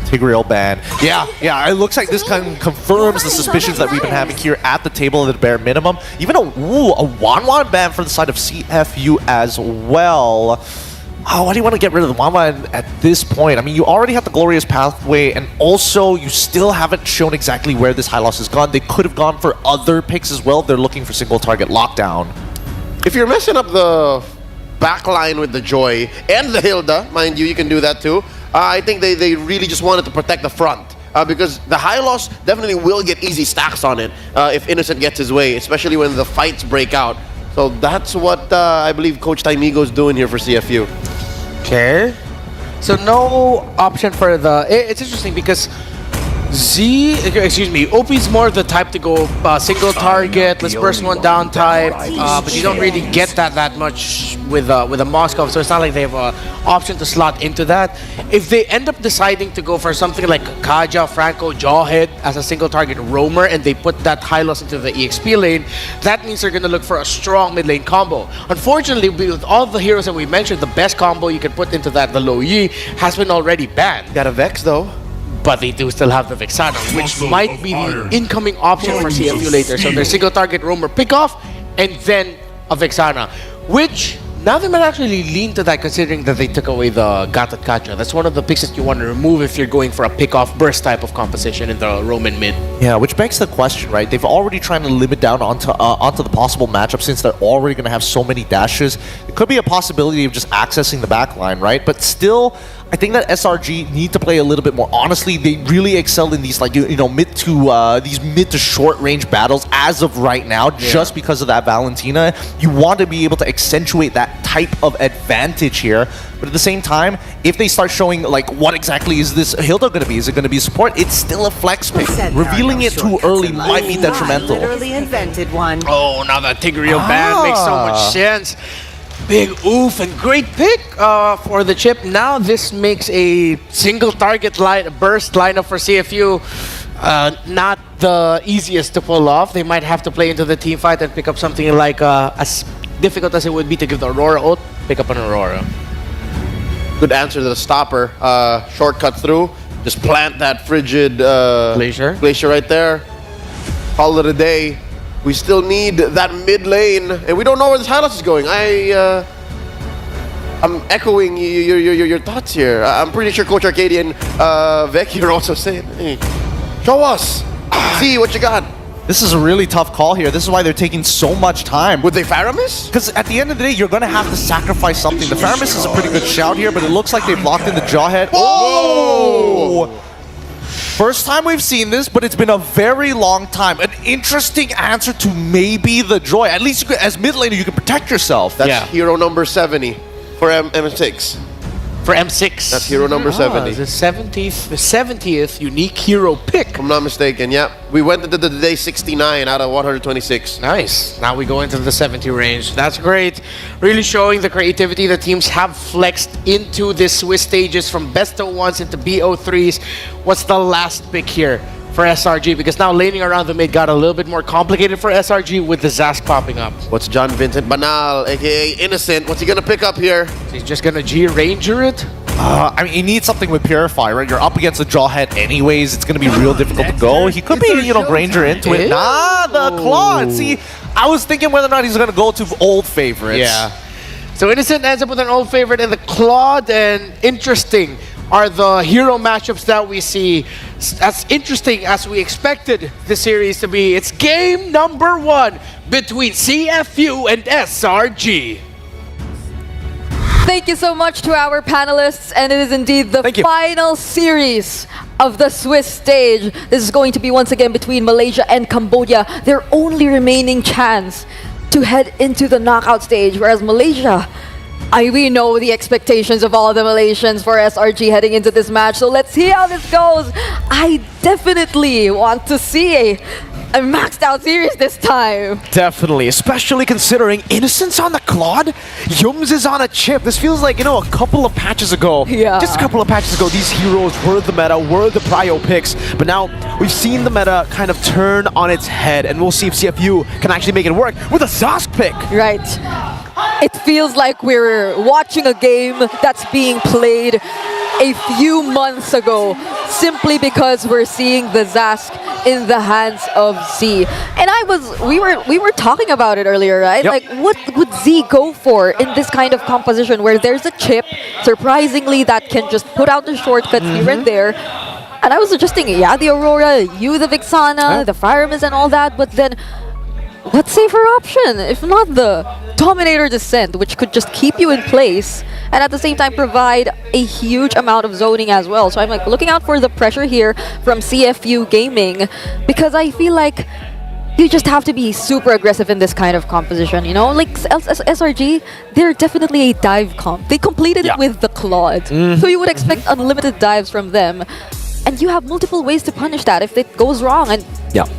Tigreal ban. Yeah, it looks like this kind of confirms the suspicions that we've been having here at the table at the bare minimum. Even a Wanwan ban for the side of CFU as well. Oh, why do you want to get rid of the Wanwan at this point? I mean, you already have the Glorious Pathway, and also you still haven't shown exactly where this high loss has gone. They could have gone for other picks as well. They're looking for single target lockdown. If you're messing up the backline with the Joy and the Hilda, mind you can do that too. I think they really just wanted to protect the front. Because the high loss definitely will get easy stacks on it if Innocent gets his way, especially when the fights break out. So that's what I believe Coach Taimigo's doing here for CFU. Okay. So no option for the... It's interesting because OP's more the type to go single target, let's burst one down type, but you don't really get that much with a Moskov, so it's not like they have an option to slot into that. If they end up deciding to go for something like Kaja, Franco, Jawhead as a single target roamer, and they put that high loss into the EXP lane, that means they're going to look for a strong mid lane combo. Unfortunately, with all the heroes that we mentioned, the best combo you can put into that, the Lo Yi, has been already banned. Got a Vex though. But they do still have the Vexana, which might be the incoming option for CFU later. So their single target roamer pick off, and then a Vexana, which Now they might actually lean to that, considering that they took away the Gatot Kacha. That's one of the picks that you want to remove if you're going for a pick-off burst type of composition in the Roman mid. Yeah, which begs the question, right? They've already trying to limit down onto the possible matchup since they're already going to have so many dashes. It could be a possibility of just accessing the back line, right? But still, I think that SRG need to play a little bit more. Honestly, they really excel in these, like, mid to short range battles as of right now, just because of that Valentina. You want to be able to accentuate that type of advantage here. But at the same time, if they start showing, like, what exactly is this Hilda going to be? Is it going to be support? It's still a flex pick. Revealing it too early might be detrimental. Literally invented one. Oh, now that Tigreal ban makes so much sense. Big oof and great pick for the chip. Now this makes a single target burst lineup for CFU not the easiest to pull off. They might have to play into the team fight and pick up something like as difficult as it would be to give the Aurora ult, pick up an Aurora. Good answer to the stopper. Shortcut through. Just plant that frigid glacier right there. Call it a day. We still need that mid lane, and we don't know where this Hylos is going. I'm echoing your thoughts here. I'm pretty sure Coach Arcadian Vecchi are also saying, hey, show us. See what you got. This is a really tough call here. This is why they're taking so much time. Would they Faramis? Because at the end of the day, you're going to have to sacrifice something. The Faramis is a pretty good shout here, but it looks like they've locked in the Jawhead. Whoa! First time we've seen this, but it's been a very long time. An interesting answer to maybe the Joy. At least you could, as mid laner, you can protect yourself. That's hero number 70 for M6. For M6. That's hero number 70. The 70th unique hero pick. If I'm not mistaken, yeah. We went into the day 69 out of 126. Nice. Now we go into the 70 range. That's great. Really showing the creativity the teams have flexed into this Swiss stages from best of ones into BO3s. What's the last pick here for SRG? Because now laning around the mid got a little bit more complicated for SRG with the Zask popping up. What's John Vincent Banal, aka Innocent? What's he gonna pick up here? He's just gonna G-Ranger it? I mean, he needs something with Purify, right? You're up against the Jawhead anyways. It's going to be real difficult to go. He could be, Granger into it. Nah, the Claw. See, I was thinking whether or not he's going to go to old favorites. Yeah. So Innocent ends up with an old favorite in the Claude, and interesting are the hero matchups that we see. As interesting as we expected the series to be. It's game number 1 between CFU and SRG. Thank you so much to our panelists, and it is indeed the final series of the Swiss stage. This is going to be once again between Malaysia and Cambodia, their only remaining chance to head into the knockout stage, whereas Malaysia, we know the expectations of all the Malaysians for SRG heading into this match, so let's see how this goes. I definitely want to see a maxed out series this time. Definitely, especially considering Innocence on the Claude, Yums is on a chip. This feels like, a couple of patches ago. Yeah. Just a couple of patches ago, these heroes were the meta, were the prio picks. But now we've seen the meta kind of turn on its head, and we'll see if CFU can actually make it work with a Zask pick. Right. It feels like we're watching a game that's being played a few months ago, simply because we're seeing the Zask in the hands of Z. And we were talking about it earlier, right? Yep. Like, what would Z go for in this kind of composition where there's a chip, surprisingly, that can just put out the shortcuts here and there. And I was suggesting, the Aurora, the Vixana, the Firamis and all that, but then what safer option if not the Dominator Descent, which could just keep you in place and at the same time provide a huge amount of zoning as well. So I'm like looking out for the pressure here from CFU Gaming, because I feel like you just have to be super aggressive in this kind of composition, Like SRG, they're definitely a dive comp. They completed it with the Claude. So you would expect unlimited dives from them. And you have multiple ways to punish that if it goes wrong. And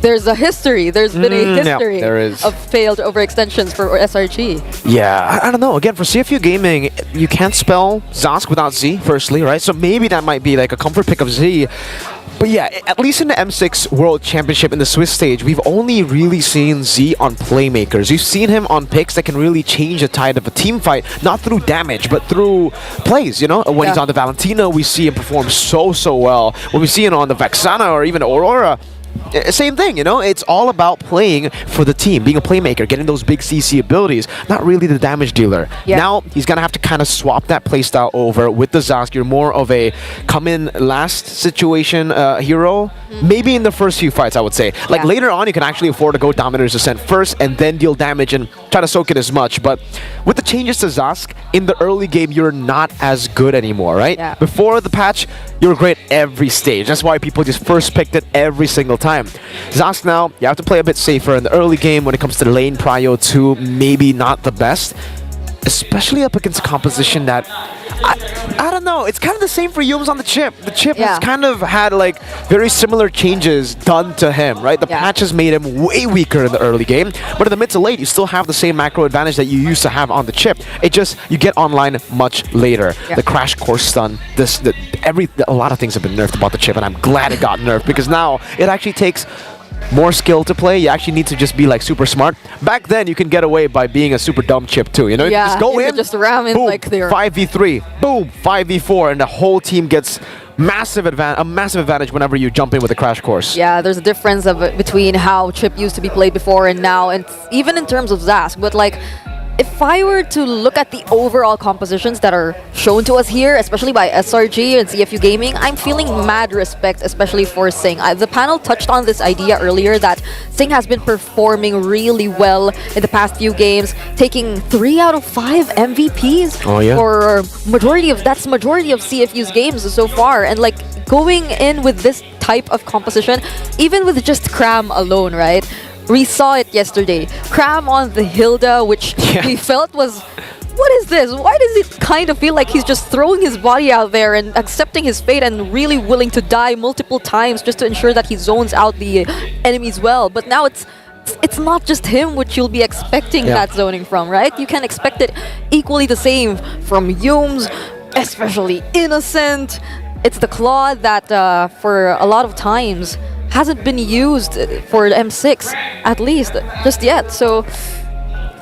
there's a history. There's been a history of failed overextensions for SRG. Yeah, I don't know. Again, for CFU Gaming, you can't spell Zask without Z, firstly, right? So maybe that might be like a comfort pick of Z. But yeah, at least in the M6 World Championship in the Swiss stage, we've only really seen Z on playmakers. We've seen him on picks that can really change the tide of a team fight, not through damage, but through plays, When he's on the Valentina, we see him perform so well. When we see him on the Vexana or even Aurora, same thing, you know, it's all about playing for the team, being a playmaker, getting those big CC abilities, not really the damage dealer. Yeah. Now he's gonna have to kind of swap that playstyle over with the Zask. You're more of a come in last situation hero, maybe in the first few fights, I would say. Like Yeah. later on, you can actually afford to go Dominator's Ascent first and then deal damage and try to soak it as much. But with the changes to Zask, in the early game, you're not as good anymore, right? Yeah. Before the patch, you were great every stage. That's why people just first picked it every single time. Zask now, you have to play a bit safer in the early game when it comes to lane prio 2, maybe not the best. Especially up against a composition that, I don't know, it's kind of the same for Yums on the chip. The chip Yeah. has kind of had like very similar changes done to him, right? The Yeah. patch has made him way weaker in the early game, but in the mid to late, you still have the same macro advantage that you used to have on the chip. It just, you get online much later. Yeah. The crash course stun, a lot of things have been nerfed about the chip, and I'm glad it got nerfed because now it actually takes more skill to play. You actually need to just be like super smart. Back then, you can get away by being a super dumb chip too. You know, you Yeah, just go you in, could just ram in boom, like there. 5v3, boom, 5v4, and the whole team gets a massive advantage whenever you jump in with a crash course. Yeah, there's a difference between how Chip used to be played before and now, and even in terms of Zask. But like, if I were to look at the overall compositions that are shown to us here, especially by SRG and CFU Gaming, I'm feeling mad respect, especially for Sing. The panel touched on this idea earlier that Sing has been performing really well in the past few games, taking 3 out of 5 MVPs Oh, yeah. for majority of CFU's games so far, and like going in with this type of composition, even with just Cram alone, right? We saw it yesterday. Cram on the Hilda, which we felt was, what is this? Why does it kind of feel like he's just throwing his body out there and accepting his fate and really willing to die multiple times just to ensure that he zones out the enemies well? But now it's not just him which you'll be expecting that zoning from, right? You can expect it equally the same from Yums, especially Innocent. It's the Claude that for a lot of times hasn't been used for the M6 at least just yet. So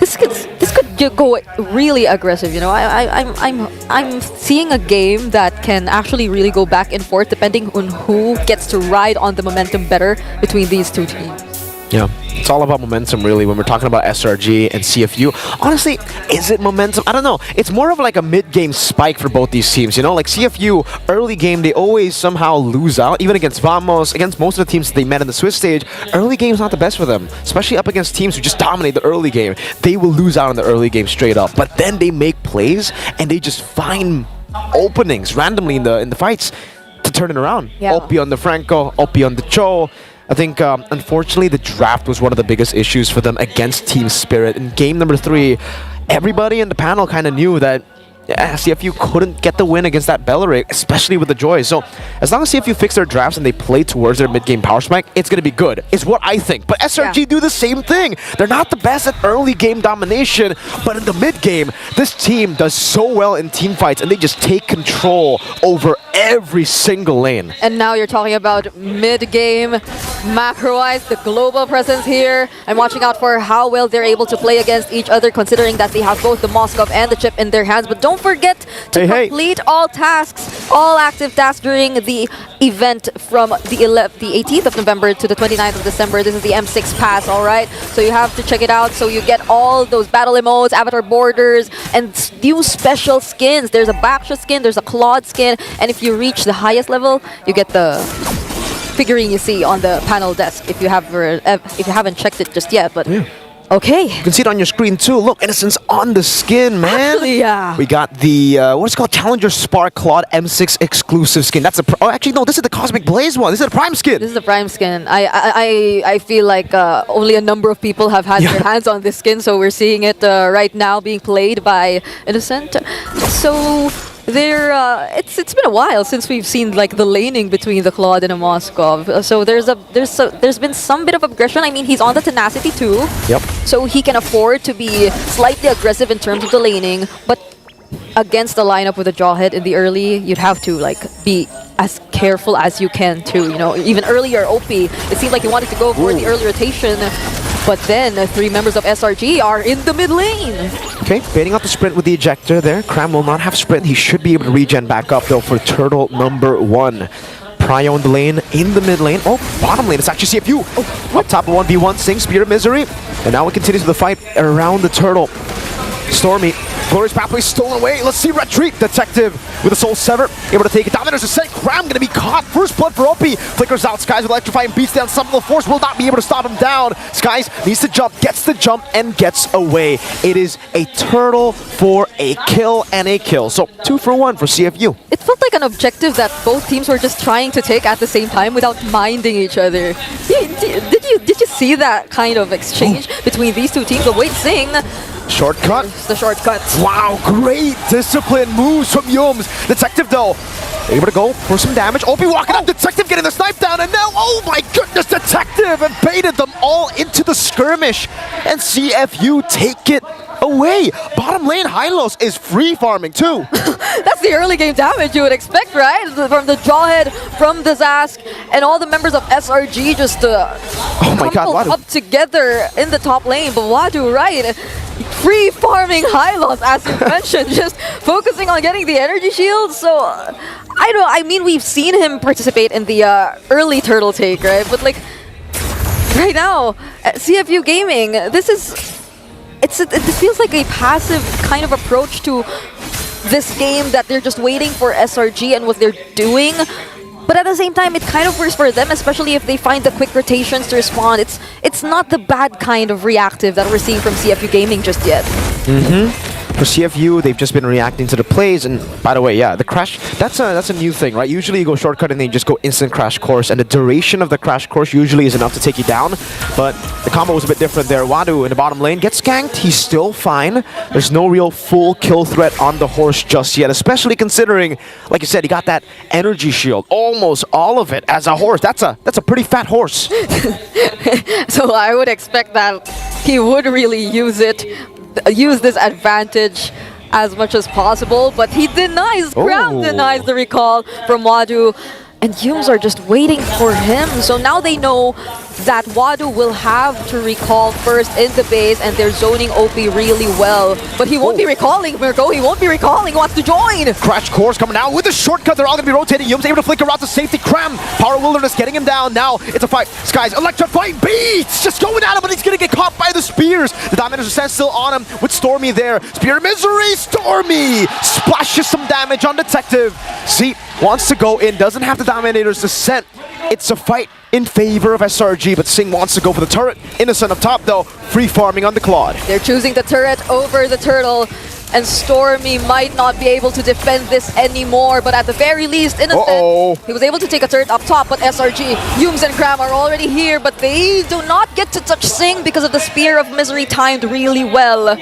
this could go really aggressive. You know, I'm seeing a game that can actually really go back and forth depending on who gets to ride on the momentum better between these two teams. Yeah, it's all about momentum really when we're talking about SRG and CFU. Honestly, is it momentum? I don't know. It's more of like a mid-game spike for both these teams, you know? Like CFU, early game, they always somehow lose out, even against Vamos, against most of the teams that they met in the Swiss stage. Early game's not the best for them, especially up against teams who just dominate the early game. They will lose out in the early game straight up, but then they make plays and they just find openings randomly in the fights to turn it around. Yeah. Opie on the Franco, Opie on the Cho. I think, unfortunately, the draft was one of the biggest issues for them against Team Spirit. In game number 3, everybody in the panel kind of knew that CFU couldn't get the win against that Belleric, especially with the Joy. So, as long as CFU fix their drafts and they play towards their mid-game power spike, it's going to be good, is what I think. But SRG do the same thing. They're not the best at early game domination, but in the mid-game, this team does so well in team fights, and they just take control over every single lane. And now you're talking about mid-game, macro-wise, the global presence here. I'm watching out for how well they're able to play against each other, considering that they have both the Moskov and the chip in their hands. But don't forget to complete all tasks, all active tasks during the event from the 18th of November to the 29th of December. This is the M6 pass, all right? So you have to check it out so you get all those battle emotes, avatar borders, and new special skins. There's a Baksha skin, there's a Claude skin, and if you reach the highest level, you get the figurine you see on the panel desk if you haven't checked it just yet. But okay, You can see it on your screen too. Look, Innocence on the skin, man. Actually, yeah. We got the, what's it called? Challenger Spark Claude M6 exclusive skin. That's a, oh, actually, no, this is the Cosmic Blaze one. This is the Prime skin. This is the Prime skin. I feel like only a number of people have had their hands on this skin, so we're seeing it right now being played by Innocent. So it's been a while since we've seen like the laning between the Claude and the Moskov. So there's been some bit of aggression. I mean, he's on the tenacity too. Yep. So he can afford to be slightly aggressive in terms of the laning, but against the lineup with a Jawhead in the early, you'd have to like be as careful as you can too. You know, even earlier OP, it seemed like he wanted to go for the early rotation, but then 3 members of SRG are in the mid lane. Okay, baiting out the sprint with the ejector there. Cram will not have sprint. He should be able to regen back up though for turtle number 1. Prio in the lane, in the mid lane. Oh, bottom lane, it's actually CFU. Up top, 1v1, Sing, Spear of Misery. And now it continues the fight around the turtle. Stormy, Glorious Pathway stolen away. Let's see Retreat. Detective with a Soul Sever, able to take it down. There's a set. Cram gonna be caught. First blood for OP. Flickers out. Skies with Electrify and beats down. Summonable Force will not be able to stop him down. Skies needs to jump, gets the jump, and gets away. It is a turtle for a kill and a kill. So 2 for 1 for CFU. It felt like an objective that both teams were just trying to take at the same time without minding each other. Did you see that kind of exchange between these two teams? But wait, Sing. Shortcut. It's the shortcut. Wow, great discipline moves from Yums. Detective though, able to go for some damage. OP walking up, Detective getting the snipe down, and now, oh my goodness, Detective and baited them all into the skirmish. And CFU take it away. Bottom lane, Hylos is free farming too. That's the early game damage you would expect, right? From the Jawhead, from the Zask, and all the members of SRG just oh my God, Wadu up together in the top lane. But Wadu, right? Free farming Hylos, as you mentioned, just focusing on getting the energy shield. So, I mean, we've seen him participate in the early turtle take, right? But like, right now, at CFU Gaming, this feels like a passive kind of approach to this game, that they're just waiting for SRG and what they're doing. But at the same time, it kind of works for them, especially if they find the quick rotations to respond. It's not the bad kind of reactive that we're seeing from CFU Gaming just yet. For CFU, they've just been reacting to the plays, and by the way, yeah, the crash, that's a new thing, right? Usually you go shortcut and then you just go instant crash course, and the duration of the crash course usually is enough to take you down, but the combo was a bit different there. Wadu in the bottom lane gets ganked, he's still fine. There's no real full kill threat on the horse just yet, especially considering, like you said, he got that energy shield, almost all of it as a horse. That's a pretty fat horse. So I would expect that he would really use this advantage as much as possible, but he denies, Cram denies the recall from Wadu, and Yums are just waiting for him. So now they know that Wadu will have to recall first in the base, and they're zoning OP really well. But he won't be recalling, Mirko. He won't be recalling. He wants to join. Crash course coming out with a shortcut. They're all going to be rotating. Yums able to flicker out to safety. Cram, Power Wilderness getting him down. Now it's a fight. Skies electrifying beats. Just going at him, but he's going to get caught by the spears. The Dominator's Ascent still on him with Stormy there. Spear of Misery. Stormy splashes some damage on Detective. See, wants to go in. Doesn't have the Dominator's Ascent. It's a fight in favor of SRG, but Sing wants to go for the turret. Innocent up top, though. Free farming on the Claude. They're choosing the turret over the turtle, and Stormy might not be able to defend this anymore, but at the very least, Innocent, he was able to take a turret up top, but SRG, Yums and Cram are already here, but they do not get to touch Sing because of the Spear of Misery timed really well.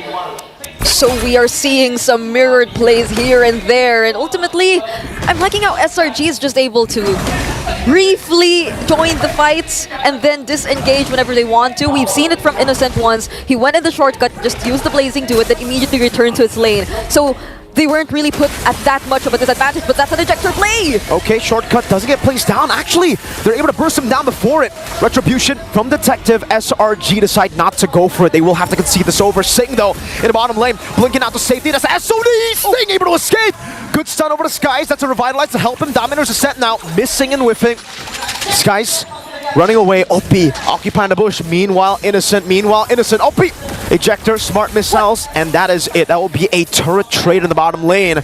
So we are seeing some mirrored plays here and there, and ultimately, I'm liking how SRG is just able to briefly join the fights and then disengage whenever they want to. We've seen it from Innocent once. He went in the shortcut, just used the blazing to it, then immediately returned to its lane. So they weren't really put at that much of a disadvantage, but that's an ejector play! Okay, shortcut doesn't get placed down. Actually, they're able to burst him down before it. Retribution from Detective. SRG decide not to go for it. They will have to concede this over. Sing, though, in the bottom lane, blinking out to safety. That's SOD! Sing able to escape! Good stun over to Skies. That's a Revitalize to help him. Dominator's Ascent now, missing and whiffing. Skies running away. OP occupying the bush. Meanwhile, Innocent. OP! Ejector, smart missiles, and that is it. That will be a turret trade in the bottom lane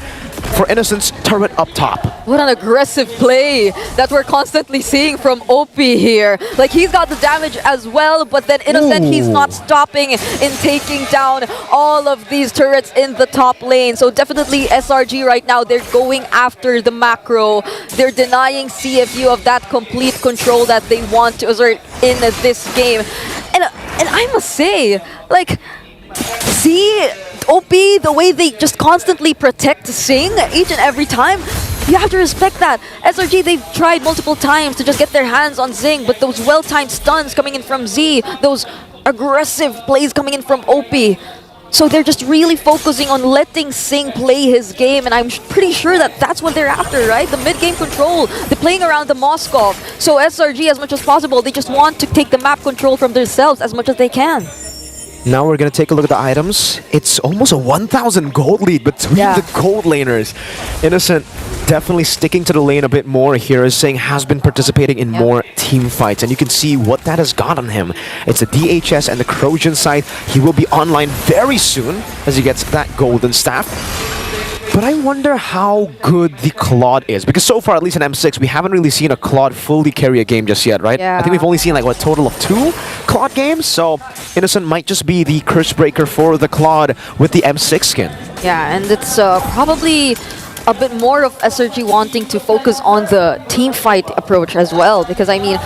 for Innocent's turret up top. What an aggressive play that we're constantly seeing from OP here. Like, he's got the damage as well, but then Innocent, he's not stopping in taking down all of these turrets in the top lane. So definitely SRG right now, they're going after the macro. They're denying CFU of that complete control that they want to assert in this game. And I must say, like, see OP, the way they just constantly protect Sing each and every time, you have to respect that. SRG, they've tried multiple times to just get their hands on Sing, but those well-timed stuns coming in from Z, those aggressive plays coming in from OP, so they're just really focusing on letting Sing play his game, and I'm pretty sure that that's what they're after, right? The mid-game control, they're playing around the Moskov. So SRG, as much as possible, they just want to take the map control from themselves as much as they can. Now we're gonna take a look at the items. It's almost a 1,000 gold lead between the gold laners. Innocent definitely sticking to the lane a bit more here, as saying has been participating in more team fights, and you can see what that has got on him. It's a DHS and the Crojan side. He will be online very soon as he gets that golden staff. But I wonder how good the Claude is, because so far, at least in M6, we haven't really seen a Claude fully carry a game just yet, right? Yeah. I think we've only seen like, what, total of 2 Claude games? So Innocent might just be the curse breaker for the Claude with the M6 skin. Yeah, and it's probably a bit more of SRG wanting to focus on the team fight approach as well, because I mean,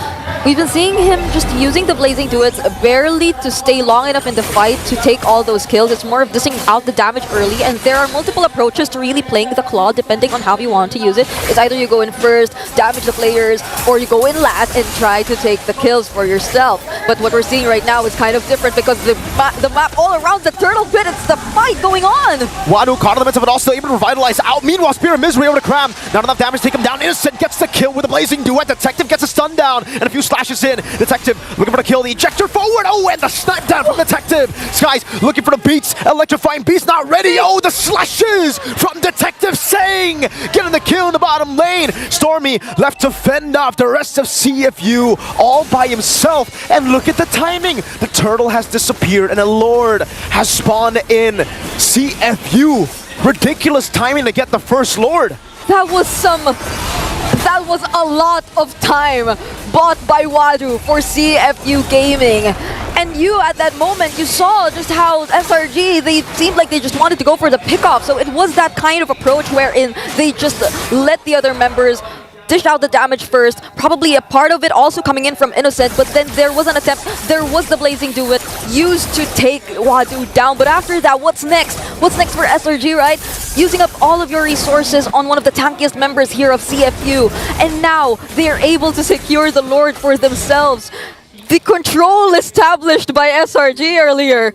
we've been seeing him just using the Blazing Duets barely to stay long enough in the fight to take all those kills. It's more of dishing out the damage early, and there are multiple approaches to really playing the Claw depending on how you want to use it. It's either you go in first, damage the players, or you go in last and try to take the kills for yourself. But what we're seeing right now is kind of different, because the map all around the turtle pit, it's the fight going on! Wadu caught in the midst of it, also able to revitalize out. Meanwhile, Spear of Misery over to Cram. Not enough damage to take him down. Innocent gets the kill with a Blazing Duet. Detective gets a stun down and a few slashes in. Detective looking for the kill. The ejector forward. Oh, and the snipe down from Detective. Skies looking for the beats. Electrifying Beast not ready. Oh, the slashes from Detective Sang. Getting the kill in the bottom lane. Stormy left to fend off the rest of CFU all by himself. And look at the timing. The turtle has disappeared and a Lord has spawned in. CFU. Ridiculous timing to get the first Lord. That was a lot of time bought by Wadu for CFU Gaming. And you, at that moment, you saw just how SRG, they seemed like they just wanted to go for the pickoff. So it was that kind of approach wherein they just let the other members dish out the damage first, probably a part of it also coming in from Innocent, but then there was an attempt, there was the Blazing Duet used to take Wadu down, but after that, what's next? What's next for SRG, right? Using up all of your resources on one of the tankiest members here of CFU, and now they're able to secure the Lord for themselves. The control established by SRG earlier,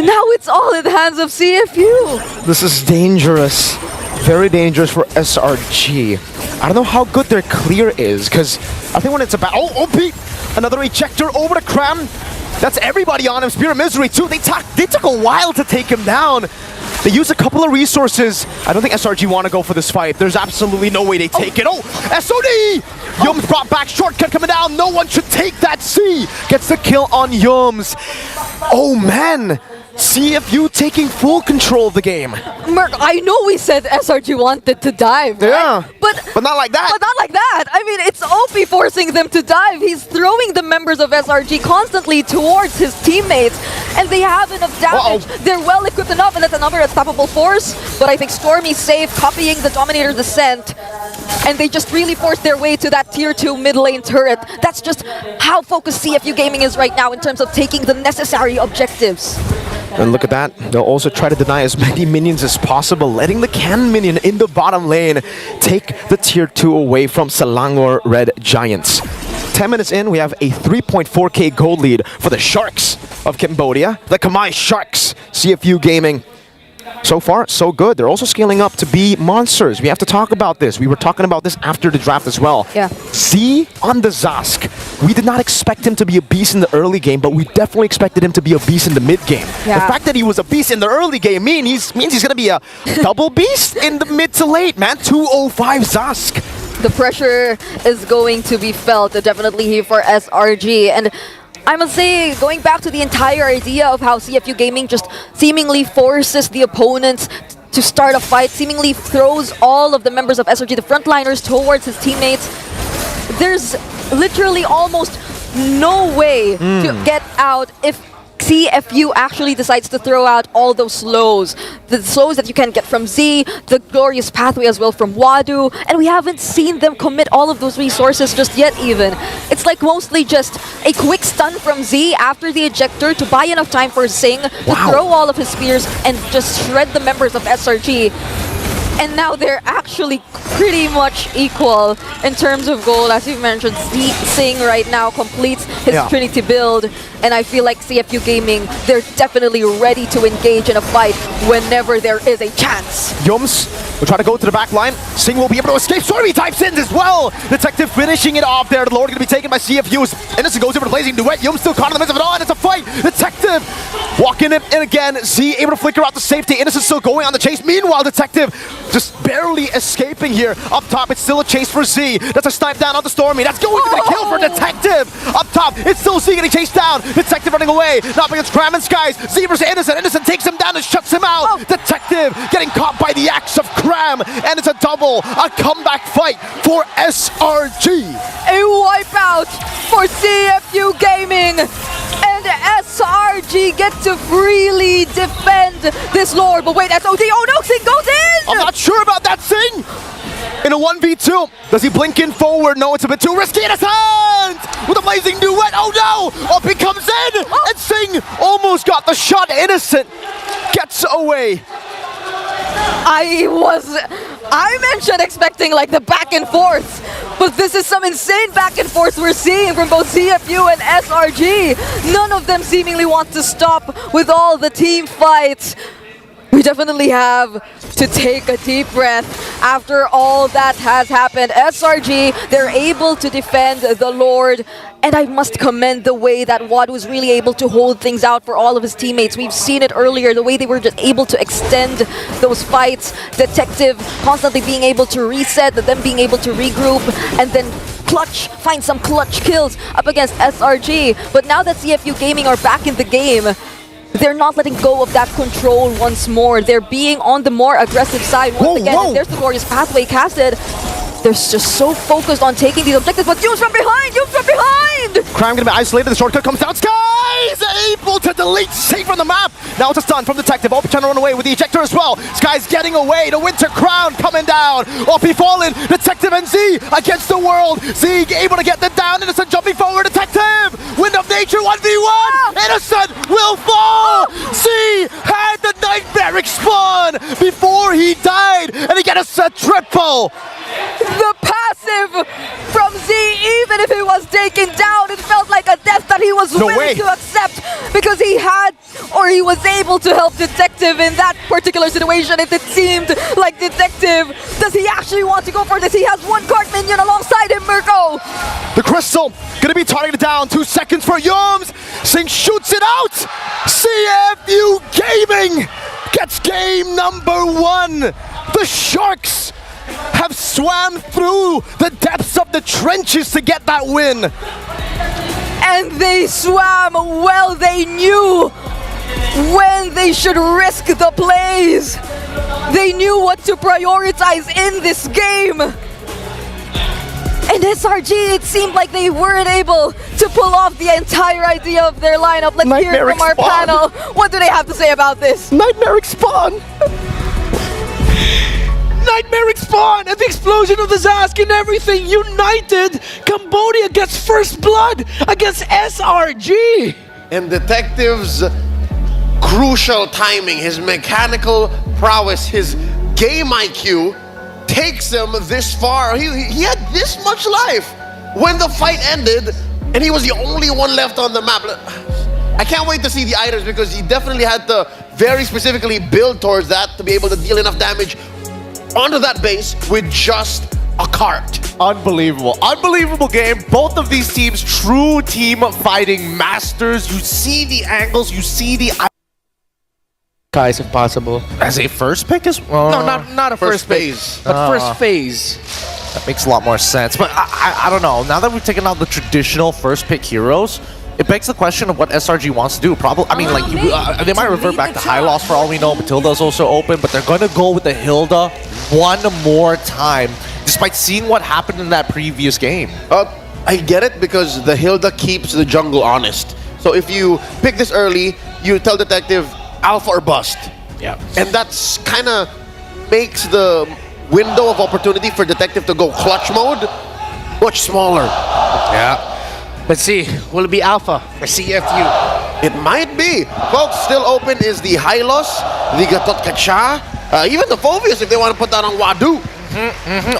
now it's all in the hands of CFU. This is dangerous. Very dangerous for SRG. I don't know how good their clear is, because I think when it's about... Oh, Pete! Another ejector over to Cram. That's everybody on him. Spear of Misery, too. They took a while to take him down. They used a couple of resources. I don't think SRG want to go for this fight. There's absolutely no way they take it. Oh, SOD! Yums brought back, shortcut coming down. No one should take that C. Gets the kill on Yums. Oh, man. CFU taking full control of the game. Merc, I know we said SRG wanted to dive, right? Yeah, but not like that. But not like that. I mean, it's OP forcing them to dive. He's throwing the members of SRG constantly towards his teammates, and they have enough damage. They're well equipped enough, and that's another unstoppable force. But I think Stormy's safe, copying the Dominator descent, and they just really forced their way to that tier 2 mid lane turret. That's just how focused CFU Gaming is right now in terms of taking the necessary objectives. And look at that. They'll also try to deny as many minions as possible, letting the cannon minion in the bottom lane take the tier 2 away from Selangor Red Giants. 10 minutes in, we have a 3.4k gold lead for the Sharks of Cambodia. The Khmer Sharks, CFU Gaming. So far, so good. They're also scaling up to be monsters. We have to talk about this. We were talking about this after the draft as well. Yeah. Z on the Zask. We did not expect him to be a beast in the early game, but we definitely expected him to be a beast in the mid game. Yeah. The fact that he was a beast in the early game means he's going to be a double beast in the mid to late, man. 205 Zask. The pressure is going to be felt, definitely here for SRG. And I must say, going back to the entire idea of how CFU Gaming just seemingly forces the opponents to start a fight, seemingly throws all of the members of SRG, the frontliners, towards his teammates, there's literally almost no way to get out if CFU actually decides to throw out all those slows. The slows that you can get from Z, the glorious pathway as well from Wadu, and we haven't seen them commit all of those resources just yet even. It's like mostly just a quick stun from Z after the ejector to buy enough time for Singh to throw all of his spears and just shred the members of SRG. And now they're actually pretty much equal in terms of gold. As you mentioned, Singh right now completes his Trinity build, and I feel like CFU Gaming, they're definitely ready to engage in a fight whenever there is a chance. Yums will try to go to the back line. Singh will be able to escape. Stormy types in as well. Detective finishing it off there. The Lord going to be taken by CFU. Innocent goes over to Blazing Duet. Yums still caught in the midst of it all, and it's a fight. Detective walking in again. Z able to flicker out the safety. Innocent still going on the chase. Meanwhile, Detective just barely escaping here. Up top, it's still a chase for Z. That's a snipe down on the Stormy. That's going to be a kill for Detective. Up top, it's still Z getting chased down. Detective running away. Not against Cram and Skies. Z versus Innocent. Innocent takes him down and shuts him out. Detective getting caught by the axe of Cram. And it's a double. A comeback fight for SRG. A wipeout for CFU Gaming. And SRG get to freely defend this Lord. But wait, SOD. Oh no, Sing goes in! I'm not sure about that, Sing! In a 1v2, does he blink in forward? No, it's a bit too risky. Innocent! With a blazing duet. Oh no! Up he comes in! And Sing almost got the shot. Innocent gets away. I mentioned expecting like the back and forth, but this is some insane back and forth we're seeing from both CFU and SRG. None of them seemingly want to stop with all the team fights. We definitely have to take a deep breath after all that has happened. SRG, they're able to defend the Lord, and I must commend the way that Wad was really able to hold things out for all of his teammates. We've seen it earlier, the way they were just able to extend those fights. Detective constantly being able to reset, them being able to regroup, and then find some clutch kills up against SRG. But now that CFU Gaming are back in the game, they're not letting go of that control once more. They're being on the more aggressive side once again. And there's the glorious pathway casted. They're just so focused on taking these objectives, but Yu's from behind! Yu's from behind! Crime gonna be isolated, the shortcut comes down. Sky's able to delete safe from the map. Now it's a stun from Detective. Opi trying to run away with the ejector as well. Sky's getting away. The Winter Crown coming down. Opi falling. Detective and Z against the world. Z able to get them down. Innocent jumping forward. Detective! Wind of Nature 1v1! Innocent will fall! Z had the nightmaric spawn before he died, and he gets a triple! The passive from Z, even if he was taken down, it felt like a death that he was willing to accept because he was able to help Detective in that particular situation. If it seemed like Detective, does he actually want to go for this? He has one card minion alongside him, Mirko. The Crystal gonna be targeted down. 2 seconds for Yums. Sing shoots it out. CFU Gaming gets game number 1. The Sharks have swam through the depths of the trenches to get that win. And they swam well. They knew when they should risk the plays. They knew what to prioritize in this game. And SRG, it seemed like they weren't able to pull off the entire idea of their lineup. Let's hear from our panel. What do they have to say about this? Nightmaric spawn! Nightmaric spawn and the explosion of the Zask and everything united Cambodia gets first blood against SRG. And Detective's crucial timing, his mechanical prowess, his game IQ takes him this far. He had this much life when the fight ended, and he was the only one left on the map. I can't wait to see the items because he definitely had to very specifically build towards that to be able to deal enough damage onto that base with just a cart. Unbelievable. Unbelievable game. Both of these teams, true team fighting masters. You see the angles, you see the... Guys, if possible. As a first pick as well? No, not a first phase, but first phase. That makes a lot more sense. But I don't know. Now that we've taken out the traditional first pick heroes, it begs the question of what SRG wants to do. Probably, I mean, like, they might revert back to high loss for all we know. Matilda's also open, but they're going to go with the Hilda one more time, despite seeing what happened in that previous game. I get it because the Hilda keeps the jungle honest. So if you pick this early, you tell Detective alpha or bust. Yeah. And that's kind of makes the window of opportunity for Detective to go clutch mode much smaller. Yeah. Let's see, will it be alpha for CFU? It might be. Folks, still open is the Hylos, the Gatot Kacha, even the Phobius if they want to put that on Wadu.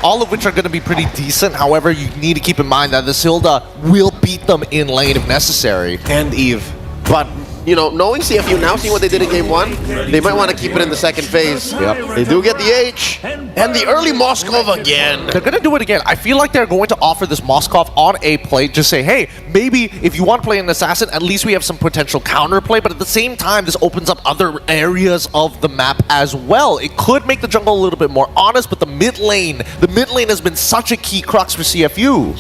All of which are going to be pretty decent. However, you need to keep in mind that this Hilda will beat them in lane if necessary. And Eve. But, you know, knowing CFU now, seeing what they did in game 1, they might want to keep it in the second phase. Yep. They do get the H. And the early Moskov again. They're going to do it again. I feel like they're going to offer this Moskov on a plate. Just say, hey, maybe if you want to play an assassin, at least we have some potential counterplay. But at the same time, this opens up other areas of the map as well. It could make the jungle a little bit more honest, but the mid lane has been such a key crux for CFU.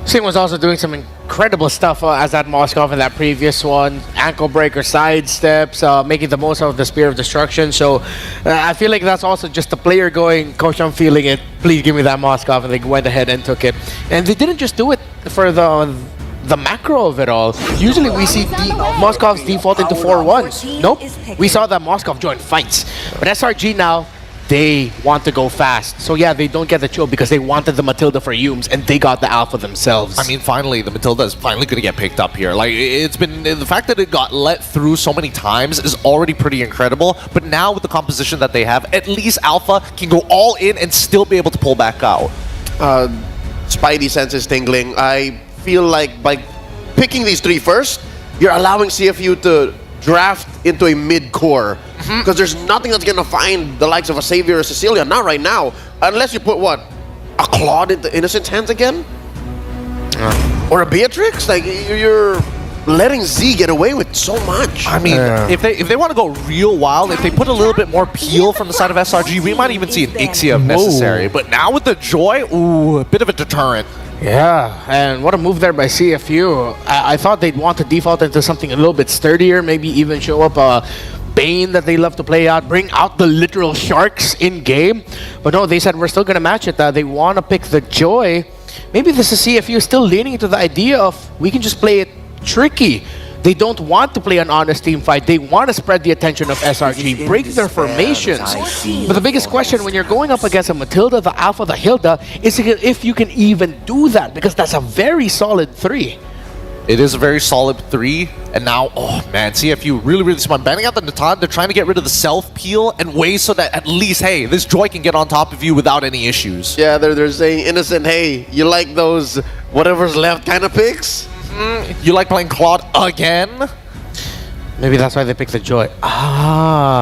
Singh was also doing some incredible stuff as that Moskov in that previous one. Ankle breaker, side steps, making the most of the Spear of Destruction. So I feel like that's also just the player going, Coach, I'm feeling it. Please give me that Moskov. And they went ahead and took it. And they didn't just do it for the macro of it all. Usually we see Moskov's default into 4-1. Nope. We saw that Moskov join fights. But SRG now, they want to go fast. So yeah, they don't get the chill because they wanted the Matilda for Humes and they got the Alpha themselves. I mean, finally, the Matilda is finally going to get picked up here. Like, it's been, the fact that it got let through so many times is already pretty incredible. But now with the composition that they have, at least Alpha can go all in and still be able to pull back out. Spidey senses tingling. I feel like by picking these 3 first, you're allowing CFU to draft into a mid-core. Because there's nothing that's going to find the likes of a Savior or Cecilia. Not right now. Unless you put, what, a Claude into Innocent's hands again? Or a Beatrix? Like, you're letting Z get away with so much. I mean, if they want to go real wild, if they put a little bit more peel from the side of SRG, we might even see an Ixia if necessary. But now with the Joy, ooh, a bit of a deterrent. Yeah, and what a move there by CFU. I thought they'd want to default into something a little bit sturdier, maybe even show up a Bane that they love to play out, bring out the literal sharks in game. But no, they said we're still going to match it. They want to pick the Joy. Maybe this is CFU still leaning into the idea of we can just play it tricky. They don't want to play an honest team fight. They want to spread the attention of SRG, break their formations. But the biggest question when you're going up against a Matilda, the Alpha, the Hilda, is if you can even do that, because that's a very solid 3. It is a very solid 3, and now, oh man, CFU really smart. Banning out the Natan, they're trying to get rid of the self-peel and ways so that at least, hey, this Joy can get on top of you without any issues. Yeah, they're saying, Innocent, hey, you like those whatever's left kind of picks? You like playing Claude again? Maybe that's why they picked the Joy.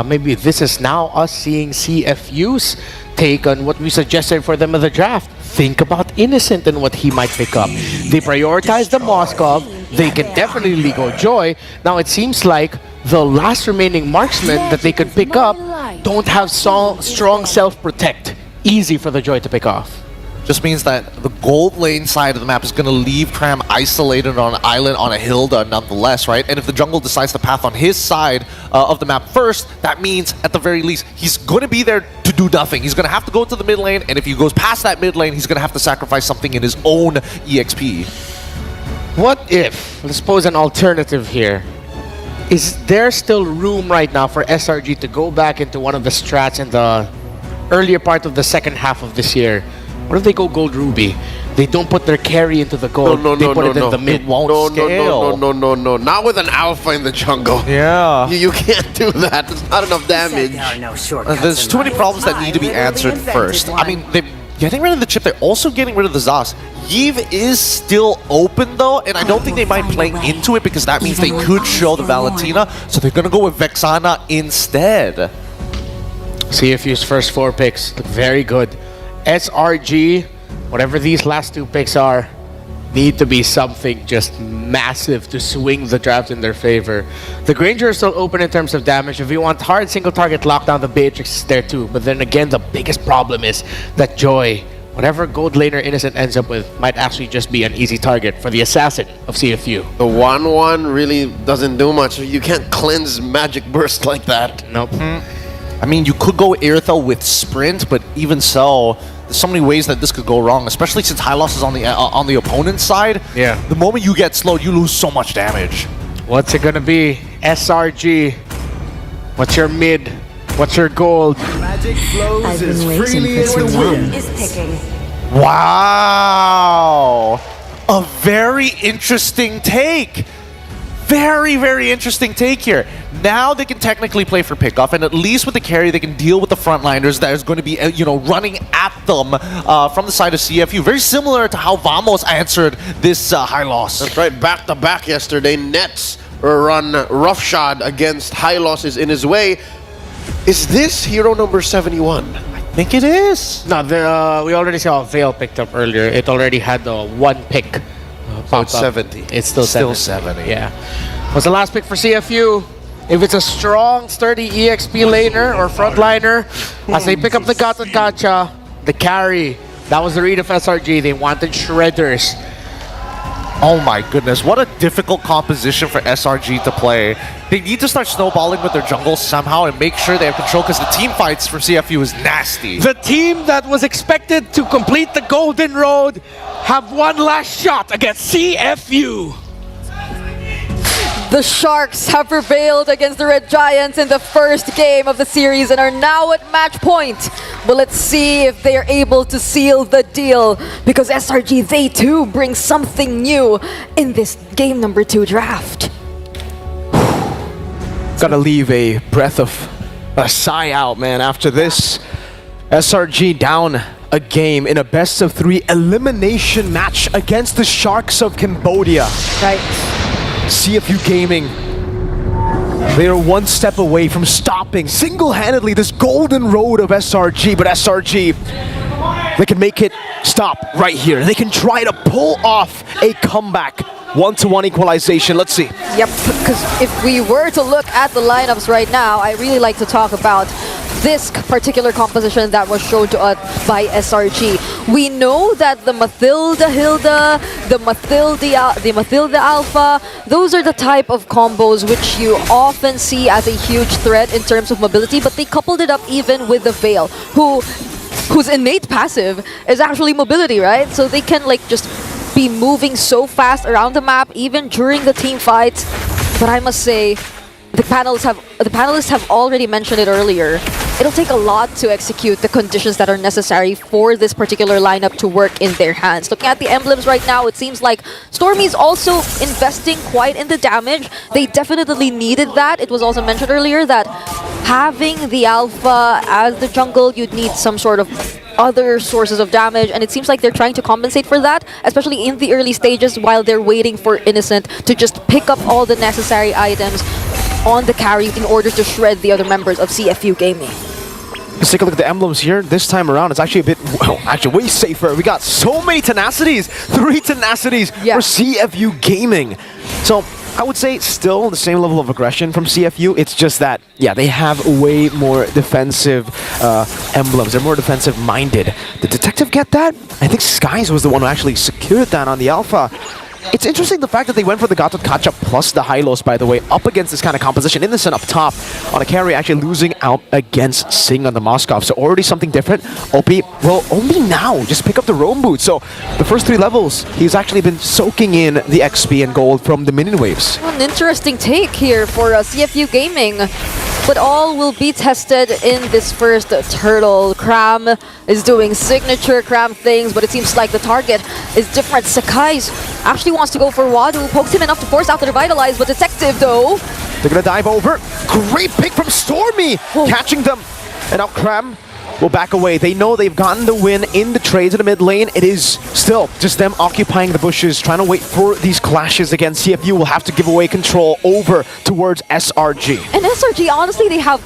Maybe this is now us seeing CFU's take on what we suggested for them in the draft. Think about Innocent and what he might pick up. They prioritize the Moskov. They can definitely go Joy. Now it seems like the last remaining marksmen that they could pick up don't have strong self-protect. Easy for the Joy to pick off. Just means that the gold lane side of the map is going to leave Cram isolated on an island on a Hilda nonetheless, right? And if the jungle decides to path on his side of the map first, that means at the very least he's going to be there to do nothing. He's going to have to go to the mid lane, and if he goes past that mid lane, he's going to have to sacrifice something in his own EXP. What if, let's pose an alternative here. Is there still room right now for SRG to go back into one of the strats in the earlier part of the second half of this year? What if they go Gold Ruby? They don't put their carry into the gold. They put it in the mid. Won't scale. No. Not with an Alpha in the jungle. Yeah. You can't do that. There's not enough damage. There's too many problems that need to be answered first. I mean, they're getting rid of the chip. They're also getting rid of the Zas. Yves is still open, though, and I don't think they mind playing into it because that means they could show the Valentina. So they're going to go with Vexana instead. CFU's first 4 picks look very good. SRG, whatever these last 2 picks are, need to be something just massive to swing the draft in their favor. The Granger is still open in terms of damage. If you want hard single target lockdown, the Beatrix is there too. But then again, the biggest problem is that Joy, whatever gold laner Innocent ends up with, might actually just be an easy target for the assassin of CFU. The 1-1 really doesn't do much. You can't cleanse Magic Burst like that. Nope. I mean, you could go Airthel with Sprint, but even so, there's so many ways that this could go wrong, especially since Hylos is on the opponent's side. Yeah. The moment you get slowed, you lose so much damage. What's it gonna be? SRG. What's your mid? What's your gold? Magic flows as freely as the wind is picking. Wow! A very interesting take. Very interesting take here. Now they can technically play for pickoff, and at least with the carry, they can deal with the frontliners that is going to be, running at them from the side of CFU. Very similar to how Vamos answered this high loss. That's right, back to back yesterday. Nets run roughshod against high losses in his way. Is this hero number 71? I think it is. No, we already saw Veil picked up earlier. It already had the one pick. So it's 70. It's still 70. 70. Yeah. Was the last pick for CFU. If it's a strong, sturdy EXP laner or frontliner, as they pick up the Gacha, the carry, that was the read of SRG. They wanted shredders. Oh my goodness, what a difficult composition for SRG to play. They need to start snowballing with their jungle somehow and make sure they have control, because the team fights for CFU is nasty. The team that was expected to complete the Golden Road have one last shot against CFU. The Sharks have prevailed against the Red Giants in the first game of the series and are now at match point. But let's see if they are able to seal the deal, because SRG, they too bring something new in this game number 2 draft. Gotta leave a breath of a sigh out, man, after this. SRG down a game in a best of 3 elimination match against the Sharks of Cambodia. Right. CFU Gaming, they are one step away from stopping single-handedly this golden road of SRG, but SRG, they can make it stop right here. They can try to pull off a comeback. 1-to-1 equalization, let's see. Yep, because if we were to look at the lineups right now, I really like to talk about this particular composition that was shown to us by SRG. We know that the Mathilda Hilda, the Mathilda Alpha, those are the type of combos which you often see as a huge threat in terms of mobility, but they coupled it up even with the Veil, whose innate passive is actually mobility, right? So they can like just be moving so fast around the map even during the team fights. But I must say, the panelists have already mentioned it earlier. It'll take a lot to execute the conditions that are necessary for this particular lineup to work in their hands. Looking at the emblems right now, it seems like Stormy's also investing quite in the damage. They definitely needed that. It was also mentioned earlier that having the Alpha as the jungle, you'd need some sort of other sources of damage, and it seems like they're trying to compensate for that, especially in the early stages while they're waiting for Innocent to just pick up all the necessary items on the carry in order to shred the other members of CFU Gaming. Let's take a look at the emblems here. This time around, it's actually a bit, well, actually way safer. We got so many tenacities, 3 tenacities for CFU Gaming. So I would say still the same level of aggression from CFU. It's just that, yeah, they have way more defensive emblems. They're more defensive minded. Did Detective get that? I think Skies was the one who actually secured that on the Alpha. It's interesting the fact that they went for the Gatot Kacha plus the Hylos, by the way, up against this kind of composition. Innocent up top on a carry, actually losing out against Sing on the Moskov. So already something different. OP will only now just pick up the Roam Boot. So the first 3 levels, he's actually been soaking in the XP and gold from the minion waves. An interesting take here for CFU Gaming. But all will be tested in this first turtle. Cram is doing signature Cram things, but it seems like the target is different. Sakai's actually wants to go for Wadu, pokes him enough to force out the Revitalize, but Detective though. They're gonna dive over. Great pick from Stormy, catching them. And now Cram will back away. They know they've gotten the win in the trades in the mid lane. It is still just them occupying the bushes, trying to wait for these clashes against CFU. Will have to give away control over towards SRG. And SRG, honestly, they have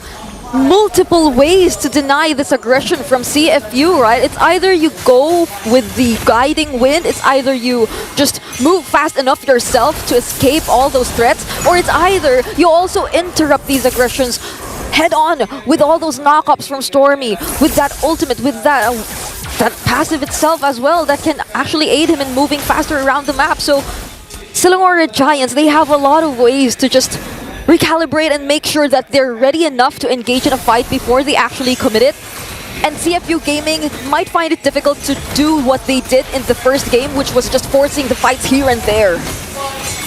multiple ways to deny this aggression from CFU, right? It's either you go with the guiding wind, it's either you just move fast enough yourself to escape all those threats, or it's either you also interrupt these aggressions head on with all those knockups from Stormy, with that ultimate, with that passive itself as well that can actually aid him in moving faster around the map. So Selangor Giants, they have a lot of ways to just recalibrate and make sure that they're ready enough to engage in a fight before they actually commit it. And CFU Gaming might find it difficult to do what they did in the first game, which was just forcing the fights here and there.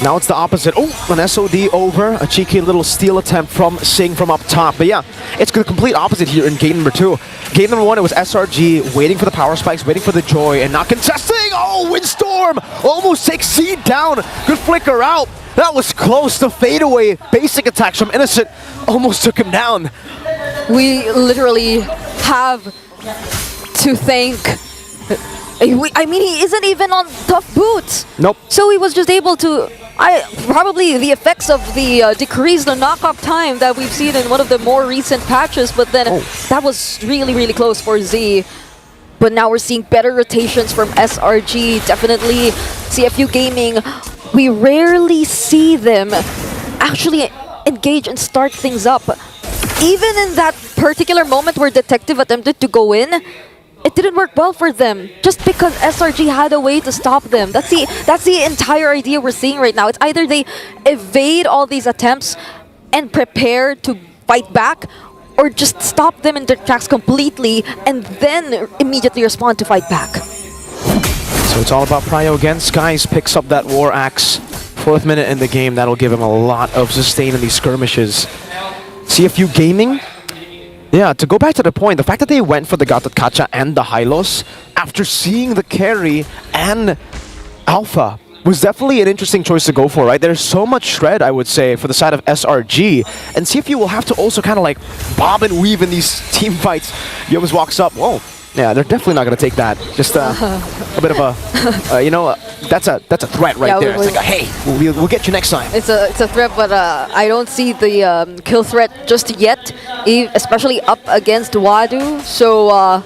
Now it's the opposite. Oh, an SOD over. A cheeky little steal attempt from Sing from up top. But yeah, it's the complete opposite here in game number 2. Game number 1, it was SRG waiting for the power spikes, waiting for the joy, and not contesting. Oh, Windstorm almost takes Seed down. Good flicker out. That was close. The fadeaway basic attacks from Innocent almost took him down. We literally have to thank I mean, he isn't even on tough boots. Nope. So he was just able to... probably the effects of the decreased knockup time that we've seen in one of the more recent patches, but then that was really, really close for Z. But now we're seeing better rotations from SRG. Definitely CFU Gaming, we rarely see them actually engage and start things up. Even in that particular moment where Detective attempted to go in, it didn't work well for them, just because SRG had a way to stop them. That's the entire idea we're seeing right now. It's either they evade all these attempts and prepare to fight back, or just stop them in their tracks completely and then immediately respond to fight back. So it's all about Prio again. Skies picks up that War Axe. 4th minute in the game, that'll give him a lot of sustain in these skirmishes. CFU Gaming, yeah, to go back to the point, the fact that they went for the Gatot Kacha and the Hylos after seeing the carry and Alpha was definitely an interesting choice to go for, right? There's so much shred, I would say, for the side of SRG, and CFU will have to also kind of like bob and weave in these team fights. Yobas walks up, whoa. Yeah, they're definitely not going to take that. Just a bit of a, you know, that's a threat right there. It's like, hey, we'll get you next time. It's a threat, but I don't see the kill threat just yet, especially up against Wadu. So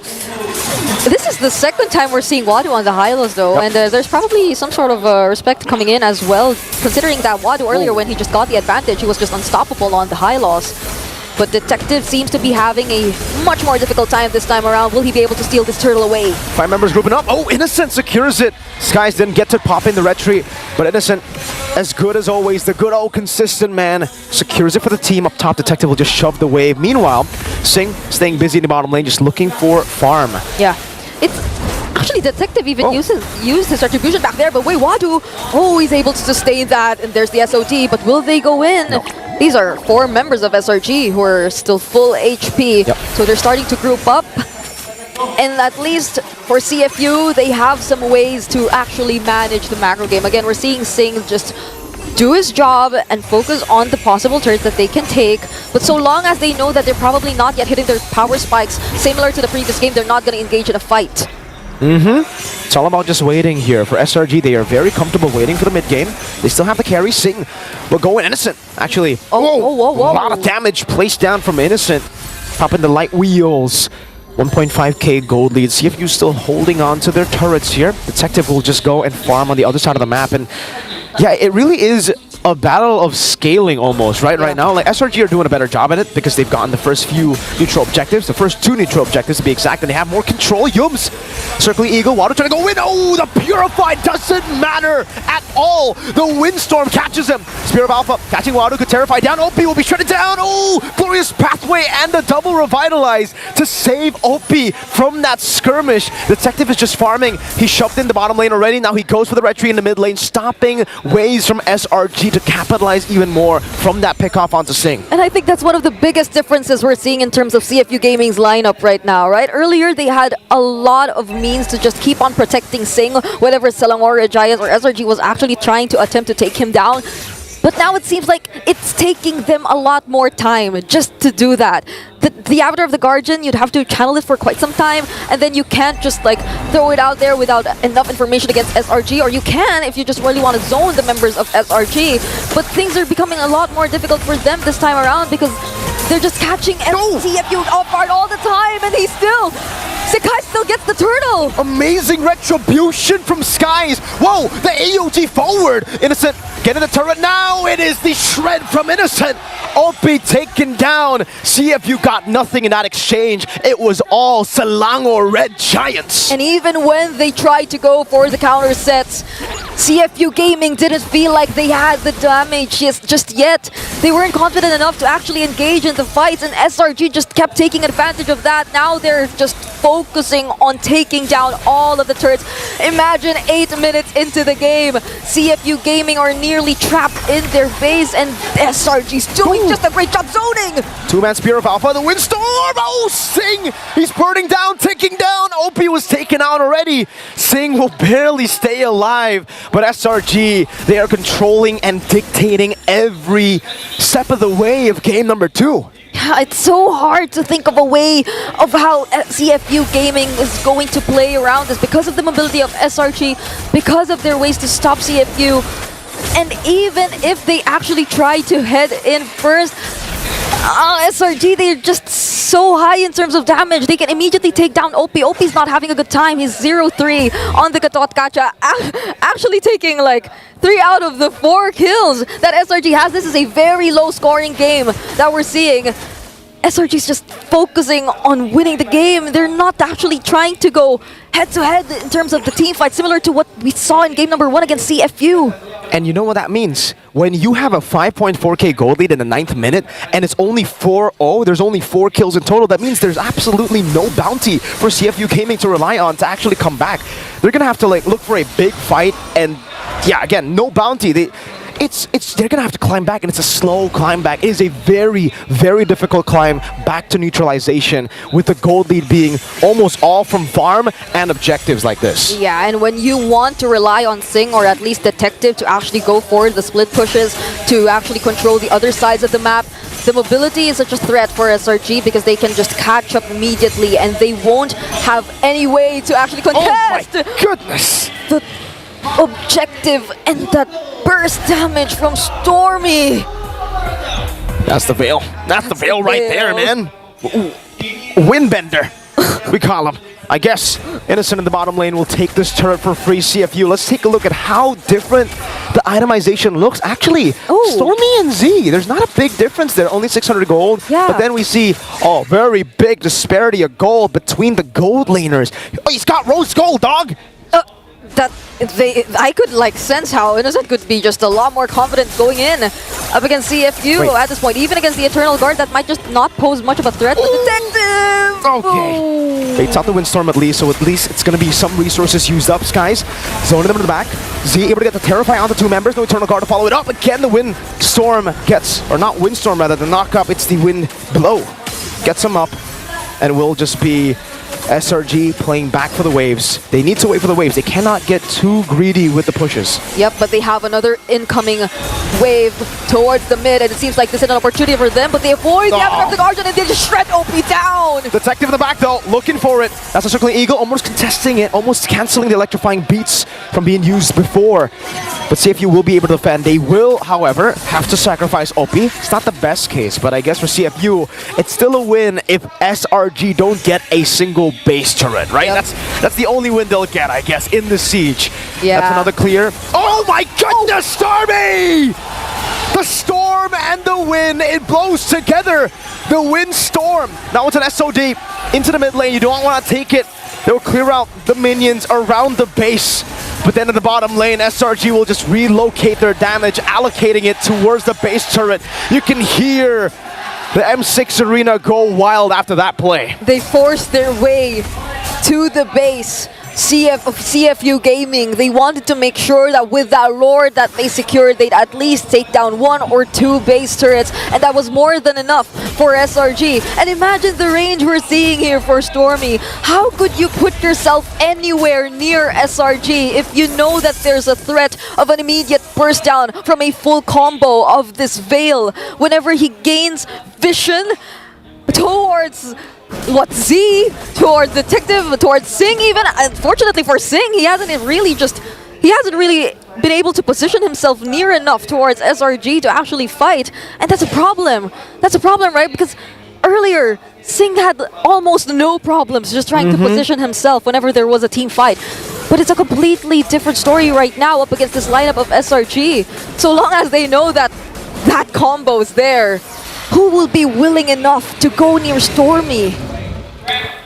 this is the second time we're seeing Wadu on the Hylos, though, and there's probably some sort of respect coming in as well, considering that Wadu earlier, when he just got the advantage, he was just unstoppable on the Hylos. But Detective seems to be having a much more difficult time this time around. Will he be able to steal this turtle away? 5 members grouping up. Oh, Innocent secures it. Skies didn't get to pop in the retreat, but Innocent, as good as always, the good old consistent man, secures it for the team. Up top, Detective will just shove the wave. Meanwhile, Sing staying busy in the bottom lane, just looking for farm. Yeah. It's actually Detective even used his retribution back there, but wait, Wadu, he's able to sustain that, and there's the SOD, but will they go in? No. These are 4 members of SRG who are still full HP, so they're starting to group up. And at least for CFU, they have some ways to actually manage the macro game. Again, we're seeing Sing just do his job and focus on the possible turns that they can take. But so long as they know that they're probably not yet hitting their power spikes, similar to the previous game, they're not going to engage in a fight. It's all about just waiting here. For SRG, they are very comfortable waiting for the mid-game. They still have the carry. Sing will go in. Innocent, actually. Whoa. A lot of damage placed down from Innocent. Popping the light wheels. 1.5k gold lead. CFU still holding on to their turrets here. Detective will just go and farm on the other side of the map. And yeah, it really is a battle of scaling almost, right? Right now, like SRG are doing a better job at it because they've gotten the first few neutral objectives, the first 2 neutral objectives to be exact, and they have more control. Yums, circling Eagle, Water trying to go in. Oh, the Purified doesn't matter at all. The Windstorm catches him. Spear of Alpha catching Water, could terrify down. OP will be shredded down. Oh, glorious pathway and a double revitalize to save OP from that skirmish. Detective is just farming. He shoved in the bottom lane already. Now he goes for the retreat in the mid lane, stopping waves from SRG to capitalize even more from that pickoff onto Sing. And I think that's one of the biggest differences we're seeing in terms of CFU Gaming's lineup right now, right? Earlier, they had a lot of means to just keep on protecting Sing, whether Selangor, Regis, or SRG was actually trying to attempt to take him down. But now it seems like it's taking them a lot more time just to do that. The Avatar of the Guardian, you'd have to channel it for quite some time, and then you can't just like throw it out there without enough information against SRG, or you can if you just really want to zone the members of SRG. But things are becoming a lot more difficult for them this time around because they're just catching CFU off guard all the time, and he still... Sekai still gets the turtle! Amazing retribution from Skies! Whoa, the AOG forward! Innocent getting the turret now! It is the shred from Innocent! OP taken down! CFU got nothing in that exchange. It was all Selangor Red Giants! And even when they tried to go for the counter sets, CFU Gaming didn't feel like they had the damage just yet. They weren't confident enough to actually engage in the fights, and SRG just kept taking advantage of that. Now they're just focusing on taking down all of the turrets. Imagine 8 minutes into the game, CFU Gaming are nearly trapped in their base, and SRG's doing just a great job zoning! 2-man Spear of Alpha, the Windstorm! Oh, Sing! He's burning down, taking down! OP was taken out already! Sing will barely stay alive, but SRG, they are controlling and dictating every step of the way of game number 2. it's so hard to think of a way of how CFU Gaming is going to play around this because of the mobility of SRG, because of their ways to stop CFU. And even if they actually try to head in first, SRG, they're just so high in terms of damage. They can immediately take down OP. OP's not having a good time. He's 0-3 on the Katot Kacha, actually taking like 3 out of the 4 kills that SRG has. This is a very low scoring game that we're seeing. SRG's just focusing on winning the game. They're not actually trying to go head-to-head in terms of the team fight, similar to what we saw in game number 1 against CFU. And you know what that means? When you have a 5.4k gold lead in the 9th minute and it's only 4-0, there's only 4 kills in total, that means there's absolutely no bounty for CFU Gaming to rely on to actually come back. They're gonna have to like look for a big fight, and yeah, again, no bounty. They're gonna have to climb back, and it's a slow climb back. It is a very, very difficult climb back to neutralization, with the gold lead being almost all from farm and objectives like this. Yeah, and when you want to rely on Sing or at least Detective to actually go for the split pushes, to actually control the other sides of the map, the mobility is such a threat for SRG because they can just catch up immediately and they won't have any way to actually contest. Oh my goodness! The objective and that burst damage from Stormy. That's the veil. That's the veil right there, man. Windbender, we call him. I guess Innocent in the bottom lane will take this turret for free. CFU, let's take a look at how different the itemization looks. Actually, Stormy and Z, there's not a big difference there, only 600 gold. Yeah. But then we see, very big disparity of gold between the gold laners. Oh, he's got rose gold, dog! I could like sense how Innocent could be just a lot more confident going in up against CFU at this point. Even against the Eternal Guard, that might just not pose much of a threat. But Detective! Okay. They out the Windstorm at least, so at least it's going to be some resources used up, Skies. Zoning them in the back. Z able to get the Terrify onto 2 members. No Eternal Guard to follow it up. Again, the Windstorm gets, or not Windstorm rather, the knock-up. It's the Wind Blow. Gets him up, and will just be SRG playing back for the waves. They need to wait for the waves. They cannot get too greedy with the pushes. Yep, but they have another incoming wave towards the mid, and it seems like this is an opportunity for them, but they avoid the Avatar of the Guardian, and they just shred OP down! Detective in the back, though, looking for it. That's a Circling Eagle, almost contesting it, almost canceling the electrifying beats from being used before. But CFU will be able to defend. They will, however, have to sacrifice OP. It's not the best case, but I guess for CFU, it's still a win if SRG don't get a single base turret, right? Yep. That's the only win they'll get, I guess, in the siege. Yeah. That's another clear. Oh my goodness, Stormy! The storm and the wind, it blows together. The wind storm. Now it's an SOD into the mid lane. You don't want to take it. They'll clear out the minions around the base. But then in the bottom lane, SRG will just relocate their damage, allocating it towards the base turret. You can hear the M6 arena go wild after that play. They forced their way to the base of CFU Gaming. They wanted to make sure that with that lord that they secured, they'd at least take down 1 or 2 base turrets, and that was more than enough for SRG. And imagine the range we're seeing here for Stormy. How could you put yourself anywhere near SRG if you know that there's a threat of an immediate burst down from a full combo of this Veil? Whenever he gains vision towards Z, towards Detective, towards Sing even. Unfortunately for Sing, he hasn't really been able to position himself near enough towards SRG to actually fight, and that's a problem. That's a problem, right? Because earlier, Sing had almost no problems just trying to position himself whenever there was a team fight. But it's a completely different story right now up against this lineup of SRG. So long as they know that that combo's there, who will be willing enough to go near Stormy?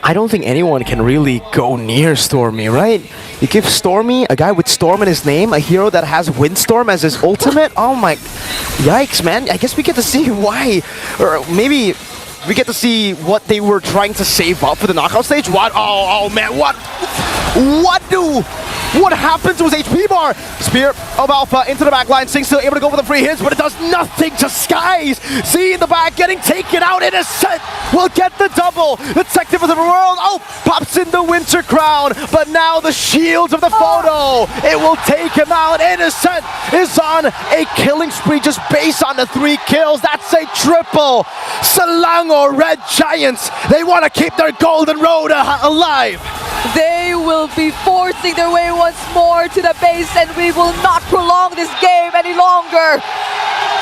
I don't think anyone can really go near Stormy, right? You give Stormy, a guy with Storm in his name, a hero that has Windstorm as his ultimate? Oh my... Yikes, man. I guess we get to see why. Or maybe we get to see what they were trying to save up for the knockout stage. What? Oh man, what do What happened to his HP bar? Spear of Alpha into the back line. Sing still able to go for the free hits, but it does nothing to Skies. Z in the back getting taken out. Innocent will get the double. Detective of the world. Oh, pops in the Winter Crown, but now the shields of the photo. It will take him out. Innocent is on a killing spree just based on the 3 kills. That's a triple. Selangor Red Giants, they want to keep their golden road alive. They will be forcing their way once more to the base, and we will not prolong this game any longer.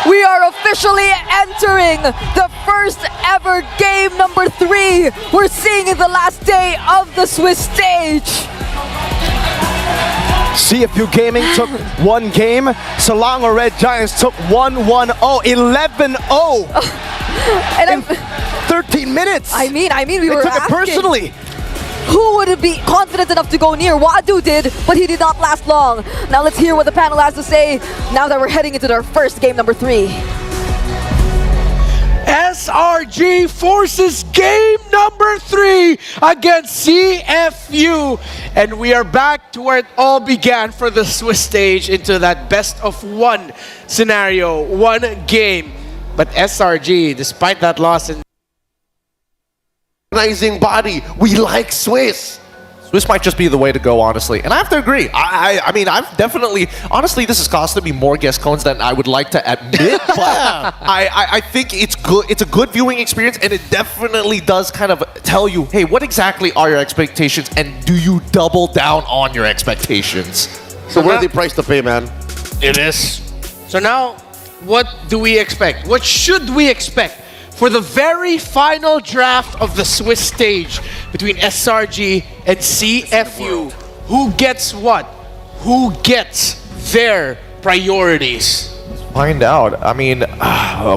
We are officially entering the first ever game number 3 we're seeing in the last day of the Swiss stage. CFU Gaming took 1 game. Selangor Red Giants took 1-1-0, 11-0 And in 13 minutes. I mean, we They were took it asking personally. who would be confident enough to go near. Wadu did, but he did not last long. Now let's hear what the panel has to say now that we're heading into their first game number 3. SRG forces game number 3 against CFU. And we are back to where it all began for the Swiss stage, into that best of 1 scenario, 1 game. But SRG, despite that loss in Organizing body. We like Swiss. Swiss might just be the way to go, honestly. And I have to agree. I mean, I've definitely... Honestly, this has costed me more guest cones than I would like to admit. But I think it's good. It's a good viewing experience, and it definitely does kind of tell you, hey, what exactly are your expectations, and do you double down on your expectations? So worthy price to pay, man. It is. So now, what do we expect? What should we expect for the very final draft of the Swiss stage between SRG and CFU? Who gets what? Who gets their priorities? Find out. I mean,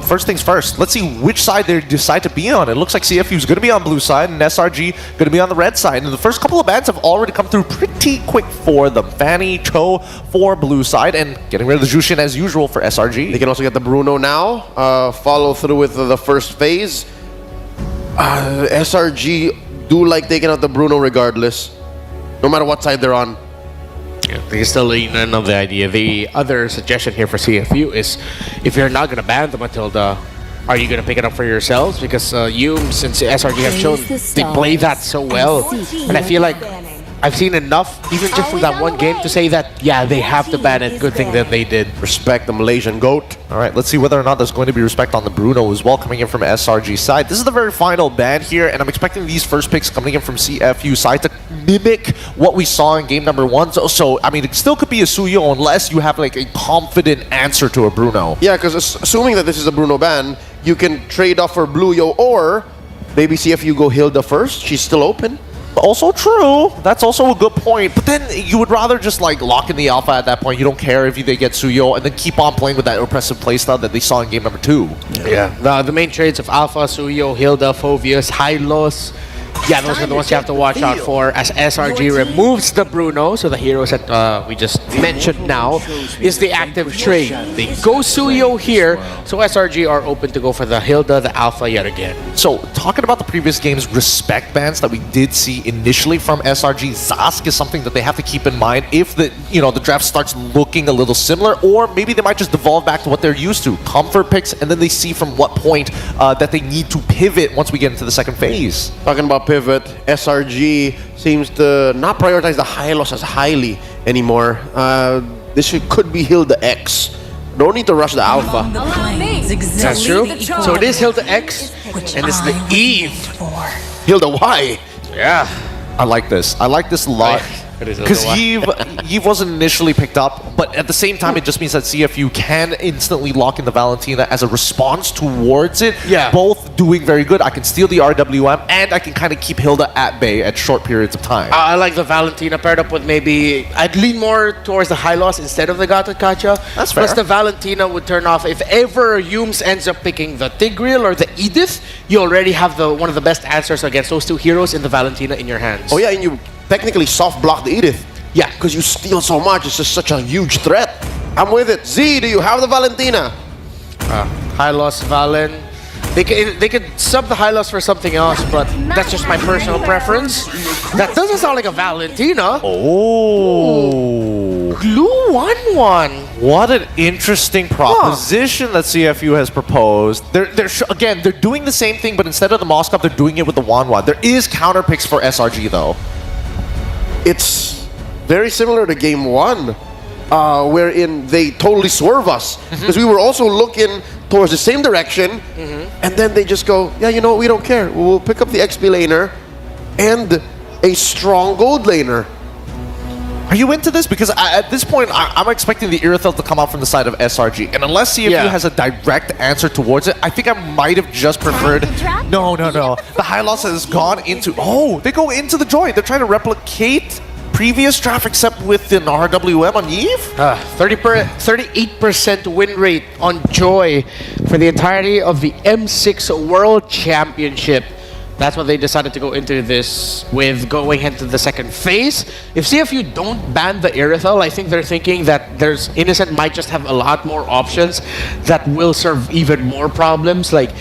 first things first. Let's see which side they decide to be on. It looks like CFU is going to be on blue side and SRG going to be on the red side. And the first couple of bans have already come through pretty quick for them. Fanny, Cho for blue side, and getting rid of the Jushin as usual for SRG. They can also get the Bruno now. Follow through with the first phase. SRG do like taking out the Bruno regardless, no matter what side they're on. Yeah, they still lean on the idea. The other suggestion here for CFU is, if you're not going to ban them until the... Are you going to pick it up for yourselves? Because you, since SRG have shown, they play that so well. And I feel like I've seen enough, even just from that one game, to say that, yeah, they have to ban it. Good thing that they did. Respect the Malaysian GOAT. All right, let's see whether or not there's going to be respect on the Bruno as well, coming in from SRG side. This is the very final ban here, and I'm expecting these first picks coming in from CFU side to mimic what we saw in game number 1. So I mean, it still could be a Suyo unless you have like a confident answer to a Bruno. Yeah, because assuming that this is a Bruno ban, you can trade off for Bluyo, or maybe CFU go Hilda first. She's still open. Also true. That's also a good point. But then you would rather just like lock in the alpha at that point. You don't care if they get Suyo, and then keep on playing with that oppressive playstyle that they saw in game number 2. Yeah. The main trades of Alpha, Suyo, Hilda, Phoveus, Hylos. Yeah, those are the ones you have to watch out for as SRG removes the Bruno. So the heroes that we just mentioned now is the active trade. They go Suyo here, so SRG are open to go for the Hilda, the Alpha yet again. So talking about the previous game's respect bans that we did see initially from SRG, Zask is something that they have to keep in mind if the the draft starts looking a little similar, or maybe they might just devolve back to what they're used to, comfort picks, and then they see from what point that they need to pivot once we get into the second phase. Talking about pivot, SRG seems to not prioritize the Hylos as highly anymore. This could be Hilda X. Don't need to rush the Alpha. That's true. So it is Hilda X, and it's the Eve. Hilda Y. Yeah. I like this. I like this a lot. Because Yves wasn't initially picked up, but at the same time, it just means that CFU can instantly lock in the Valentina as a response towards it. Yeah. Both doing very good. I can steal the RWM, and I can kind of keep Hilda at bay at short periods of time. I like the Valentina paired up with maybe... I'd lean more towards the Hylos instead of the Gatot Kacha. That's fair. Plus the Valentina would turn off. If ever Yumes ends up picking the Tigreal or the Edith, you already have one of the best answers against those two heroes in the Valentina in your hands. Oh yeah, and you technically soft block the Edith. Yeah. Because you steal so much, it's just such a huge threat. I'm with it. Z, do you have the Valentina? Hylos, Valen. They could sub the high loss for something else, but that's just my personal preference. That doesn't sound like a Valentina. Oh. Glue 1-1. What an interesting proposition that CFU has proposed. Again, they're doing the same thing, but instead of the Moskov, they're doing it with the Wanwan. There is counter picks for SRG, though. It's very similar to game 1, wherein they totally swerve us. Because we were also looking towards the same direction, and then they just go, yeah, you know what, we don't care. We'll pick up the XP laner and a strong gold laner. Are you into this? Because at this point, I'm expecting the Irithel to come out from the side of SRG. And unless CFU has a direct answer towards it, I think I might have just preferred... No. The high loss has gone into... Oh, they go into the joint. They're trying to replicate previous draft except with an RWM on Eve? 38% win rate on Joy for the entirety of the M6 World Championship. That's what they decided to go into this with, going into the second phase. If CFU don't ban the Irithel, I think they're thinking that there's Innocent might just have a lot more options that will serve even more problems. Like,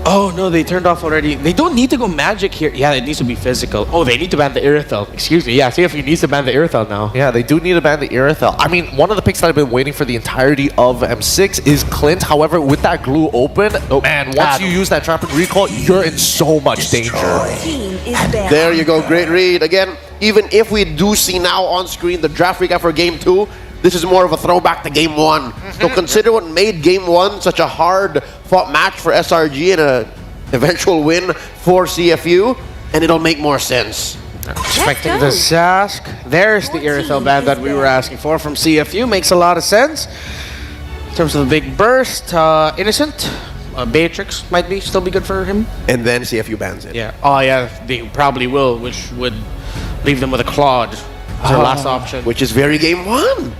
oh no, they turned off already. They don't need to go magic here. Yeah, it needs to be physical. Oh, they need to ban the Irithel. Excuse me. Yeah, CFU needs to ban the Irithel now. Yeah, they do need to ban the Irithel. I mean, one of the picks that I've been waiting for the entirety of M6 is Clint. However, with that glue open, man, once you use that trap and recall, you're in so much danger. There you go, great read. Again, even if we do see now on screen the draft recap for game 2, this is more of a throwback to game 1. So consider what made game 1 such a hard-fought match for SRG and an eventual win for CFU, and it'll make more sense. Expecting the Zask. There's the Irithel ban that we were asking for from CFU. Makes a lot of sense. In terms of the big burst, Innocent, Beatrix might still be good for him. And then CFU bans it. Yeah. Oh yeah, they probably will, which would leave them with a Claude as their last option. Which is very game 1.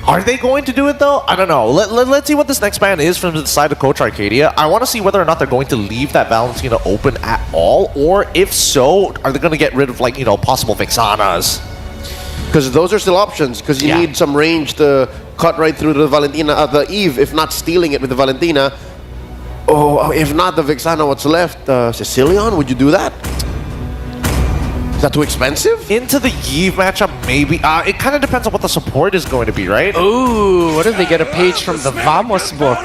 Are they going to do it though? I don't know. Let's see what this next ban is from the side of Coach Arcadia. I want to see whether or not they're going to leave that Valentina open at all, or if so, are they going to get rid of, like, you know, possible Vixanas? Because those are still options, because you need some range to cut right through the Valentina, the Eve, if not stealing it with the Valentina. Oh, if not the Vixana, what's left? Sicilian, would you do that? Is that too expensive? Into the Eve matchup, maybe. It kind of depends on what the support is going to be, right? Ooh, what if they get a page from the Vamos book?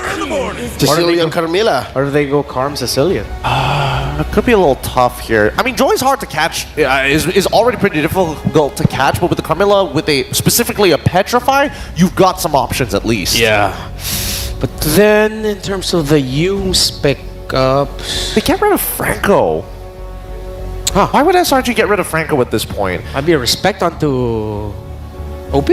Sicilian Carmilla. Or do they go Carm Sicilian? It could be a little tough here. I mean, Joy's hard to catch. Is already pretty difficult to catch, but with the Carmilla, with specifically a Petrify, you've got some options at least. Yeah. But then, in terms of the Yumes pickups... They get rid of Franco. Huh. Why would SRG get rid of Franco at this point? Might be a respect onto OP?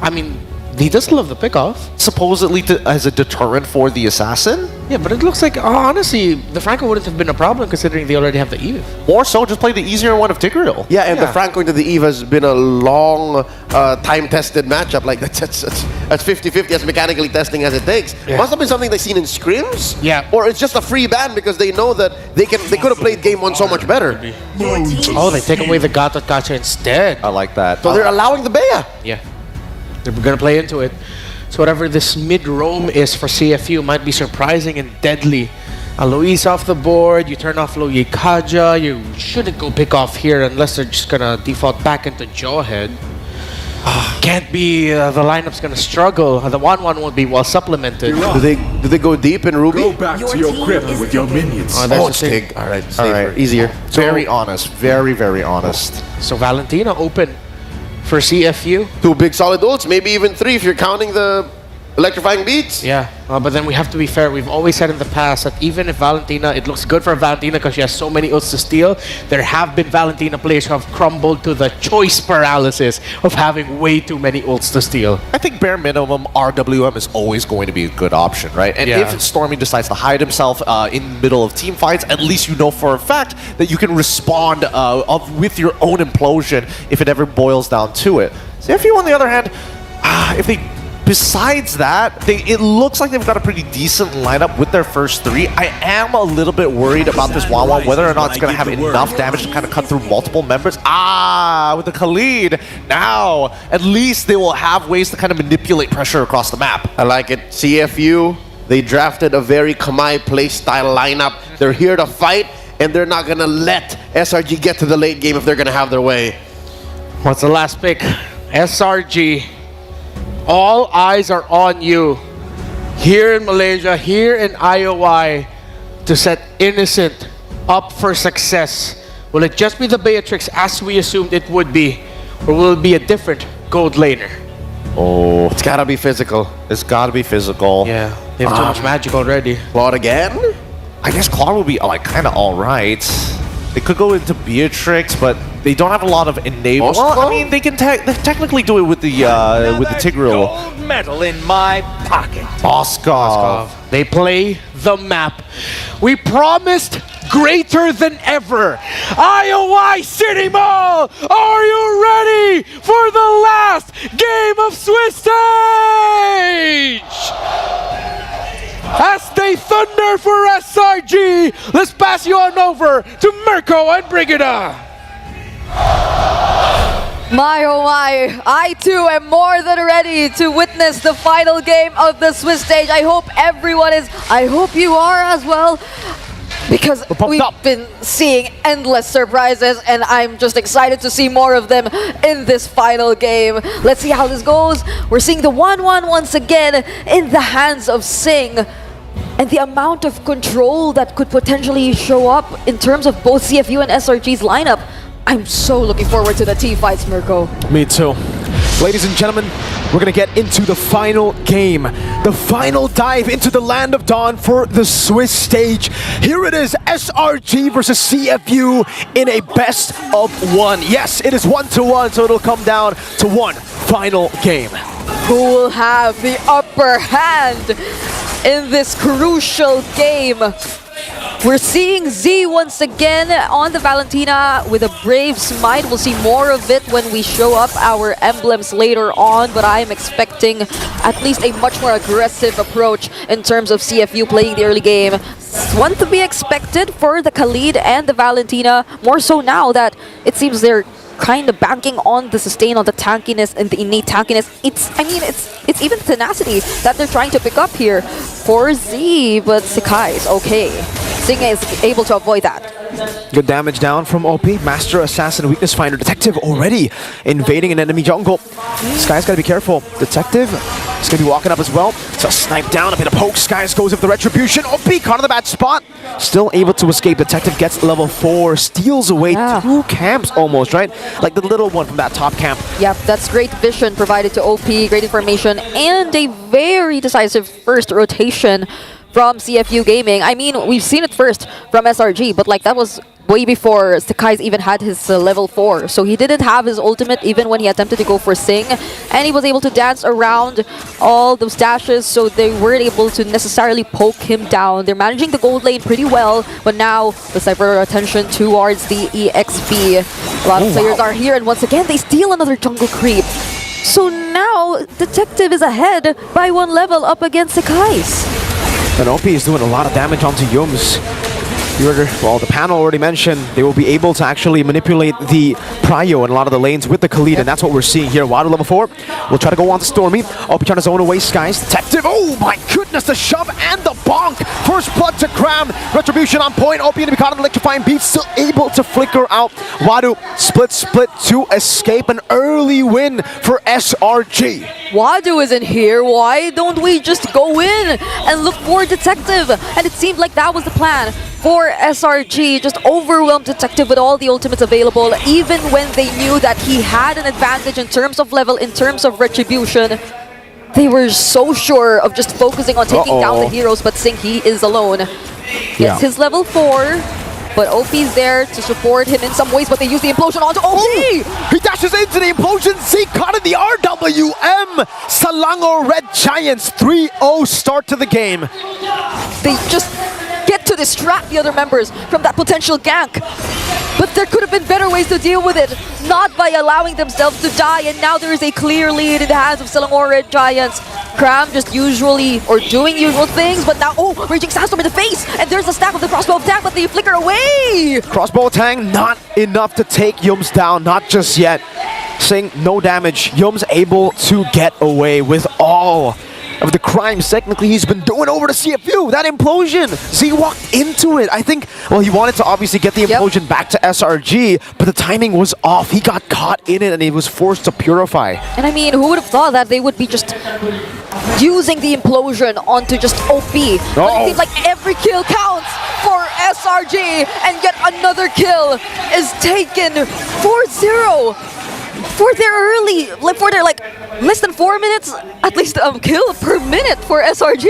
I mean, he does love the pickoff. Supposedly as a deterrent for the assassin? Yeah, but it looks like, honestly, the Franco wouldn't have been a problem considering they already have the Eve. More so, just play the easier one of Tigreal. Yeah, and the Franco into the Eve has been a long, time-tested matchup. Like, that's 50-50 as mechanically testing as it takes. Yeah. Must have been something they've seen in scrims. Yeah. Or it's just a free ban because they know that they could have played game 1 so much better. Oh, they take away the Gato Gacha instead. I like that. So they're allowing the Bea. Yeah. They're going to play into it. So whatever this mid-roam is for CFU might be surprising and deadly. Alois off the board, you turn off Loyi Kaja, you shouldn't go pick off here unless they're just going to default back into Jawhead. Can't be, the lineup's going to struggle. The 1-1 won't be well supplemented. Do they go deep in Ruby? Go back to your crypt with your minions. Oh, it's Tig. All right, safer, easier. Very honest. Very, very honest. So Valentina open for CFU. 2 big solid ults, maybe even 3 if you're counting the electrifying beats. Yeah, but then we have to be fair. We've always said in the past that even if Valentina, it looks good for Valentina because she has so many ults to steal, there have been Valentina players who have crumbled to the choice paralysis of having way too many ults to steal. I think bare minimum, RWM is always going to be a good option, right? And if Stormy decides to hide himself in the middle of team fights, at least you know for a fact that you can respond with your own implosion if it ever boils down to it. So if you, on the other hand, if they... Besides that, it looks like they've got a pretty decent lineup with their first 3. I am a little bit worried about this Wawa, whether or not it's going to have enough damage to kind of cut through multiple members. With the Khalid, now at least they will have ways to kind of manipulate pressure across the map. I like it. CFU They drafted a very Kamai play style lineup. They're here to fight, and they're not gonna let SRG get to the late game if they're gonna have their way. What's the last pick? SRG. All eyes are on you. Here in Malaysia, here in IOI, to set Innocent up for success. Will it just be the Beatrix as we assumed it would be? Or will it be a different gold laner? Oh, It's gotta be physical. it's got to be physical. Yeah, they have too much magic already. Claude again? I guess Claw will be like kind of all right. They could go into Beatrix, but they don't have a lot of enable. Well, I mean, they can they technically do it with the Tigreal. Gold medal in my pocket. Boskov. They play the map. We promised greater than ever. IOI City Mall, are you ready for the last game of Swiss Stage? As they thunder for SRG, let's pass you on over to Mirko and Brigida. My oh my, I too am more than ready to witness the final game of the Swiss Stage. I hope everyone is, I hope you are as well, because we've been seeing endless surprises and I'm just excited to see more of them in this final game. Let's see how this goes. We're seeing the 1-1 once again in the hands of Sing. And the amount of control that could potentially show up in terms of both CFU and SRG's lineup. I'm so looking forward to the team fights, Mirko. Me too. Ladies and gentlemen, we're gonna get into the final game. The final dive into the Land of Dawn for the Swiss Stage. Here it is, SRG versus CFU in a best of one. Yes, it is 1-1, so it'll come down to one final game. Who will have the upper hand in this crucial game? We're seeing Z once again on the Valentina with a brave smite. We'll see more of it when we show up our emblems later on, but I am expecting at least a much more aggressive approach in terms of CFU playing the early game. One to be expected for the Khalid and the Valentina, more so now that it seems they're kind of banking on the sustain, on the tankiness and the innate tankiness. It's even tenacity that they're trying to pick up here for Z, but Sekai is okay. Sing is able to avoid that. Good damage down from OP. Master Assassin, Weakness Finder. Detective already invading an enemy jungle. Sky's gotta be careful. Detective is gonna be walking up as well. So snipe down, a bit of poke. Sky's goes with the Retribution. OP caught in the bad spot. Still able to escape. Detective gets level 4. Steals away 2 camps almost, right? Like the little one from that top camp. Yep, that's great vision provided to OP. Great information and a very decisive first rotation from CFU Gaming. I mean, we've seen it first from SRG, but like that was way before Sakai's even had his level 4. So he didn't have his ultimate even when he attempted to go for Sing. And he was able to dance around all those dashes, so they weren't able to necessarily poke him down. They're managing the gold lane pretty well, but now let's divert our attention towards the EXP. A lot of players are here, and once again, they steal another jungle creep. So now, Detective is ahead by 1 level up against Sakai's. And OP is doing a lot of damage onto Yums. Well, the panel already mentioned they will be able to actually manipulate the Prio and a lot of the lanes with the Khalid, and that's what we're seeing here. Water level 4 will try to go on to Stormy. OP trying to zone away Skies. Detective, oh my goodness, the shove and the bonk. First blood to Cram. Retribution on point. OP going to be caught in the electrifying beat, still able to flicker out. Wadu split to escape. An early win for SRG. Wadu isn't here. Why don't we just go in and look for Detective? And it seemed like that was the plan for SRG. Just overwhelm Detective with all the ultimates available, even when they knew that he had an advantage in terms of level, in terms of retribution. They were so sure of just focusing on taking down the heroes, but Sing, he is alone. Gets his level 4. But OP's there to support him in some ways, but they use the implosion onto OP! He dashes into the implosion. Z caught in the RWM. Selangor Red Giants 3-0 start to the game. They just get to distract the other members from that potential gank. But there could have been better ways to deal with it, not by allowing themselves to die, and now there is a clear lead in the hands of Selangor Red Giants. Cram just doing usual things, but now, Raging Sandstorm in the face! And there's a stack of the crossbow attack, but they flicker away! Crossbow attack, not enough to take Yums down, not just yet. Sing, no damage. Yums able to get away with all of the crimes technically he's been doing over to CFU. That implosion, Z walked into it. I think, well, he wanted to obviously get the implosion back to SRG, but the timing was off. He got caught in it and he was forced to purify. And I mean, who would have thought that they would be just using the implosion onto just OP? But it seems like every kill counts for SRG, and yet another kill is taken 4-0 for their early, for their like less than 4 minutes, at least a kill per minute for SRG.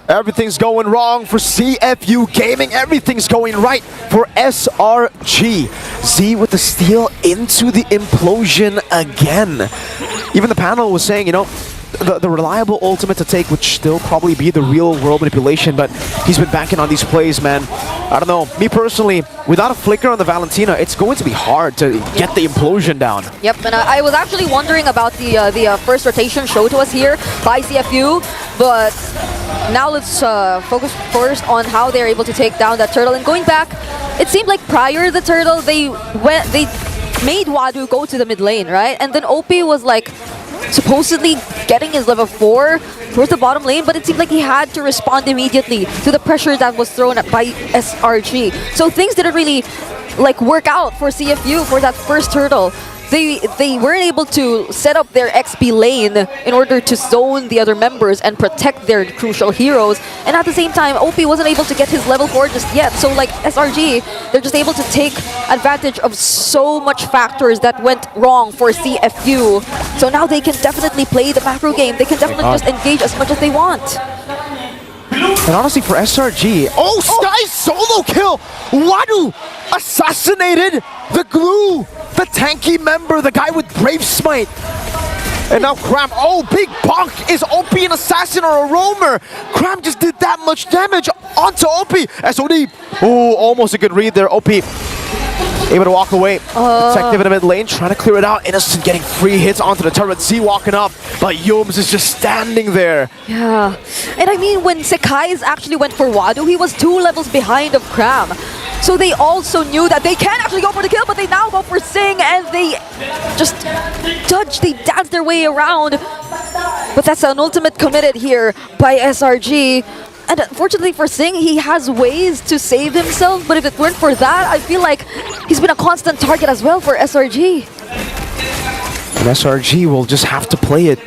Everything's going wrong for CFU Gaming. Everything's going right for SRG. Z with the steal into the implosion again. Even the panel was saying, you know, the reliable ultimate to take would still probably be the real world manipulation, but he's been banking on these plays, man. I don't know. Me personally, without a flicker on the Valentina, it's going to be hard to get the implosion down. Yep, and I was actually wondering about the first rotation shown to us here by CFU, but now let's focus first on how they're able to take down that turtle. And going back, it seemed like prior to the turtle, they made Wadu go to the mid lane, right? And then OP was like supposedly getting his level 4 towards the bottom lane, but it seemed like he had to respond immediately to the pressure that was thrown at by SRG. So things didn't really like work out for CFU for that first turtle. They weren't able to set up their XP lane in order to zone the other members and protect their crucial heroes. And at the same time, OP wasn't able to get his level 4 just yet. So like SRG, they're just able to take advantage of so much factors that went wrong for CFU. So now they can definitely play the macro game. They can definitely just engage as much as they want. And honestly, for SRG, Sky solo kill! Wadu assassinated the glue, the tanky member, the guy with Brave Smite. And now Cram, big bonk! Is OP an assassin or a roamer? Cram just did that much damage onto OP. SOD, almost a good read there. OP able to walk away. Detective in the mid lane, trying to clear it out. Innocent getting free hits onto the turret. Z walking up, but Yums is just standing there. Yeah, and I mean, when Sekai's actually went for Wadu, he was 2 levels behind of Cram. So they also knew that they can actually go for the kill, but they now go for Sing, and they just they dance their way around. But that's an ultimate committed here by SRG. And unfortunately for Sing, he has ways to save himself, but if it weren't for that, I feel like he's been a constant target as well for SRG. And SRG will just have to play it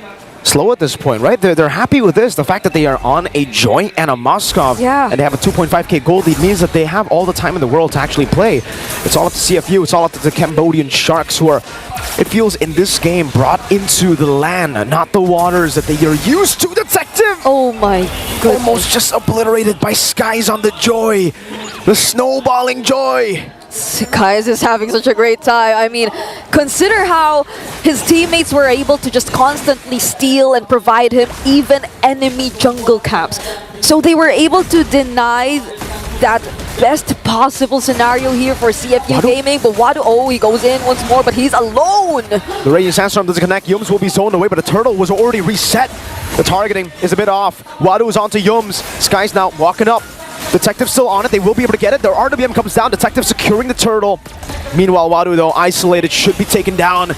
slow at this point, right? They're happy with this. The fact that they are on a joint and a Moskov, and they have a 2.5k gold lead means that they have all the time in the world to actually play. It's all up to CFU. It's all up to the Cambodian Sharks, who are, it feels in this game, brought into the land, not the waters that they are used to. Detective! Oh my goodness. Almost just obliterated by Skies on the joy. The snowballing joy. Skies is having such a great time. I mean, consider how his teammates were able to just constantly steal and provide him even enemy jungle camps. So they were able to deny that best possible scenario here for CFU Gaming. But Wadu, he goes in once more, but he's alone. The Radiant Sandstorm doesn't connect. Yums will be zoned away, but the turtle was already reset. The targeting is a bit off. Wadu is onto Yums. Sky's now walking up. Detective still on it. They will be able to get it. Their RWM comes down. Detective securing the turtle. Meanwhile, Wadu, though, isolated, should be taken down.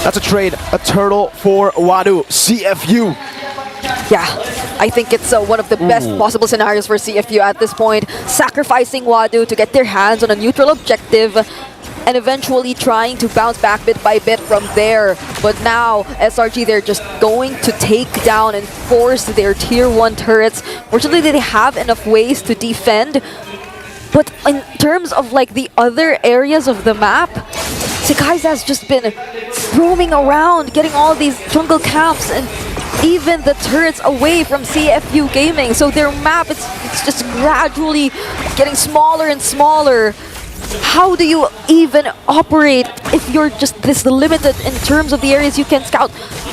That's a trade. A turtle for Wadu. CFU. Yeah, I think it's one of the best possible scenarios for CFU at this point. Sacrificing Wadu to get their hands on a neutral objective, and eventually trying to bounce back bit by bit from there. But now, SRG, they're just going to take down and force their tier 1 turrets. Fortunately, they have enough ways to defend. But in terms of like the other areas of the map, Sekai's has just been roaming around, getting all these jungle camps and even the turrets away from CFU Gaming. So their map, it's just gradually getting smaller and smaller. How do you even operate if you're just this limited in terms of the areas you can scout?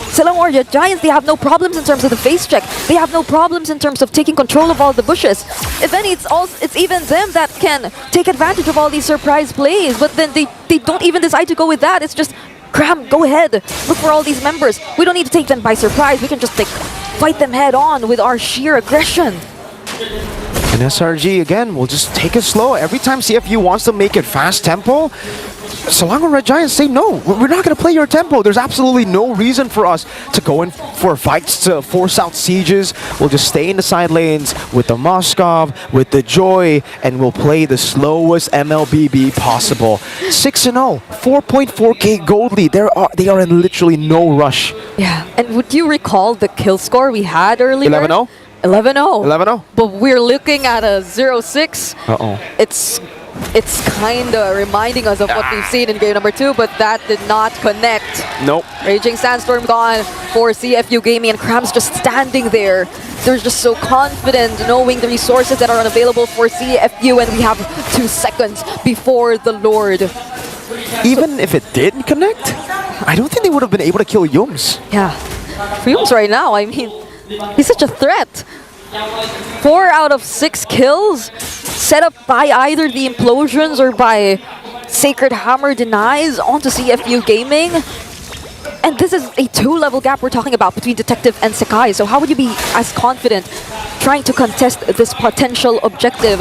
Selangor Giants, they have no problems in terms of the face check. They have no problems in terms of taking control of all the bushes. If any, it's even them that can take advantage of all these surprise plays. But then they don't even decide to go with that. It's just, Cram, go ahead. Look for all these members. We don't need to take them by surprise. We can just fight them head on with our sheer aggression. And SRG, again, will just take it slow. Every time CFU wants to make it fast tempo, Selangor Red Giants say, no, we're not going to play your tempo. There's absolutely no reason for us to go in for fights, to force out sieges. We'll just stay in the side lanes with the Moskov, with the Joy, and we'll play the slowest MLBB possible. 6-0, 4.4k gold lead. They are in literally no rush. Yeah, and would you recall the kill score we had earlier? 11-0? 11-0. 11-0? But we're looking at a 0-6. Uh-oh. It's kind of reminding us of what we've seen in game number 2, but that did not connect. Nope. Raging Sandstorm gone for CFU Gaming, and Kram's just standing there. They're just so confident knowing the resources that are unavailable for CFU, and we have 2 seconds before the Lord. Even if it didn't connect, I don't think they would have been able to kill Yums. Yeah. For Yums right now, I mean, he's such a threat. 4 out of 6 kills set up by either the Implosions or by Sacred Hammer denies onto CFU Gaming. And this is a 2-level gap we're talking about between Detective and Sekai. So how would you be as confident trying to contest this potential objective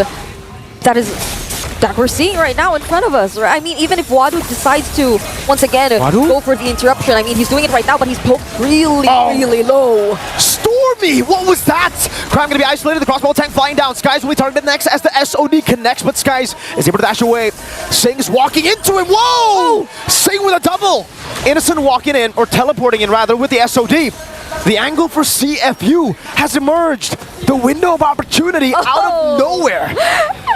that we're seeing right now in front of us? Right? I mean, even if Wadu decides to, once again, go for the interruption, I mean, he's doing it right now, but he's poked really low. Stormy! What was that? Kram gonna be isolated, the crossbow tank flying down. Skies will be targeted next as the SOD connects, but Skies is able to dash away. Sing's walking into him. Whoa! Sing with a double! Innocent walking in, or teleporting in rather, with the SOD. The angle for CFU has emerged. The window of opportunity out of nowhere.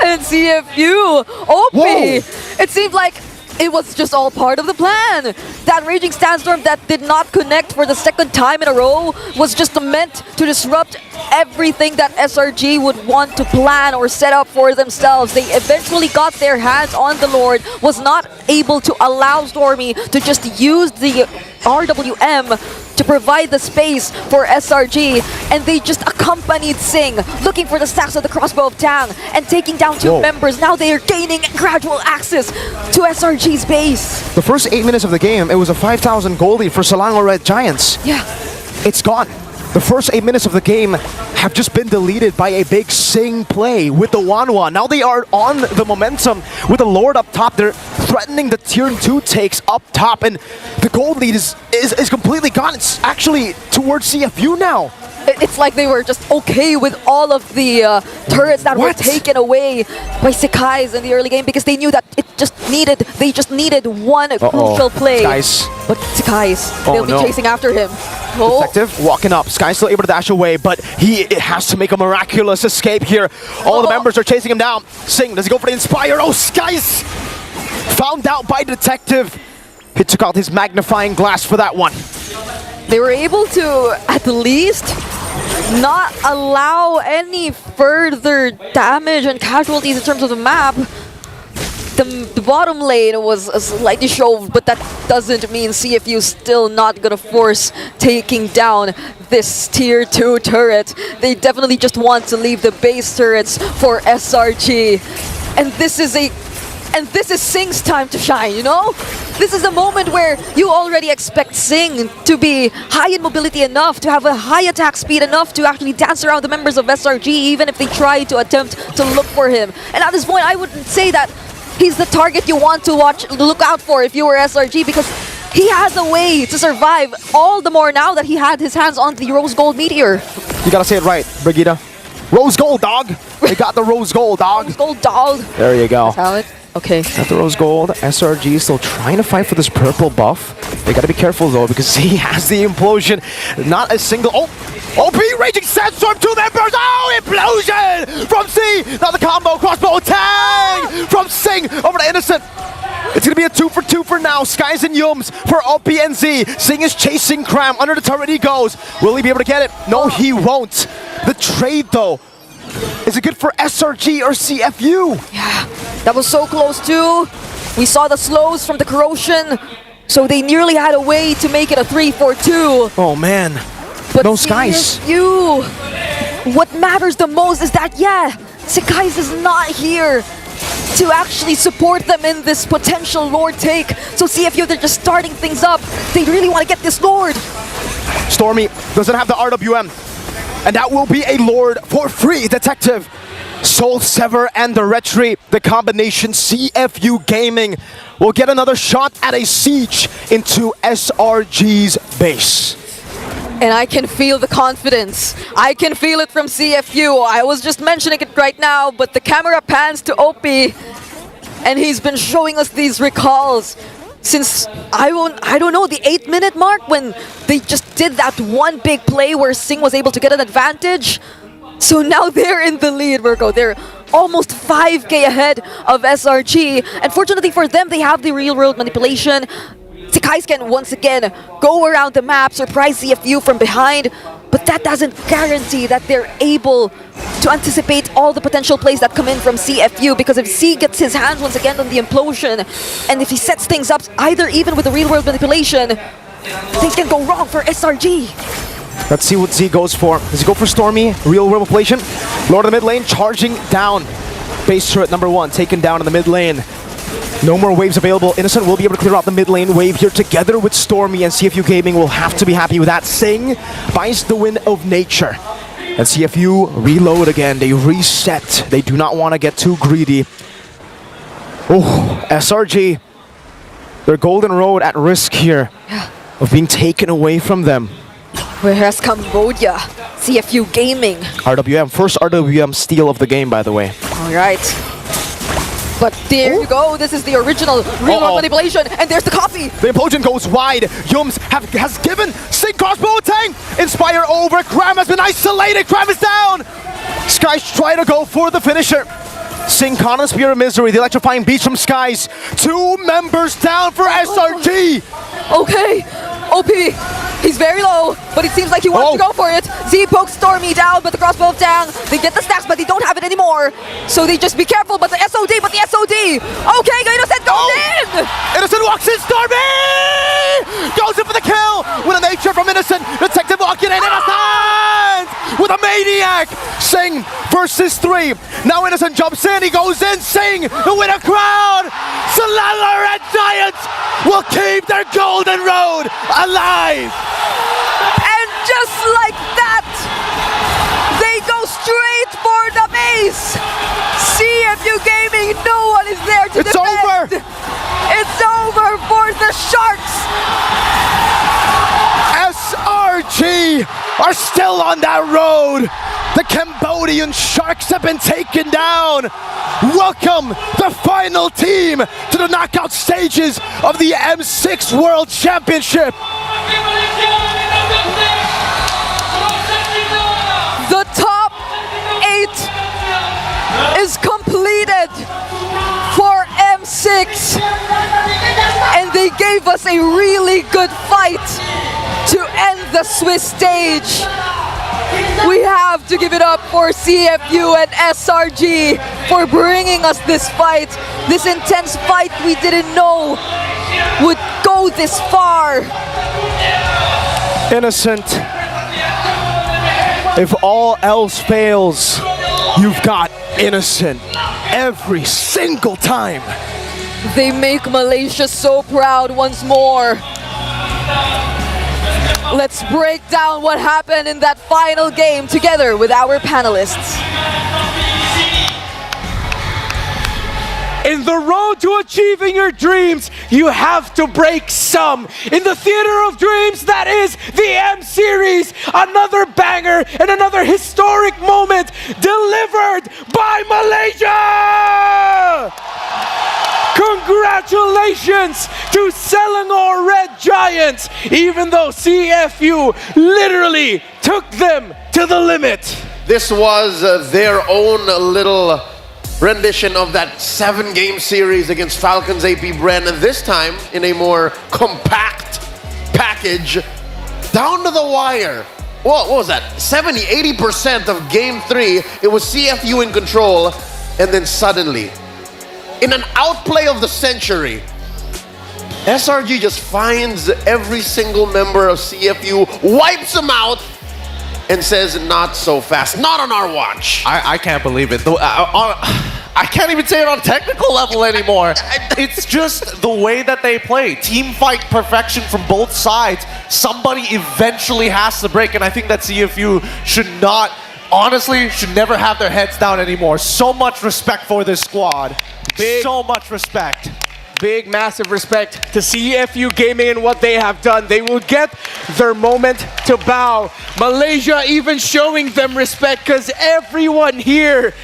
And CFU, OP! It seemed like it was just all part of the plan. That Raging Sandstorm that did not connect for the 2nd time in a row was just meant to disrupt everything that SRG would want to plan or set up for themselves. They eventually got their hands on the Lord, was not able to allow Stormy to just use the RWM to provide the space for SRG, and they just accompanied Sing, looking for the stacks of the crossbow of Tang and taking down 2 members. Now they are gaining gradual access to SRG's base. The first 8 minutes of the game, it was a 5,000 gold lead for Selangor Red Giants. Yeah. It's gone. The first 8 minutes of the game have just been deleted by a big Sing play with the Wanwa. Now they are on the momentum with the Lord up top. They're threatening the tier 2 takes up top, and the gold lead is completely gone. It's actually towards CFU now. It's like they were just okay with all of the turrets that were taken away by Sekai's in the early game, because they knew that they just needed one crucial play. Skies. But Sekai's, they'll be chasing after him. Detective walking up. Sky's still able to dash away, but he has to make a miraculous escape here. All the members are chasing him down. Sing, does he go for the Inspire? Oh, Sky's found out by Detective. He took out his magnifying glass for that one. They were able to at least not allow any further damage and casualties in terms of the map. The bottom lane was slightly shoved, but that doesn't mean CFU still not gonna force taking down this tier 2 turret. They definitely just want to leave the base turrets for SRG. And this is Sing's time to shine, you know? This is the moment where you already expect Sing to be high in mobility enough, to have a high attack speed enough to actually dance around the members of SRG, even if they try to attempt to look for him. And at this point, I wouldn't say that he's the target you want to look out for if you were SRG, because he has a way to survive, all the more now that he had his hands on the Rose Gold Meteor. You gotta say it right, Brigitte. Rose Gold, dog! They got the Rose Gold, dog! Rose Gold, dog! There you go. That's how it... Okay. Got the Rose Gold. SRG still trying to fight for this purple buff. They gotta be careful though, because he has the implosion. Not a single... Oh! OP Raging Sandstorm, 2 members! Oh, implosion! From C! Now the combo, crossbow tag! From Sing over to Innocent. It's gonna be a 2-for-2 for now. Skies and Yums for OP and Z. Sing is chasing Kram. Under the turret he goes. Will he be able to get it? No, he won't. The trade though. Is it good for SRG or CFU? Yeah, that was so close too. We saw the slows from the corrosion, so they nearly had a way to make it a 3-4-2. Oh man, but no Skies. CFU, what matters the most is that, yeah, Sekai's is not here to actually support them in this potential Lord take. So CFU, they're just starting things up. They really want to get this Lord. Stormy doesn't have the RWM. and that will be a Lord for free. Detective, Soul Sever, and the Retry, the combination CFU Gaming, will get another shot at a siege into SRG's base. And I can feel the confidence. I can feel it from CFU. I was just mentioning it right now, but the camera pans to OP, and he's been showing us these recalls since, I don't know, the 8-minute mark when they just did that one big play where Sing was able to get an advantage. So now they're in the lead, Virgo. They're almost 5k ahead of SRG. And fortunately for them, they have the real-world manipulation. Tikais can once again go around the map, surprise CFU from behind, but that doesn't guarantee that they're able to anticipate all the potential plays that come in from CFU, because if C gets his hands once again on the implosion, and if he sets things up either even with the real-world manipulation, things can go wrong for SRG. Let's see what Z goes for. Does he go for Stormy? Real world manipulation. Lord of the mid lane charging down. Base turret number 1 taken down in the mid lane. No more waves available. Innocent will be able to clear out the mid lane wave here together with Stormy, and CFU Gaming will have to be happy with that. Sing buys the win of nature. And CFU reload again. They reset. They do not want to get too greedy. Oh, SRG. Their golden road at risk here of being taken away from them. Whereas Cambodia, CFU Gaming. RWM, first RWM steal of the game, by the way. All right. But there you go, this is the original real-world manipulation, and there's the copy! The implosion goes wide. Yums has given Sing crossbow tang! Inspire over, Cram has been isolated, Cram is down! Skies try to go for the finisher. Sing caught in a spear of misery, the electrifying beach from Skies. 2 members down for SRG! Okay, OP, he's very low, but it seems like he wants to go for it. Z pokes Stormy down, but the crossbow of Tang, they get the stacks, but they don't have it anymore. So they just be careful, but the SOD! Okay, Innocent goes in! Innocent walks in, Stormy! Goes in for the kill! With a nature from Innocent, Detective walking in, Innocent! With a maniac! Sing versus 3. Now Innocent jumps in, he goes in, Sing to win a crown! Solala Red Giants will keep their golden road alive! And just like that, they go straight for the base! CFU Gaming, no one is there to defend! It's over! It's over for the Sharks! SRG are still on that road! The Cambodian Sharks have been taken down! Welcome the final team to the knockout stages of the M6 World Championship! The top 8 is completed for M6, and they gave us a really good fight to end the Swiss stage. We have to give it up for CFU and SRG for bringing us this fight, this intense fight we didn't know would go this far. Innocent, if all else fails, you've got Innocent every single time. They make Malaysia so proud once more. Let's break down what happened in that final game together with our panelists. In the road to achieving your dreams, you have to break some. In the theater of dreams, that is the M Series. Another banger and another historic moment delivered by Malaysia! Congratulations to Selangor Red Giants, even though CFU literally took them to the limit. This was their own little rendition of that 7-game series against Falcons AP Bren, and this time in a more compact package, down to the wire. What was that? 70-80% of game 3, it was CFU in control, and then suddenly, in an outplay of the century, SRG just finds every single member of CFU, wipes them out, and says, not so fast, not on our watch. I can't believe it. I can't even say it on a technical level anymore. It's just the way that they play. Team fight perfection from both sides. Somebody eventually has to break, and I think that CFU should not, honestly, should never have their heads down anymore. So much respect for this squad. So much respect. Big, massive respect to CFU Gaming and what they have done. They will get their moment to bow. Malaysia even showing them respect because everyone here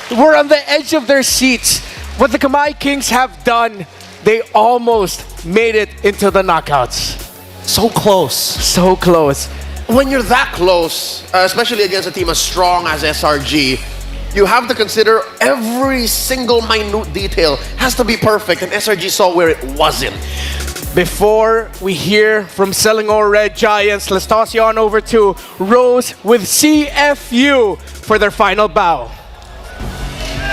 were on the edge of their seats. What the Kamai Kings have done, they almost made it into the knockouts. So close. So close. When you're that close, especially against a team as strong as SRG, you have to consider every single minute detail has to be perfect, and SRG saw where it wasn't. Before we hear from Selangor Red Giants, let's toss you on over to Rose with CFU for their final bow.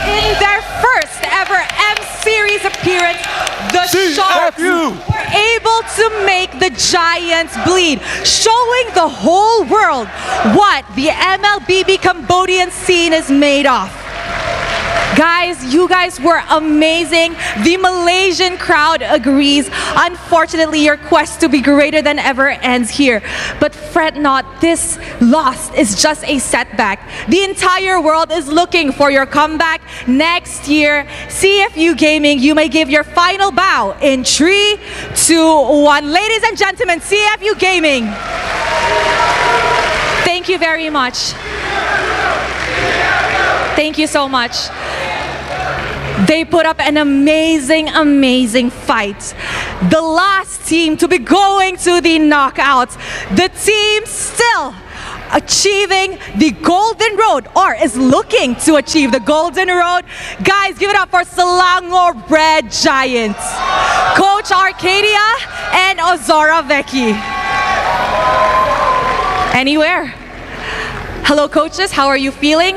In their first ever M Series appearance, the Sharks were able to make the Giants bleed, showing the whole world what the MLBB Cambodian scene is made of. Guys, you guys were amazing. The Malaysian crowd agrees. Unfortunately, your quest to be greater than ever ends here. But fret not, this loss is just a setback. The entire world is looking for your comeback next year. CFU Gaming, you may give your final bow in 3, 2, 1. Ladies and gentlemen, CFU Gaming. Thank you very much. Thank you so much. They put up an amazing, amazing fight. The last team to be going to the knockouts. The team still achieving the golden road, or is looking to achieve the golden road. Guys, give it up for Selangor Red Giants. Coach Arcadia and Ozora Vecchi. Anywhere. Hello coaches, how are you feeling?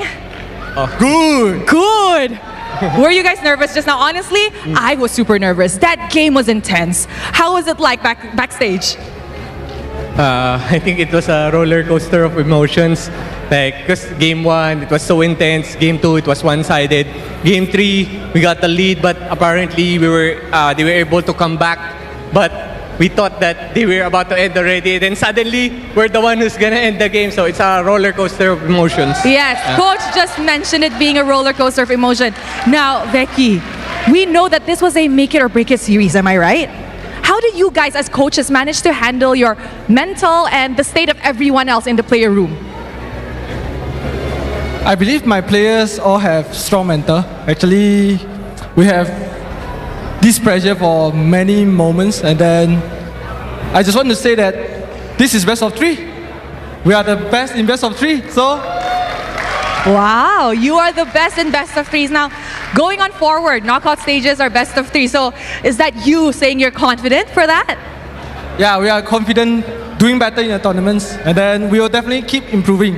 Good. Good. Were you guys nervous just now? Honestly, I was super nervous. That game was intense. How was it like backstage? I think it was a roller coaster of emotions. Like, because game 1, it was so intense. Game 2, it was one-sided. Game 3, we got the lead, but apparently they were able to come back. But we thought that they were about to end already. Then suddenly, we're the one who's gonna end the game. So it's a roller coaster of emotions. Yes, Coach just mentioned it being a roller coaster of emotion. Now, Vecchi, we know that this was a make it or break it series, am I right? How did you guys as coaches manage to handle your mental and the state of everyone else in the player room? I believe my players all have strong mental. Actually, we have this pressure for many moments, and then I just want to say that this is best of 3. We are the best in best of 3, so wow, you are the best in best of 3s. Now, going on forward, knockout stages are best of 3. So is that you saying you're confident for that? yeah, we are confident doing better in the tournaments, and then we will definitely keep improving.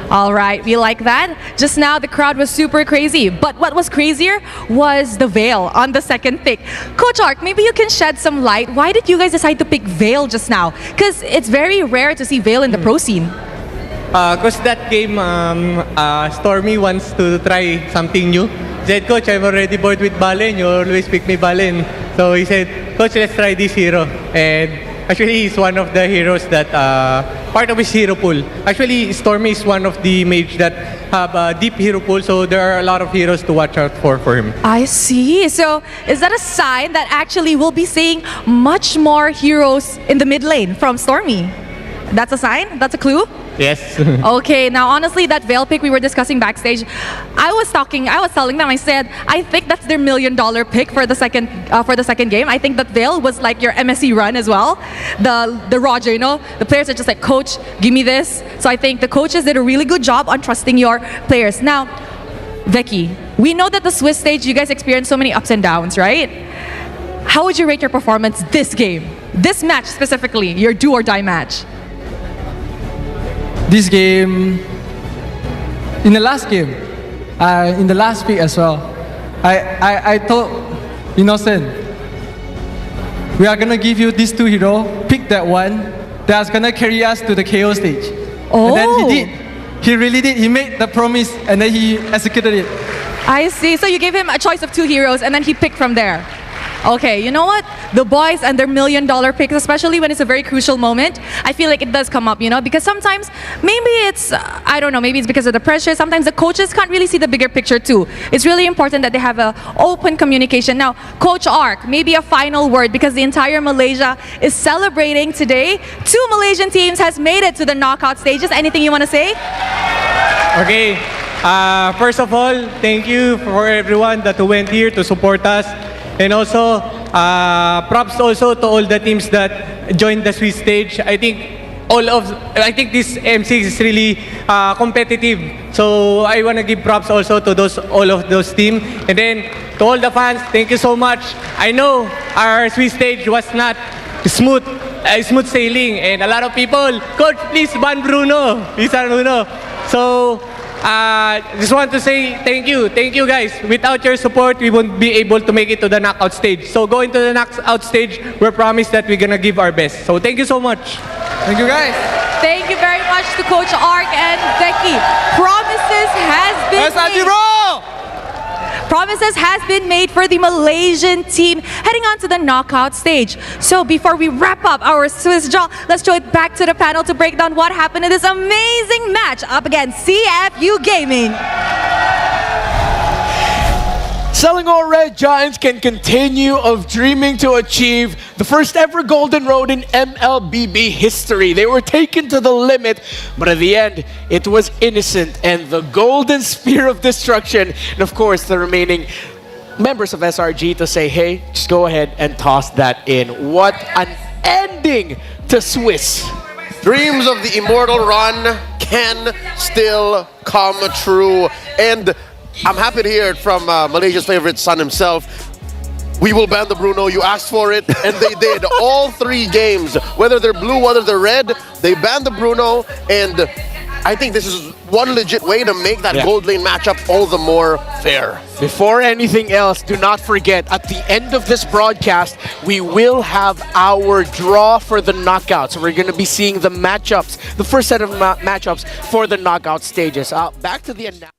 All right, we like that. Just now, the crowd was super crazy. But what was crazier was the Veil on the second pick. Coach Ark, maybe you can shed some light. Why did you guys decide to pick Veil just now? Because it's very rare to see Veil in the pro scene. Because that game, Stormy wants to try something new. He said, Coach, I'm already bored with Balen. You always pick me Balen. So he said, Coach, let's try this hero. And actually, he's one of the heroes that, part of his hero pool. Actually, Stormy is one of the mage that have a deep hero pool, so there are a lot of heroes to watch out for him. I see. So is that a sign that actually we'll be seeing much more heroes in the mid lane from Stormy? That's a sign? That's a clue? Yes. Okay, now honestly, that Veil pick we were discussing backstage, I was telling them, I said, I think that's their $1 million pick for the second game. I think that Veil was like your MSC run as well. The Roger, you know, the players are just like, Coach, give me this. So I think the coaches did a really good job on trusting your players. Now, Vecchi, we know that the Swiss stage, you guys experienced so many ups and downs, right? How would you rate your performance this game? This match specifically, your do or die match? This game, in the last game, in the last pick as well, I told Innocent, we are gonna give you these 2 heroes, pick that one, that's gonna carry us to the KO stage. Oh. And then he did. He really did. He made the promise and then he executed it. I see. So you gave him a choice of 2 heroes and then he picked from there. Okay, you know what? The boys and their $1 million picks, especially when it's a very crucial moment, I feel like it does come up, because sometimes maybe it's, I don't know, maybe it's because of the pressure. Sometimes the coaches can't really see the bigger picture too. It's really important that they have an open communication. Now, Coach Ark, maybe a final word because the entire Malaysia is celebrating today. 2 Malaysian teams has made it to the knockout stages. Anything you want to say? Okay. First of all, thank you for everyone that went here to support us. And also, props also to all the teams that joined the Swiss stage. I think this M6 is really competitive. So I want to give props also to all of those teams. And then to all the fans, thank you so much. I know our Swiss stage was not smooth sailing, and a lot of people, Coach, please ban Bruno. Please ban Bruno. So just want to say thank you guys. Without your support, we won't be able to make it to the knockout stage. So going to the knockout stage, we're promised that we're gonna give our best. So thank you so much. Thank you, guys. Thank you very much to Coach Ark and Becky. Promises has been made for the Malaysian team heading on to the knockout stage. So before we wrap up our Swiss draw, let's throw it back to the panel to break down what happened in this amazing match up against CFU Gaming. Selangor Red Giants can continue of dreaming to achieve the first ever Golden Road in MLBB history. They were taken to the limit, but at the end, it was innocent and the Golden Spear of Destruction, and of course, the remaining members of SRG to say, hey, just go ahead and toss that in. What an ending to Swiss. Dreams of the immortal run can still come true, and I'm happy to hear it from Malaysia's favorite son himself. We will ban the Bruno. You asked for it, and they did. All 3 games, whether they're blue, whether they're red, they banned the Bruno, and I think this is one legit way to make that gold lane matchup all the more fair. Before anything else, do not forget, at the end of this broadcast, we will have our draw for the knockouts. So we're going to be seeing the matchups, the first set of matchups for the knockout stages. Back to the announcement.